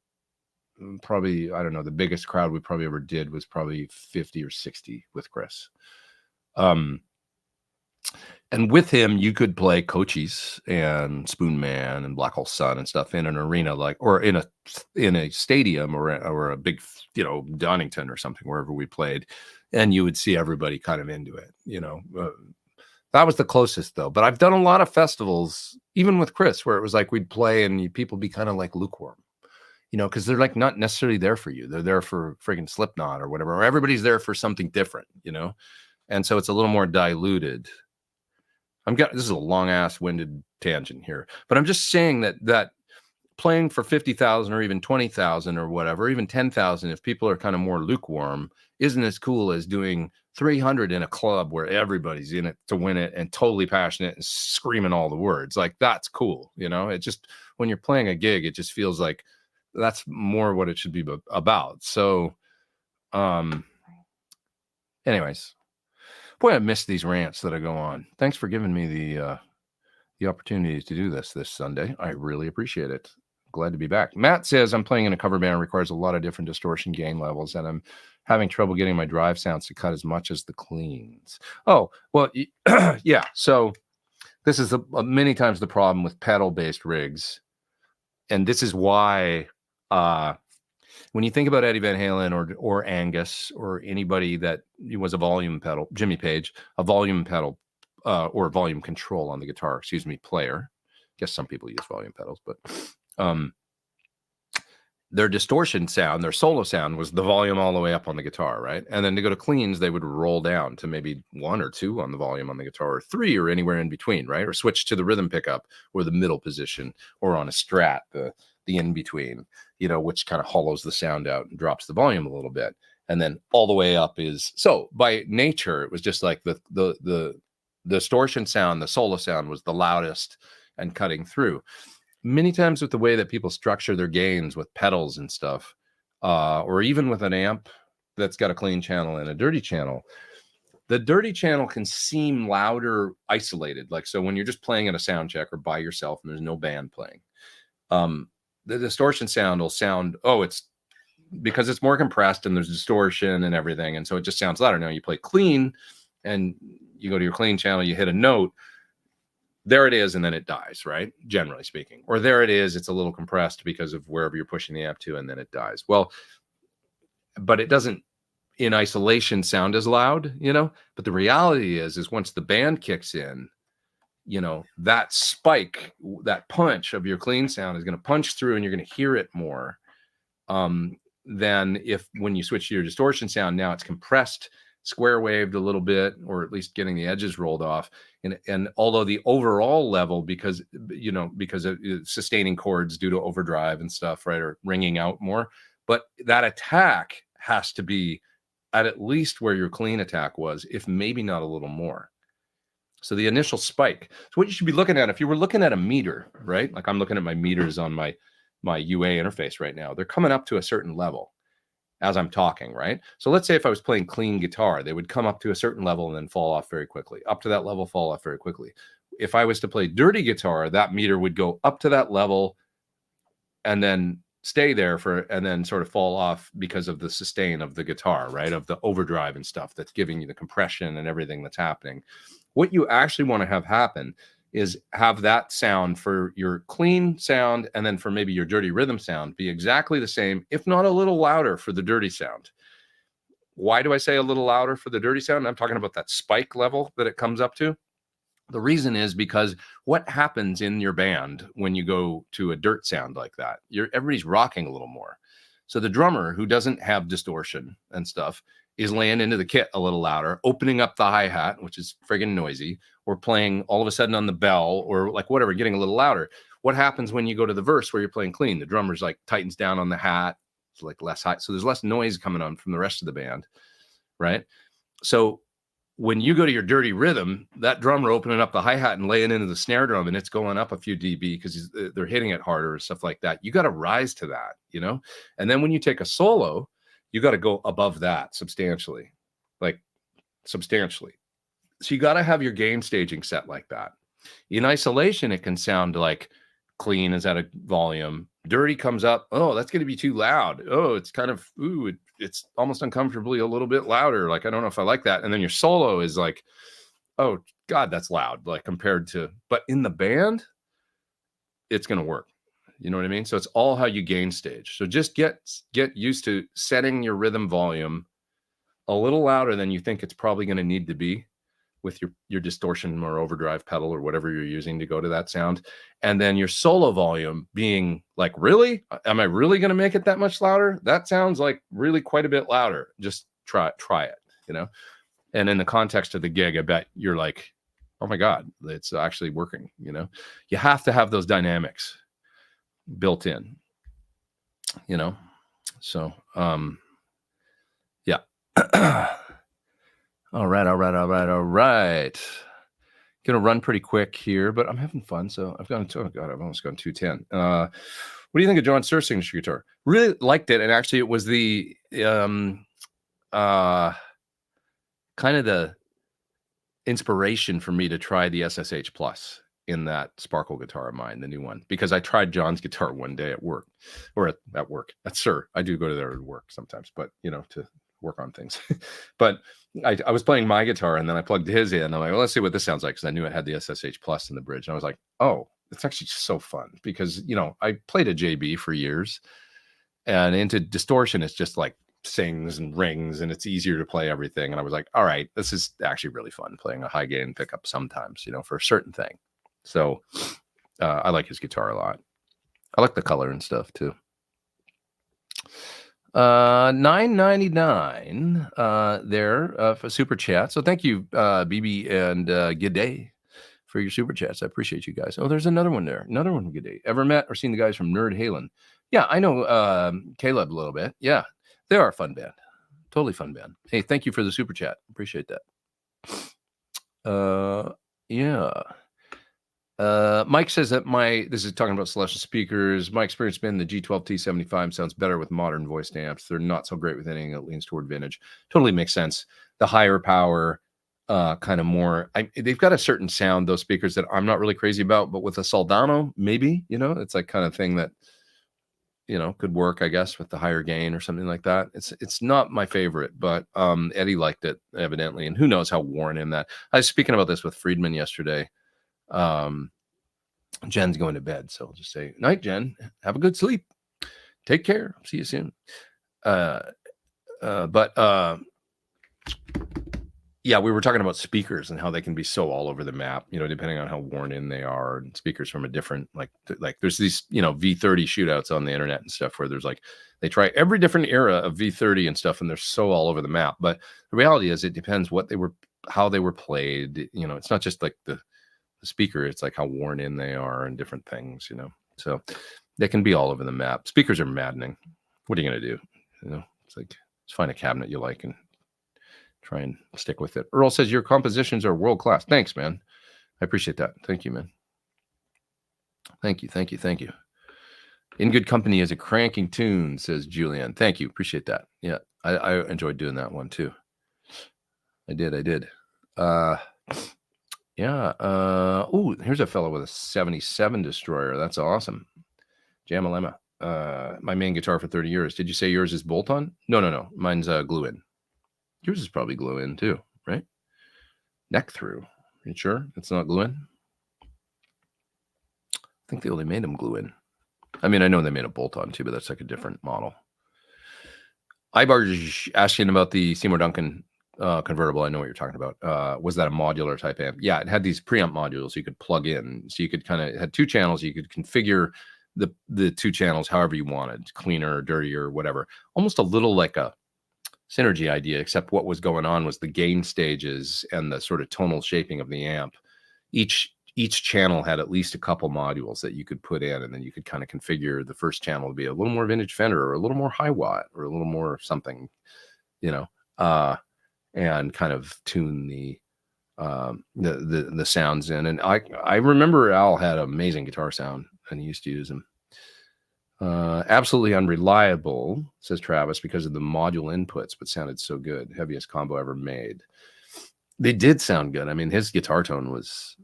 probably, I don't know, the biggest crowd we probably ever did was probably 50 or 60 with Chris. And with him, you could play Cochise and Spoon Man and Black Hole Sun and stuff in an arena, like, or in a stadium, or a big, Donington or something, wherever we played, and you would see everybody kind of into it. That was the closest, though. But I've done a lot of festivals, even with Chris, where it was like we'd play and people be kind of like lukewarm, because they're like not necessarily there for you. They're there for friggin' Slipknot or whatever. Or everybody's there for something different, and so it's a little more diluted. This is a long ass winded tangent here, but I'm just saying that playing for 50,000 or even 20,000 or whatever, even 10,000, if people are kind of more lukewarm, isn't as cool as doing 300 in a club where everybody's in it to win it and totally passionate and screaming all the words. Like, that's cool. It just, when you're playing a gig, it just feels like that's more what it should be about. So, anyways. Boy, I miss these rants that I go on. Thanks for giving me the opportunity to do this Sunday. I really appreciate it. Glad to be back. Matt says, I'm playing in a cover band. It requires a lot of different distortion gain levels, and I'm having trouble getting my drive sounds to cut as much as the cleans. Oh, well, yeah. So this is many times the problem with pedal-based rigs. And this is why when you think about Eddie Van Halen or Angus or anybody that was a volume pedal, Jimmy Page, a volume pedal or volume control on the guitar, player. I guess some people use volume pedals, but their distortion sound, their solo sound was the volume all the way up on the guitar, right? And then to go to cleans, they would roll down to maybe 1 or 2 on the volume on the guitar, or 3 or anywhere in between, right? Or switch to the rhythm pickup or the middle position, or on a Strat, the in between, which kind of hollows the sound out and drops the volume a little bit. And then all the way up is, so by nature, it was just like the distortion sound, the solo sound was the loudest and cutting through. Many times with the way that people structure their gains with pedals and stuff, or even with an amp that's got a clean channel and a dirty channel, the dirty channel can seem louder isolated. Like, so when you're just playing at a sound check or by yourself and there's no band playing, the distortion sound will sound, it's because it's more compressed and there's distortion and everything. And so it just sounds louder. Now you play clean and you go to your clean channel, you hit a note, there it is, and then it dies, right? Generally speaking. Or there it is, it's a little compressed because of wherever you're pushing the amp to, and then it dies. Well, but it doesn't in isolation sound as loud, But the reality is once the band kicks in, that spike, that punch of your clean sound is going to punch through and you're going to hear it more than when you switch to your distortion sound. Now it's compressed, square waved a little bit, or at least getting the edges rolled off. And although the overall level, because of sustaining chords due to overdrive and stuff, right, or ringing out more, but that attack has to be at least where your clean attack was, if maybe not a little more. So the initial spike. So what you should be looking at, if you were looking at a meter, right? Like I'm looking at my meters on my UA interface right now. They're coming up to a certain level as I'm talking, right? So let's say if I was playing clean guitar, they would come up to a certain level and then fall off very quickly. Up to that level, fall off very quickly. If I was to play dirty guitar, that meter would go up to that level and then stay there and then sort of fall off because of the sustain of the guitar, right? Of the overdrive and stuff that's giving you the compression and everything that's happening. What you actually want to have happen is have that sound for your clean sound and then for maybe your dirty rhythm sound be exactly the same, if not a little louder for the dirty sound. Why do I say a little louder for the dirty sound? I'm talking about that spike level that it comes up to. The reason is because what happens in your band when you go to a dirt sound like that, everybody's rocking a little more. So the drummer who doesn't have distortion and stuff is laying into the kit a little louder, opening up the hi-hat, which is friggin' noisy, or playing all of a sudden on the bell, or like whatever, getting a little louder. What happens when you go to the verse where you're playing clean? The drummer's like tightens down on the hat, it's like less high. So there's less noise coming on from the rest of the band, right? So when you go to your dirty rhythm, that drummer opening up the hi-hat and laying into the snare drum and it's going up a few dB because they're hitting it harder and stuff like that. You got to rise to that, And then when you take a solo, you got to go above that substantially. So you got to have your gain staging set like that. In isolation, it can sound like clean is at a volume. Dirty comes up. Oh, that's going to be too loud. Oh, it's kind of, it's almost uncomfortably a little bit louder. Like, I don't know if I like that. And then your solo is like, oh God, that's loud. Like compared to, but in the band, it's going to work. You know what I mean? So it's all how you gain stage. So just get used to setting your rhythm volume a little louder than you think it's probably going to need to be with your distortion or overdrive pedal or whatever you're using to go to that sound. And then your solo volume being like, really? Am I really going to make it that much louder? That sounds like really quite a bit louder. Just try it, And in the context of the gig, I bet you're like, oh my God, it's actually working, You have to have those dynamics built in, so yeah. all right, gonna run pretty quick here, but I'm having fun. So I've almost gone 2:10. What do you think of John Sur's signature guitar? Really liked it, and actually it was the kind of the inspiration for me to try the SSH Plus. in that Sparkle guitar of mine, the new one, because I tried John's guitar one day at work, or at work. At Sir, I do go to there at work sometimes, but to work on things. But I was playing my guitar, and then I plugged his in. And I'm like, well, let's see what this sounds like, because I knew it had the SSH Plus in the bridge. And I was like, oh, it's actually so fun, because I played a JB for years, and into distortion, it's just like sings and rings, and it's easier to play everything. And I was like, all right, this is actually really fun playing a high gain pickup sometimes, for a certain thing. So I like his guitar a lot. I like the color and stuff too. $9.99 there for super chat. So thank you, BB and G'day, for your super chats. I appreciate you guys. Oh, there's another one there. Another one. G'day. Ever met or seen the guys from Nerd Halen? Yeah, I know Caleb a little bit. Yeah, they are a fun band. Totally fun band. Hey, thank you for the super chat. Appreciate that. Yeah. Mike says that this is talking about Celestial speakers. My experience has been the G12 T75 sounds better with modern voiced amps. They're not so great with anything that leans toward vintage. Totally makes sense. The higher power, kind of more, they've got a certain sound, those speakers, that I'm not really crazy about, but with a Soldano, maybe, it's like kind of thing that, could work, I guess, with the higher gain or something like that. It's not my favorite, but Eddie liked it evidently. And who knows how worn in that. I was speaking about this with Friedman yesterday. Jen's going to bed, so I'll just say, night, Jen. Have a good sleep. Take care. See you soon. Yeah, we were talking about speakers and how they can be so all over the map, depending on how worn in they are, and speakers from a different, like there's these, V30 shootouts on the internet and stuff, where there's like, they try every different era of V30 and stuff, and they're so all over the map. But the reality is, it depends how they were played. It's not just like the speaker, it's like how worn in they are and different things, so they can be all over the map. Speakers are maddening. What are you going to do? It's like, just find a cabinet you like and try and stick with it. Earl says your compositions are world class. Thanks, man. I appreciate that. Thank you, man. Thank you. In good company is a cranking tune, says Julian. Thank you. Appreciate that. Yeah, I enjoyed doing that one too. I did. Yeah. Oh, here's a fellow with a 77 Destroyer. That's awesome. Jamalema. My main guitar for 30 years. Did you say yours is bolt-on? No. Mine's glue-in. Yours is probably glue-in too, right? Neck through. You sure it's not glue-in? I think they only made them glue-in. I mean, I know they made a bolt-on too, but that's like a different model. Ibarge asking about the Seymour Duncan convertible. I know what you're talking about. Was that a modular type amp? Yeah, it had these preamp modules you could plug in. So you could it had two channels. You could configure the two channels however you wanted, cleaner, dirtier, whatever. Almost a little like a Synergy idea, except what was going on was the gain stages and the sort of tonal shaping of the amp. Each channel had at least a couple modules that you could put in, and then you could kind of configure the first channel to be a little more vintage Fender, or a little more high watt, or a little more something, and kind of tune the sounds in. And I remember Al had an amazing guitar sound, and he used to use them. Absolutely unreliable, says Travis, because of the module inputs, but sounded so good. Heaviest combo ever made. They did sound good. I mean, his guitar tone was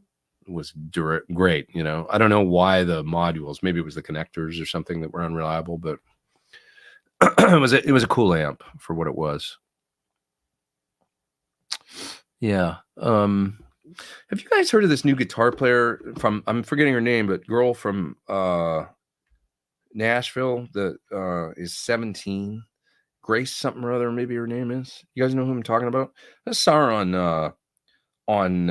great. I don't know why the modules, maybe it was the connectors or something that were unreliable, but it was a cool amp for what it was. Yeah. Have you guys heard of this new guitar player from, I'm forgetting her name, but girl from Nashville that is 17, Grace something or other, maybe her name is. You guys know who I'm talking about? I saw her on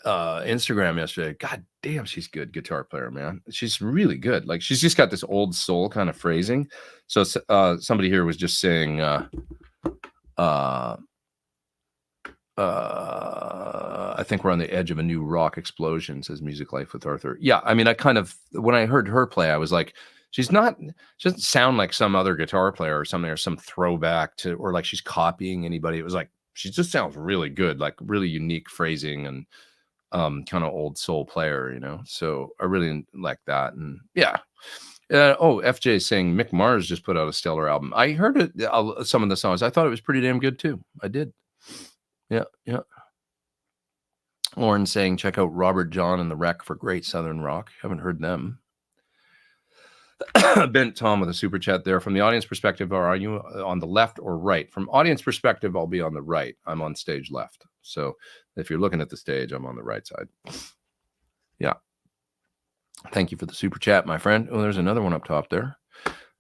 Instagram yesterday. God damn, she's a good guitar player, man. She's really good. Like, she's just got this old soul kind of phrasing. So somebody here was just saying I think we're on the edge of a new rock explosion, says Music Life with Arthur. Yeah, I mean, when I heard her play, I was like, she doesn't sound like some other guitar player or something, or some throwback to, or like she's copying anybody. It was like, she just sounds really good, like really unique phrasing and kind of old soul player, So I really like that. And yeah. FJ is saying Mick Mars just put out a stellar album. I heard it, some of the songs. I thought it was pretty damn good too. I did. Yeah. Thorn saying, check out Robert John and the Wreck for great Southern rock. Haven't heard them. Bent Tom with a super chat there. From the audience perspective, are you on the left or right? From audience perspective, I'll be on the right. I'm on stage left. So if you're looking at the stage, I'm on the right side. Yeah. Thank you for the super chat, my friend. Oh, there's another one up top there.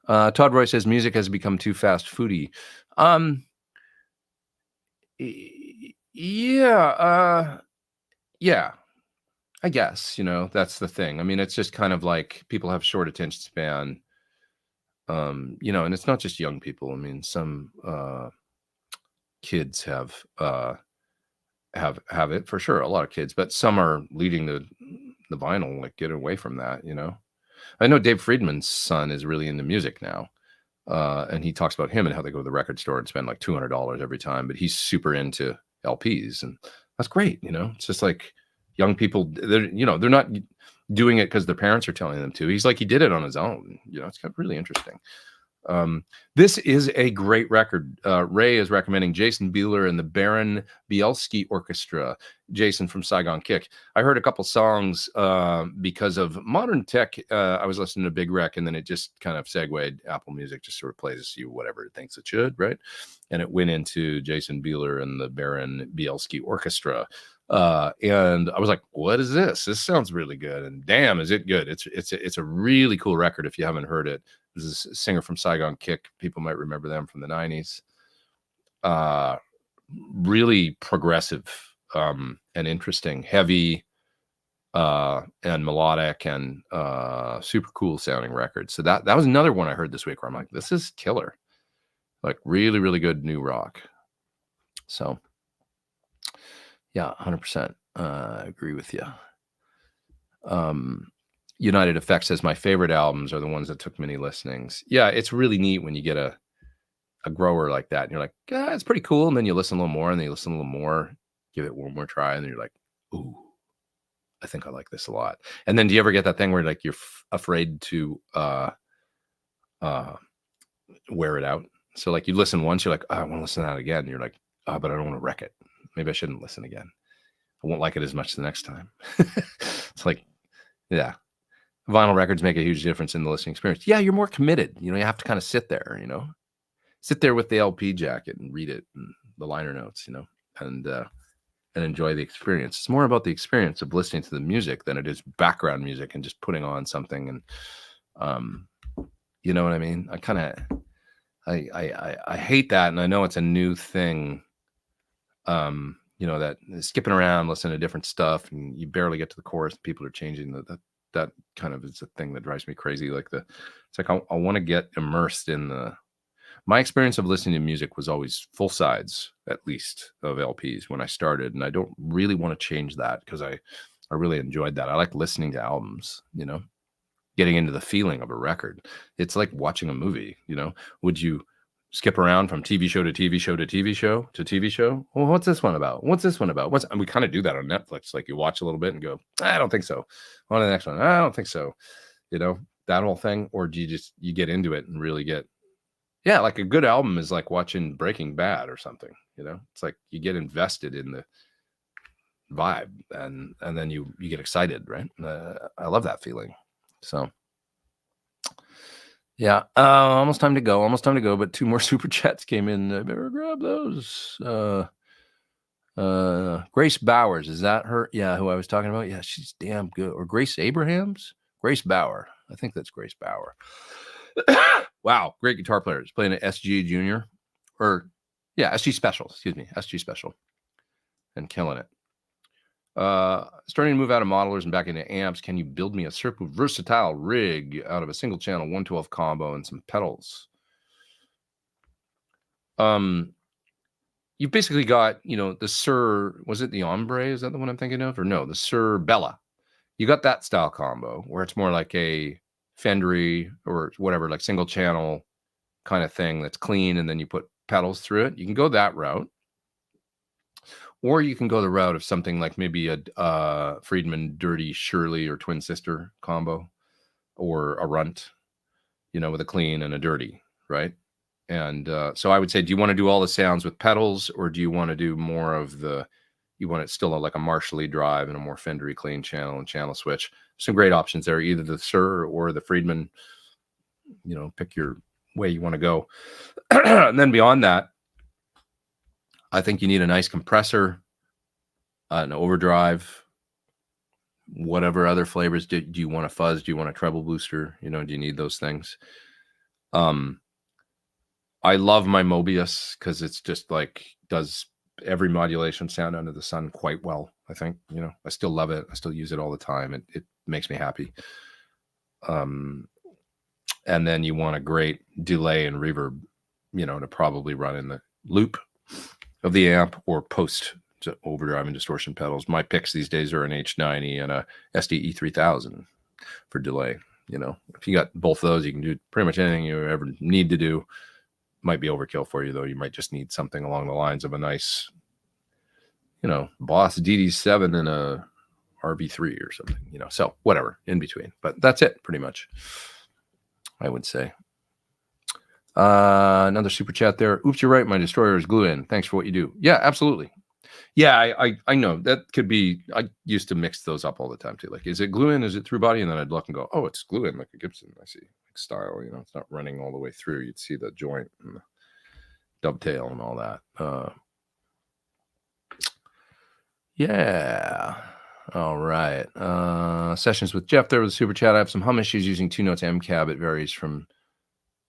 Todd Roy says music has become too fast foodie. Yeah, I guess, that's the thing. I mean, it's just kind of like people have short attention span, and it's not just young people. I mean, some kids have it for sure. A lot of kids, but some are leading the vinyl, like get away from that. I know Dave Friedman's son is really into music now. And he talks about him and how they go to the record store and spend like $200 every time, but he's super into LPs, and that's great. It's just like young people, they're not doing it because their parents are telling them to. He's like, he did it on his own. It's kind of really interesting. This is a great record. Ray is recommending Jason Bieler and the Baron Bielski Orchestra. Jason from Saigon Kick. I heard a couple songs because of Modern Tech. I was listening to Big Wreck, and then it just kind of segued. Apple Music just sort of plays you whatever it thinks it should, right? And it went into Jason Bieler and the Baron Bielski Orchestra. And I was like, what is this? This sounds really good. And damn, is it good. It's a really cool record if you haven't heard it. This is a singer from Saigon Kick. People might remember them from the 90s. Really progressive and interesting, heavy and melodic and super cool sounding record. So that was another one I heard this week where I'm like, this is killer. Like really, really good new rock. So yeah, 100%. I agree with you. United Effects says my favorite albums are the ones that took many listenings. Yeah, it's really neat when you get a grower like that and you're like, yeah, it's pretty cool. And then you listen a little more and then you listen a little more, give it one more try. And then you're like, ooh, I think I like this a lot. And then do you ever get that thing where like you're afraid to wear it out? So like you listen once, you're like, oh, I want to listen to that again. And you're like, oh, but I don't want to wreck it. Maybe I shouldn't listen again. I won't like it as much the next time. It's like, yeah. Vinyl records make a huge difference in the listening experience. Yeah, you're more committed. You have to kind of sit there, sit there with the LP jacket and read it and the liner notes, and enjoy the experience. It's more about the experience of listening to the music than it is background music and just putting on something. And you know what I mean? I hate that. And I know it's a new thing. That skipping around, listening to different stuff, and you barely get to the chorus. People are changing that kind of is a thing that drives me crazy. Like it's like I want to get immersed in my experience of listening to music was always full sides, at least, of LPs when I started, and I don't really want to change that because I really enjoyed that. I like listening to albums, getting into the feeling of a record. It's like watching a movie. Would you skip around from TV show to TV show to TV show to TV show? Well, what's this one about? What's this one about? And we kind of do that on Netflix. Like you watch a little bit and go, I don't think so. On to the next one. I don't think so. That whole thing. Or do you get into it and really get, yeah, like a good album is like watching Breaking Bad or something. It's like you get invested in the vibe and then you get excited, right? I love that feeling. So yeah, almost time to go, but 2 more super chats came in. I better grab those. Grace Bowers, is that her? Yeah, who I was talking about? Yeah, she's damn good. Or Grace Abrahams? Grace Bauer. I think that's Grace Bauer. Wow, great guitar player. He's playing an SG Junior. SG Special, excuse me, SG Special. And killing it. Starting to move out of modelers and back into amps. Can you build me a super versatile rig out of a single channel 112 combo and some pedals? You've basically got, the Sir, was it the Ombre? Is that the one I'm thinking of? Or no, the Sir Bella. You got that style combo where it's more like a Fendery or whatever, like single channel kind of thing that's clean, and then you put pedals through it. You can go that route. Or you can go the route of something like maybe a Friedman Dirty Shirley or Twin Sister combo, or a Runt, with a clean and a dirty, right? And so I would say, do you want to do all the sounds with pedals, or do you want to do more of the, you want it still like a Marshall drive and a more Fendery clean channel and channel switch. Some great options there, either the Sir or the Friedman. Pick your way you want to go. And then beyond that, I think you need a nice compressor, an overdrive, whatever other flavors. Do you want a fuzz? Do you want a treble booster? Do you need those things? I love my Mobius because it's just like does every modulation sound under the sun quite well. I think, I still love it. I still use it all the time. It makes me happy. And then you want a great delay and reverb, to probably run in the loop of the amp or post to overdrive and distortion pedals. My picks these days are an H90 and a SDE 3000 for delay. If you got both of those, you can do pretty much anything you ever need to do. Might be overkill for you, though. You might just need something along the lines of a nice, Boss DD7 and a RB3 or something, so whatever in between. But that's it pretty much, I would say. Another super chat there. Oops, you're right. My Destroyer is glue-in. Thanks for what you do. Yeah, absolutely. Yeah, I know that could be. I used to mix those up all the time too. Like, is it glue-in? Is it through body? And then I'd look and go, oh, it's glue-in like a Gibson. I see. Like style, it's not running all the way through. You'd see the joint and the dovetail and all that. Yeah. All right. Sessions with Jeff there with the super chat. I have some hum issues using 2 notes M cab. It varies from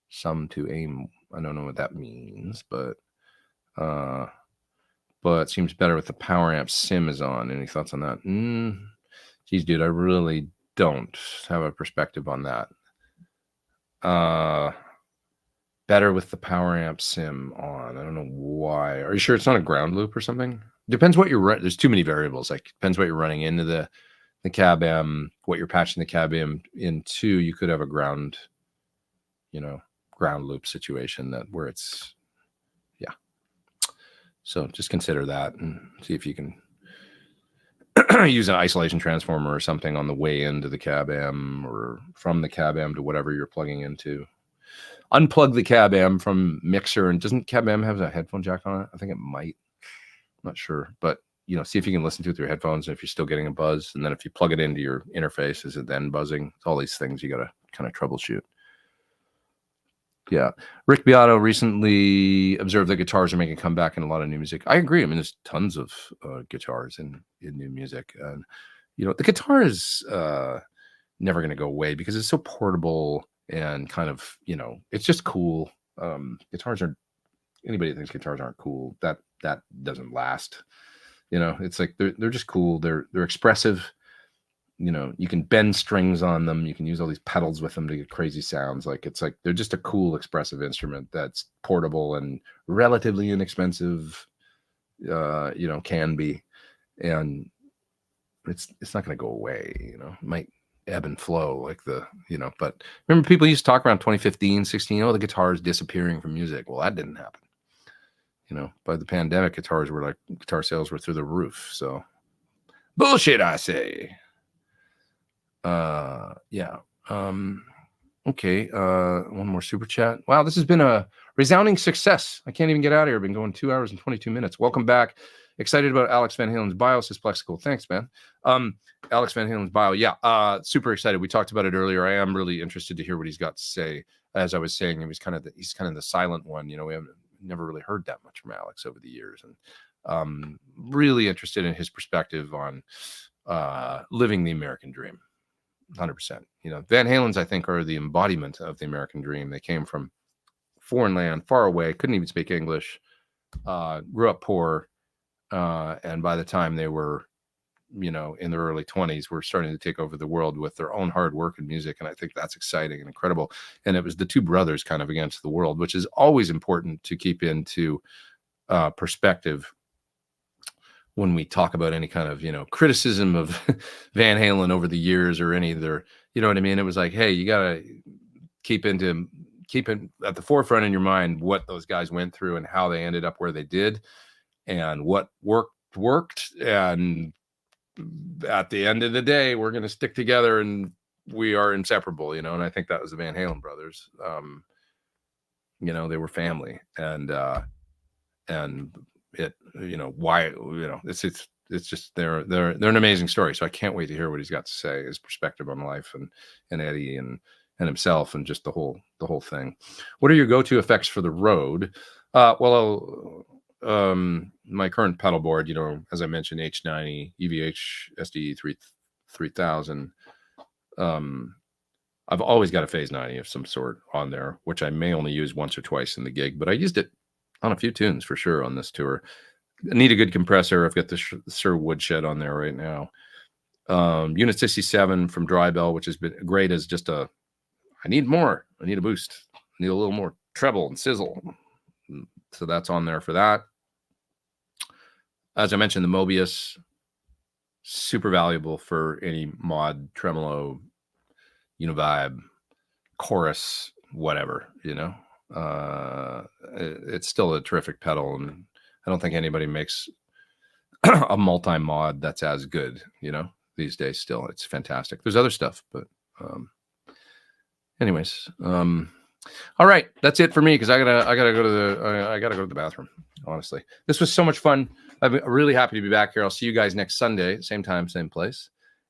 some to aim. I don't know what that means, but it seems better with the power amp sim is on. Any thoughts on that? Geez, dude, I really don't have a perspective on that. Better with the power amp sim on. I don't know why. Are you sure it's not a ground loop or something? Depends what you're running. There's too many variables. Like, depends what you're running into the cab amp, what you're patching the cab amp into. You could have a ground loop situation where it's, yeah. So just consider that and see if you can use an isolation transformer or something on the way into the cab amp or from the cab amp to whatever you're plugging into. Unplug the cab amp from mixer. And doesn't cab amp have a headphone jack on it? I think it might. I'm not sure, but see if you can listen to it through headphones and if you're still getting a buzz. And then if you plug it into your interface, is it then buzzing? It's all these things you got to kind of troubleshoot. Yeah. Rick Beato recently observed that guitars are making a comeback in a lot of new music. I agree. I mean, there's tons of guitars in new music. And, the guitar is never going to go away because it's so portable and kind of, it's just cool. Anybody that thinks guitars aren't cool, that doesn't last. It's like they're just cool. They're expressive. You can bend strings on them. You can use all these pedals with them to get crazy sounds. Like, it's like they're just a cool, expressive instrument that's portable and relatively inexpensive. Can be, and it's not going to go away. It might ebb and flow like But remember, people used to talk around 2015, 16. Oh, the guitar is disappearing from music. Well, that didn't happen. By the pandemic, guitar sales were through the roof. So bullshit, I say. Yeah. Okay. One more super chat. Wow, this has been a resounding success. I can't even get out of here. I've been going 2 hours and 22 minutes. Welcome back. Excited about Alex Van Halen's bio, says Plexical. Thanks, man. Alex Van Halen's bio. Yeah. Super excited. We talked about it earlier. I am really interested to hear what he's got to say. As I was saying, he's kind of the silent one. We haven't never really heard that much from Alex over the years, and really interested in his perspective on living the American dream. 100%. Van Halen's, I think, are the embodiment of the American dream. They came from foreign land, far away, couldn't even speak English, grew up poor, and by the time they were, in their early 20s, were starting to take over the world with their own hard work and music. And I think that's exciting and incredible. And it was the two brothers kind of against the world, which is always important to keep into perspective when we talk about any kind of, criticism of Van Halen over the years or any of their, you know what I mean? It was like, hey, you got to keep at the forefront in your mind what those guys went through and how they ended up where they did and what worked. And at the end of the day, we're going to stick together and we are inseparable, and I think that was the Van Halen brothers. They were family and it, why, it's it's just they're an amazing story. So I can't wait to hear what he's got to say, his perspective on life and Eddie and himself and just the whole thing. What are your go-to effects for the road? Well, my current pedal board, you know, as I mentioned, H90 EVH SDE 3000. I've always got a phase 90 of some sort on there, which I may only use once or twice in the gig, but I used it on a few tunes for sure on this tour. I need a good compressor. I've got the Sir Woodshed on there right now. Unit 67 from Drybell, which has been great as just I need more. I need a boost. I need a little more treble and sizzle. So that's on there for that. As I mentioned, the Mobius, super valuable for any mod, tremolo, univibe, chorus, whatever, you know. It's still a terrific pedal, and I don't think anybody makes a multi-mod that's as good, you know, these days. Still, it's fantastic. There's other stuff, but anyways, all right, that's it for me, because I gotta go to the bathroom. Honestly, this was so much fun. I'm really happy to be back here. I'll see you guys next Sunday, same time, same place.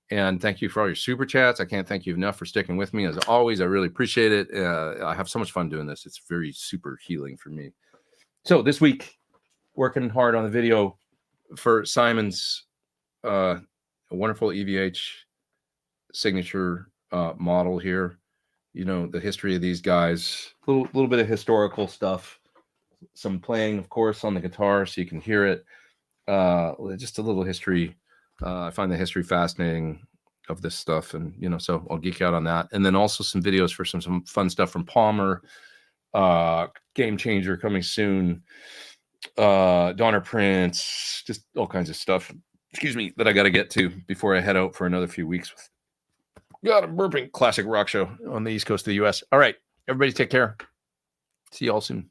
And thank you for all your super chats. I can't thank you enough for sticking with me. As always, I really appreciate it. I have so much fun doing this. It's very super healing for me. So this week, working hard on the video for Simon's wonderful EVH signature model here. You know, the history of these guys, a little bit of historical stuff, some playing, of course, on the guitar so you can hear it. Just a little history. I find the history fascinating of this stuff, and you know, so I'll geek out on that. And then also some videos for some fun stuff from Palmer, Game Changer coming soon, Donner Prince, just all kinds of stuff. Excuse me, that I got to get to before I head out for another few weeks. God, I'm burping. Classic rock show on the East Coast of the U.S. All right, everybody, take care. See you all soon.